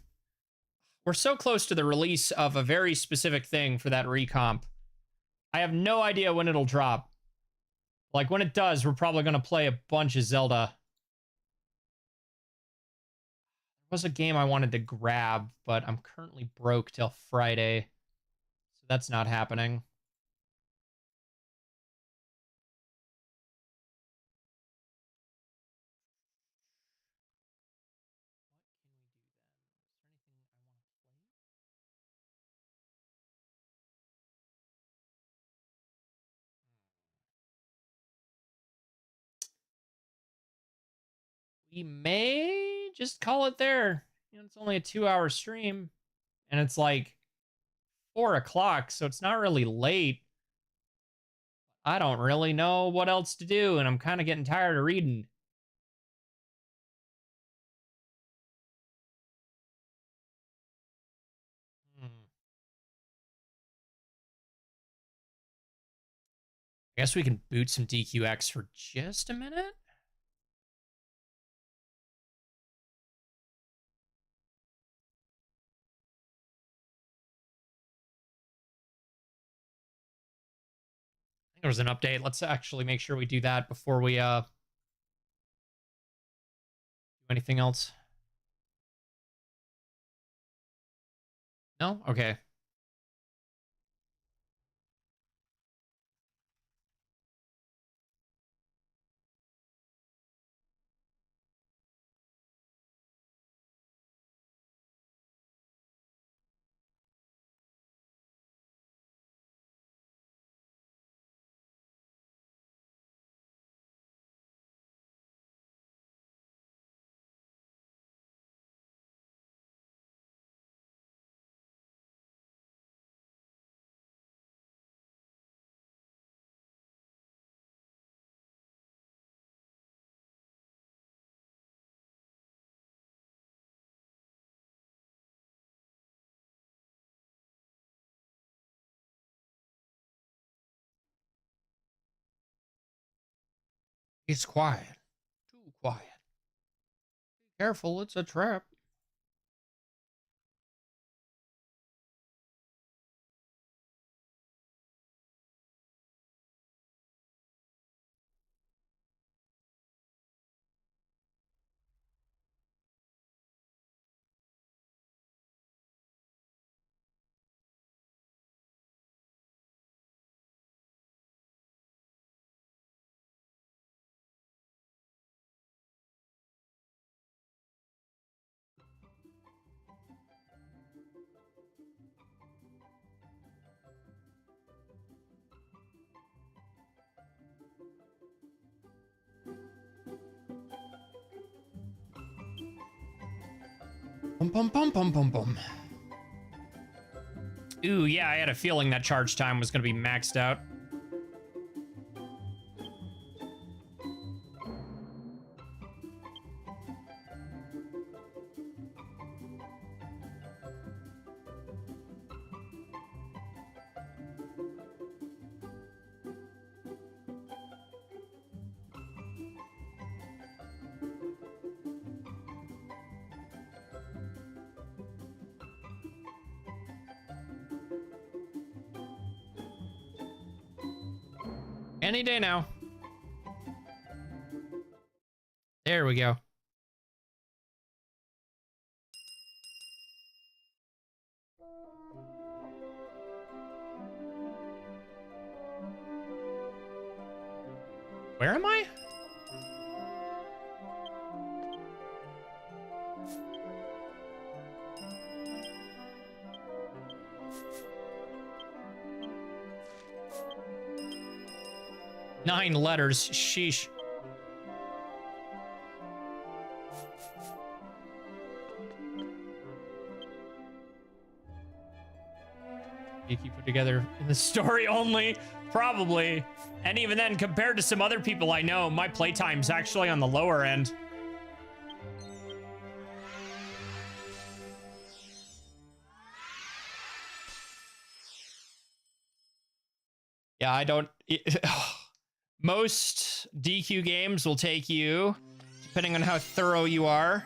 We're so close to the release of a very specific thing for that recomp. I have no idea when it'll drop. Like, when it does, we're probably going to play a bunch of Zelda. There was a game I wanted to grab, but I'm currently broke till Friday. So that's not happening. We may just call it there. You know, it's only a 2-hour stream, and it's like 4 o'clock, so it's not really late. I don't really know what else to do, and I'm kind of getting tired of reading. I guess we can boot some DQX for just a minute. There was an update. Let's actually make sure we do that before we do anything else. No? Okay. It's quiet. Too quiet. Be careful, it's a trap. Bum, bum, bum, bum, bum, bum. Ooh, yeah, I had a feeling that charge time was going to be maxed out. Any day now. There we go. Where am I? Nine letters, sheesh. You keep put together in the story only, probably. And even then, compared to some other people I know, my playtime's actually on the lower end. Yeah, I don't... Most DQ games will take you, depending on how thorough you are,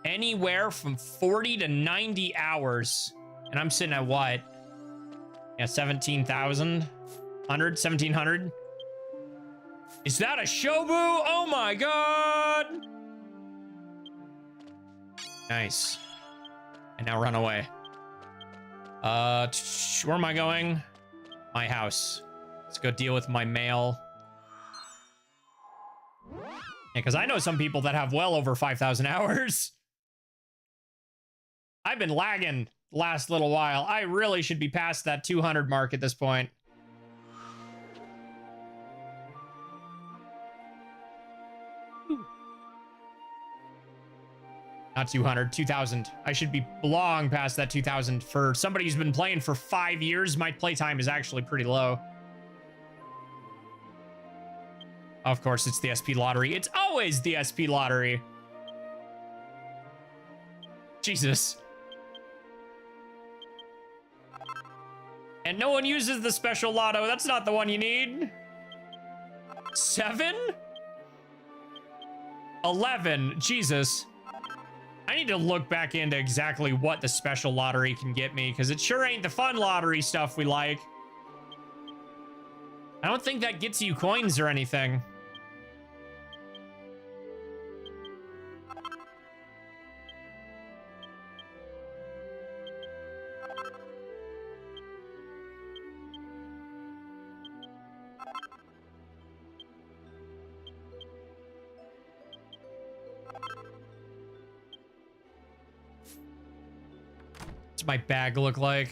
anywhere from 40 to 90 hours. And I'm sitting at what? Yeah, 17,000? 1,700? Is that a Shobu? Oh my god! Nice. And now run away. Where am I going? My house. Let's go deal with my mail. Yeah, because I know some people that have well over 5,000 hours. I've been lagging the last little while. I really should be past that 200 mark at this point. Not 200, 2,000. I should be long past that 2,000. For somebody who's been playing for 5 years, my playtime is actually pretty low. Of course, it's the SP lottery. It's always the SP lottery. Jesus. And no one uses the special lotto. That's not the one you need. 7? 11. Jesus. I need to look back into exactly what the special lottery can get me, because it sure ain't the fun lottery stuff we like. I don't think that gets you coins or anything. What's my bag look like?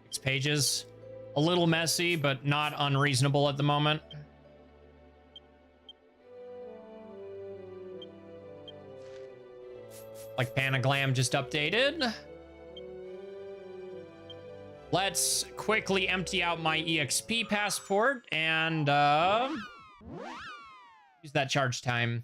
6 pages. A little messy, but not unreasonable at the moment. Like Panaglam just updated. Let's quickly empty out my EXP passport and use that charge time.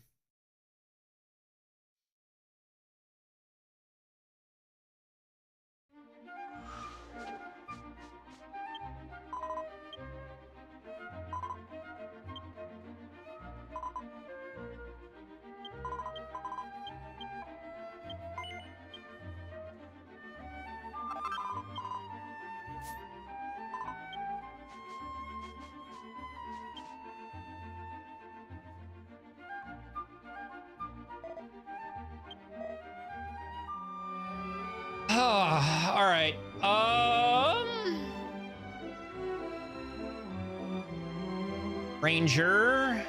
All right. Ranger,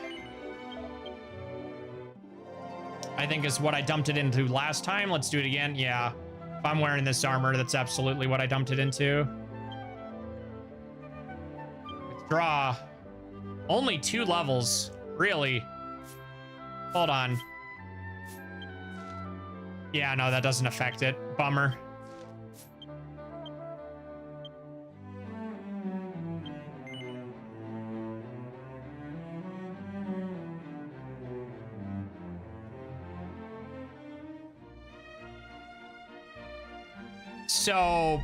I think is what I dumped it into last time. Let's do it again. Yeah. If I'm wearing this armor, that's absolutely what I dumped it into. Withdraw. Only 2 levels. Really? Hold on. Yeah, no, that doesn't affect it. Bummer. So,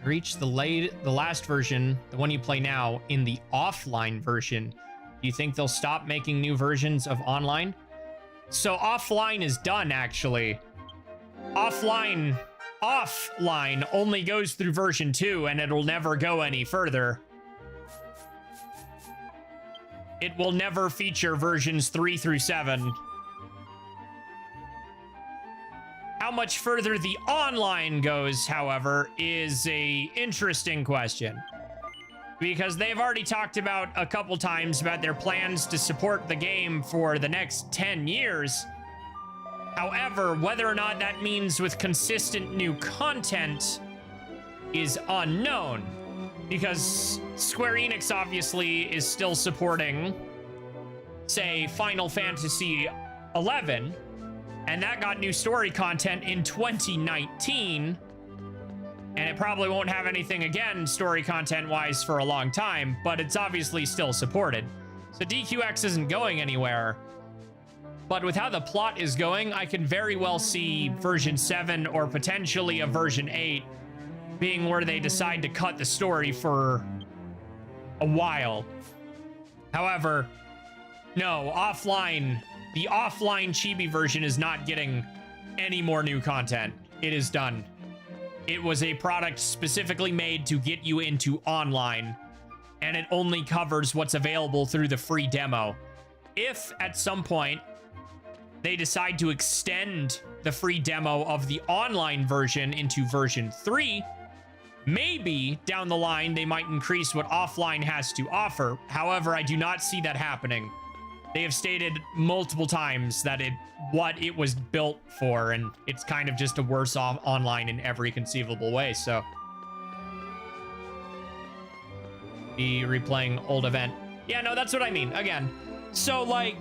reach the last version, the one you play now, in the offline version. Do you think they'll stop making new versions of online? So offline is done, actually. Offline only goes through version 2, and it'll never go any further. It will never feature versions 3 through 7. How much further the online goes, however, is a interesting question. Because they've already talked about a couple times about their plans to support the game for the next 10 years. However, whether or not that means with consistent new content is unknown. Because Square Enix obviously is still supporting, say, Final Fantasy XI. And that got new story content in 2019. And it probably won't have anything again, story content-wise, for a long time. But it's obviously still supported. So DQX isn't going anywhere. But with how the plot is going, I can very well see version 7 or potentially a version 8 being where they decide to cut the story for a while. However, no, offline... The offline chibi version is not getting any more new content. It is done. It was a product specifically made to get you into online, and it only covers what's available through the free demo. If at some point they decide to extend the free demo of the online version into version 3, maybe down the line they might increase what offline has to offer. However, I do not see that happening. They have stated multiple times that what it was built for, and it's kind of just a worse off online in every conceivable way. So, be replaying old event. Yeah, no, that's what I mean. Again, so like,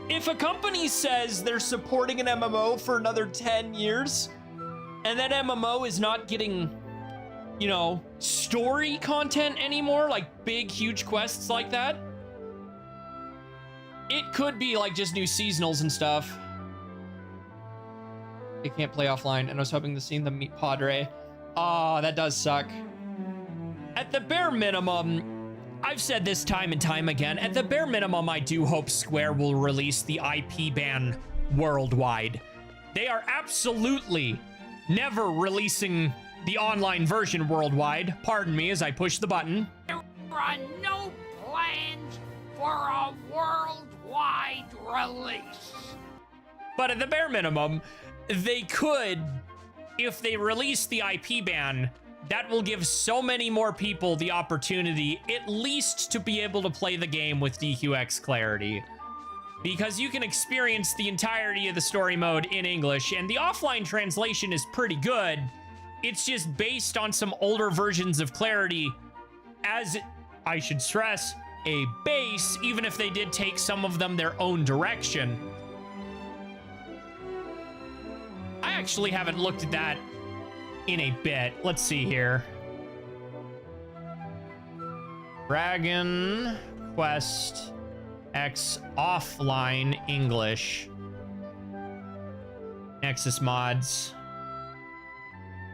if a company says they're supporting an MMO for another 10 years, and that MMO is not getting, you know, story content anymore, like big, huge quests like that, it could be like just new seasonals and stuff. They can't play offline, and I was hoping to see them meet Padre. Oh, that does suck. At the bare minimum, I've said this time and time again, at the bare minimum, I do hope Square will release the IP ban worldwide. They are absolutely never releasing the online version worldwide. Pardon me as I push the button. There are no plans for a worldwide release. But at the bare minimum, they could, if they release the IP ban, that will give so many more people the opportunity at least to be able to play the game with DQX clarity. Because you can experience the entirety of the story mode in English, and the offline translation is pretty good. It's just based on some older versions of clarity, as I should stress, a base, even if they did take some of them their own direction. I actually haven't looked at that in a bit. Let's see here. Dragon Quest X offline English. Nexus mods.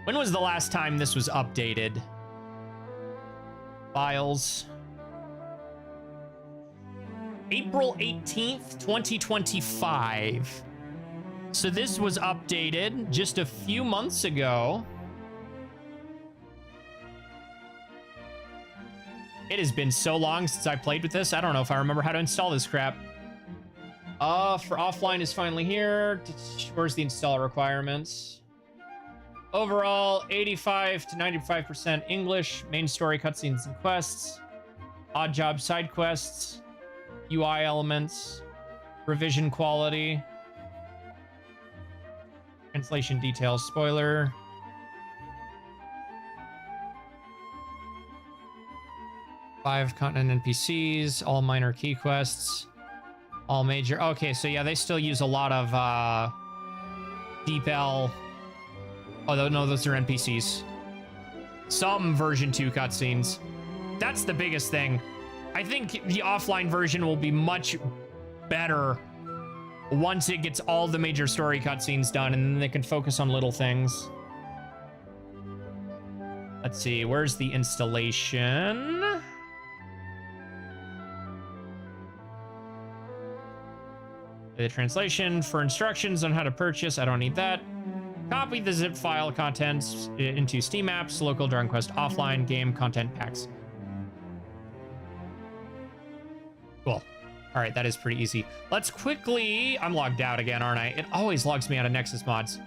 When was the last time this was updated? Files. April 18th, 2025. So this was updated just a few months ago. It has been so long since I played with this. I don't know if I remember how to install this crap. For offline is finally here. Where's the install requirements? Overall, 85 to 95% English. Main story cutscenes and quests. Odd job side quests. UI elements. Revision quality. Translation details. Spoiler. Five continent NPCs. All minor key quests. All major. Okay, so yeah, they still use a lot of DeepL. Oh, no, those are NPCs. Some version 2 cutscenes. That's the biggest thing. I think the offline version will be much better once it gets all the major story cutscenes done, and then they can focus on little things. Let's see, where's the installation? The translation for instructions on how to purchase. I don't need that. Copy the zip file contents into Steam apps, local Dragon Quest offline game content packs. Cool. All right, that is pretty easy. Let's quickly... I'm logged out again, aren't I? It always logs me out of Nexus Mods.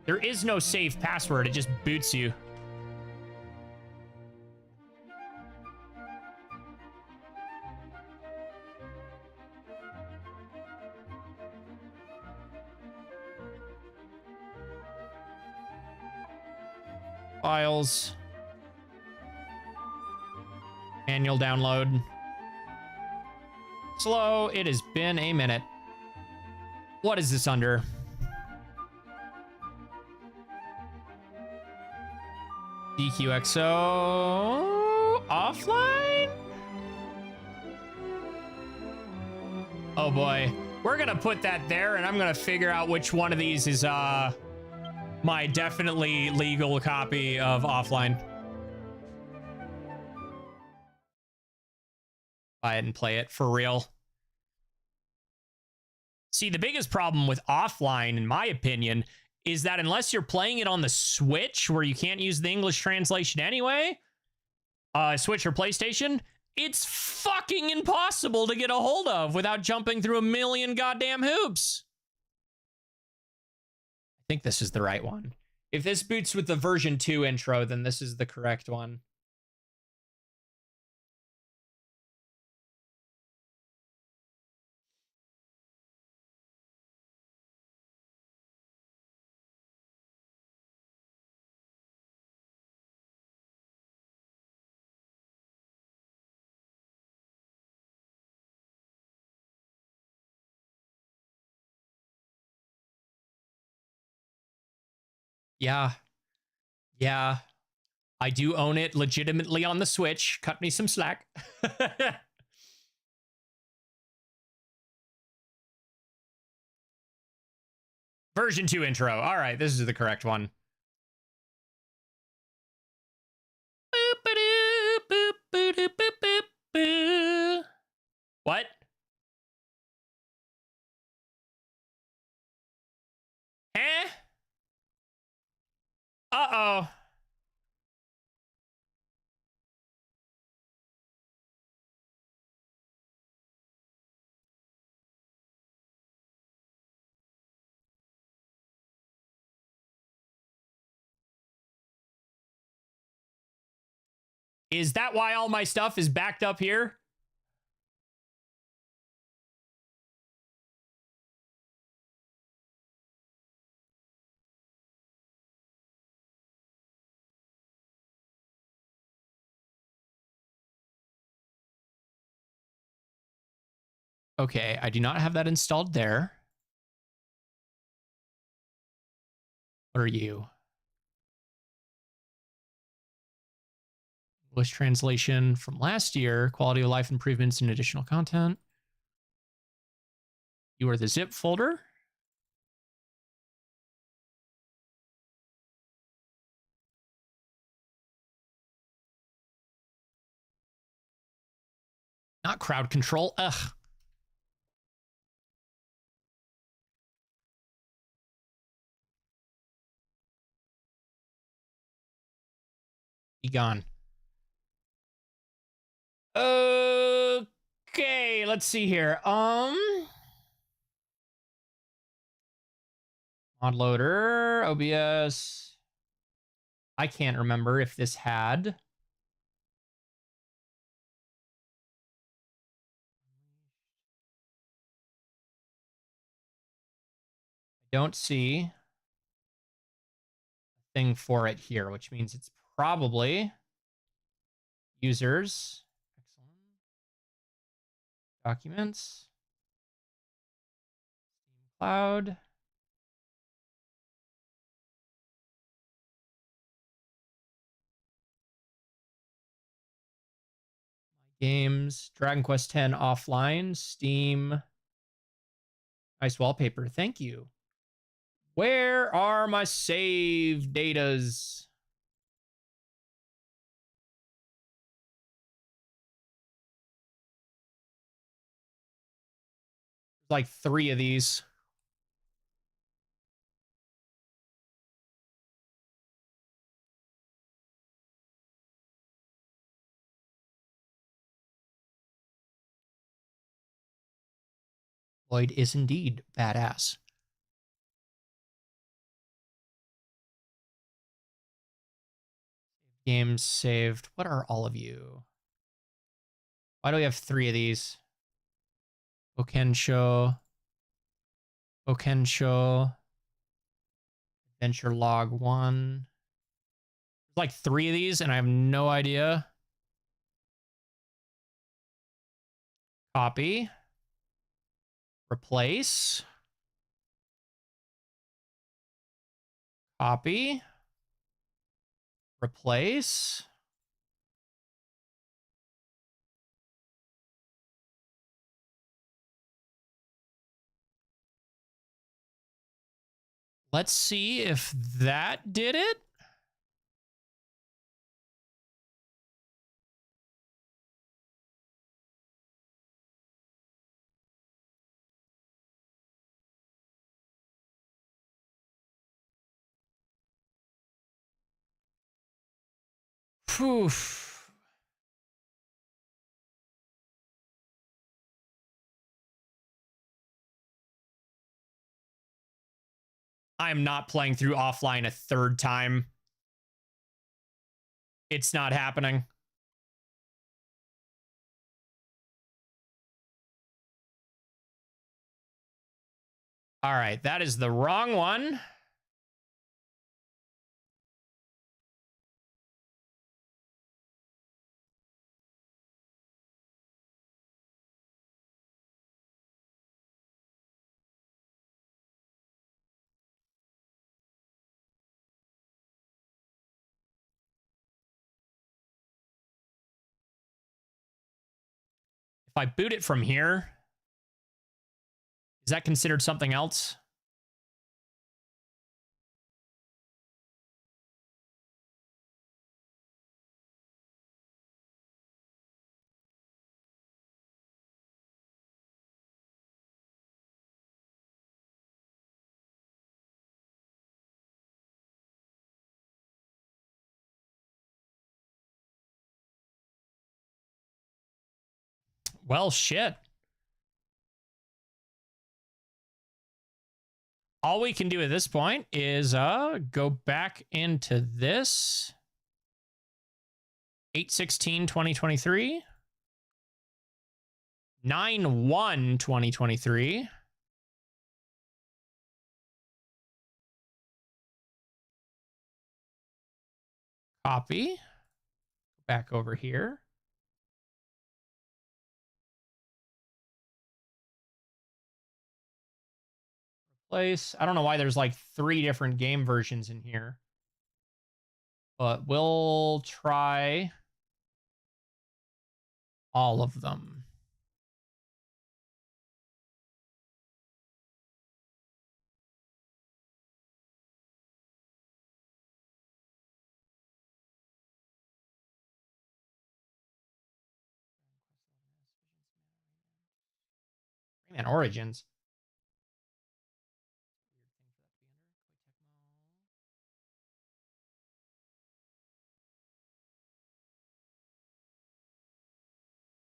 There is no safe password. It just boots you. Files. Manual download. Slow. It has been a minute. What is this under? DQXO offline? Oh boy. We're gonna put that there, and I'm gonna figure out which one of these is my definitely legal copy of offline. Buy it and play it for real. See, the biggest problem with offline, in my opinion, is that unless you're playing it on the Switch, where you can't use the English translation anyway, Switch or PlayStation, it's fucking impossible to get a hold of without jumping through a million goddamn hoops. I think this is the right one. If this boots with the version 2 intro, then this is the correct one. Yeah. Yeah. I do own it legitimately on the Switch. Cut me some slack. Version 2 intro. All right, this is the correct one. What? Eh? Uh-oh. Is that why all my stuff is backed up here? Okay, I do not have that installed there. What are you? English translation from last year, quality of life improvements and additional content. You are the zip folder. Not crowd control. Ugh. Be gone. Okay, let's see here. Mod loader, OBS. I can't remember if this had. I don't see a thing for it here, which means it's probably users. Excellent. Documents. Cloud. Games, Dragon Quest X offline, Steam. Nice wallpaper. Thank you. Where are my save datas? There's like 3 of these. Lloyd is indeed badass. Games saved. What are all of you? Why do we have 3 of these? Okensho. Adventure Log 1. There's like 3 of these, and I have no idea. Copy. Replace. Copy. Replace. Let's see if that did it. Phew. I am not playing through offline a 3rd time. It's not happening. All right, that is the wrong one. If I boot it from here, is that considered something else? Well, shit. All we can do at this point is go back into this 8/16/2023, 9/1/2023. Copy. Back over here. Replace. I don't know why there's like 3 different game versions in here. But we'll try all of them. Rayman Origins.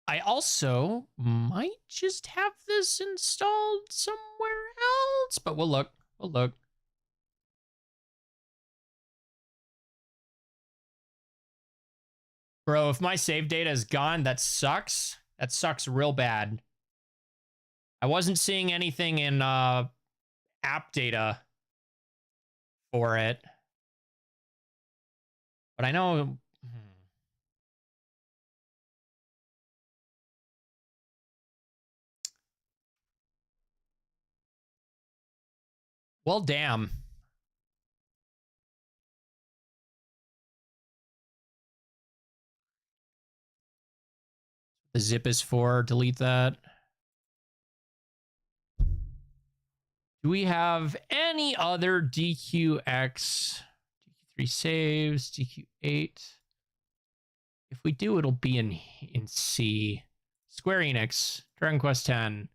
I also might just have this installed somewhere else, but we'll look. We'll look. Bro, if my save data is gone, that sucks. That sucks real bad. I wasn't seeing anything in app data for it. But I know... Well, damn. The zip is for, delete that. Do we have any other DQX? DQ3 saves, DQ8. If we do, it'll be in C. Square Enix, Dragon Quest X.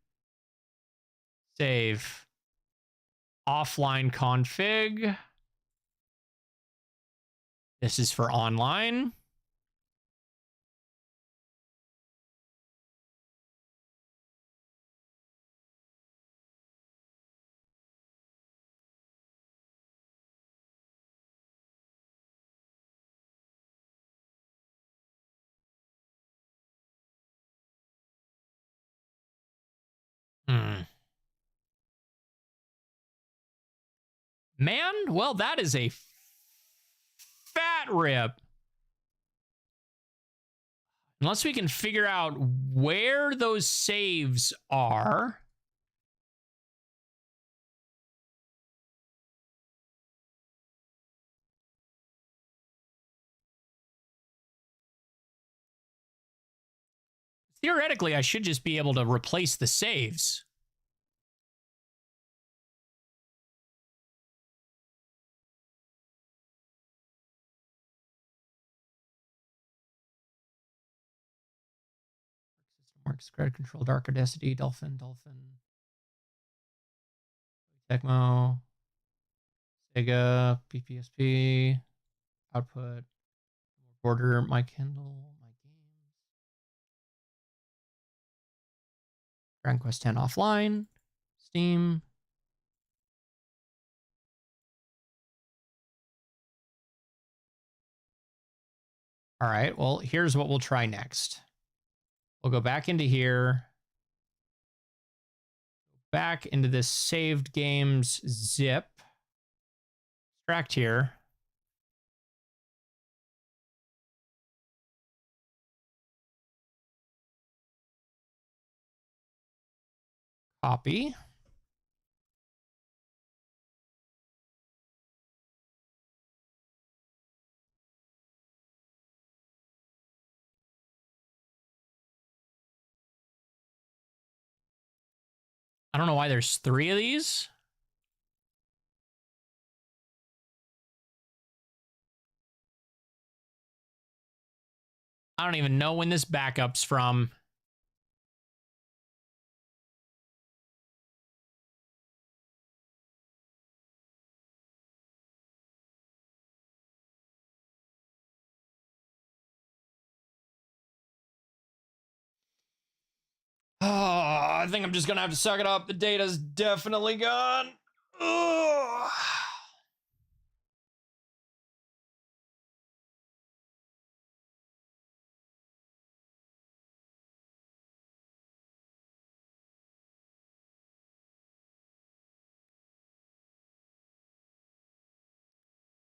Save. Offline config. This is for online. Man, well, that is a fat rip. Unless we can figure out where those saves are. Theoretically, I should just be able to replace the saves. Works, credit control, Dark Audacity, Dolphin, Tecmo, Sega, PPSP, output, border, my Kindle, my games, Dragon Quest X offline, Steam. All right, well, here's what we'll try next. We'll go back into here. Back into this saved games zip. Extract here. Copy. I don't know why there's 3 of these. I don't even know when this backup's from. Oh, I think I'm just gonna have to suck it up. The data's definitely gone. Ugh.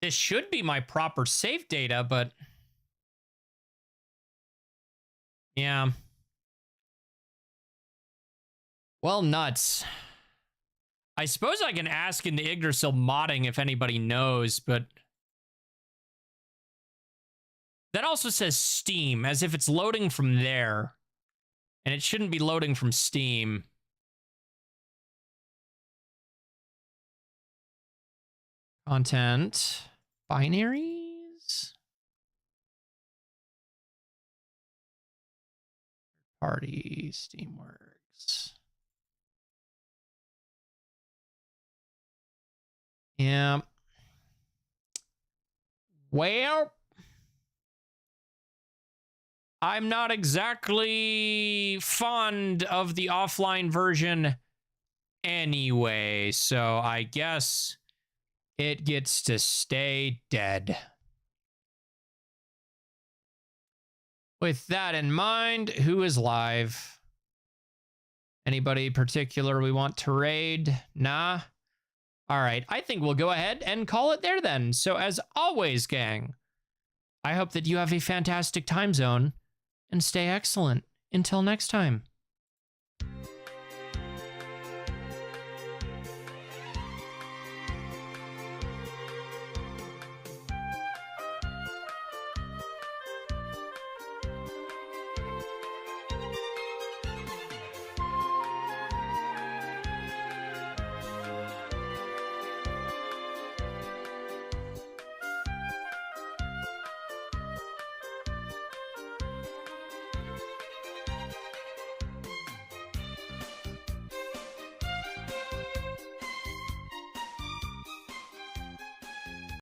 This should be my proper save data, but yeah. Well, nuts. I suppose I can ask in the Yggdrasil modding if anybody knows, but that also says Steam, as if it's loading from there. And it shouldn't be loading from Steam. Content. Binaries. Party. Steamworks. Yeah. Well, I'm not exactly fond of the offline version anyway, so I guess it gets to stay dead. With that in mind, who is live? Anybody particular we want to raid? Nah? All right, I think we'll go ahead and call it there then. So as always, gang, I hope that you have a fantastic time zone and stay excellent. Until next time.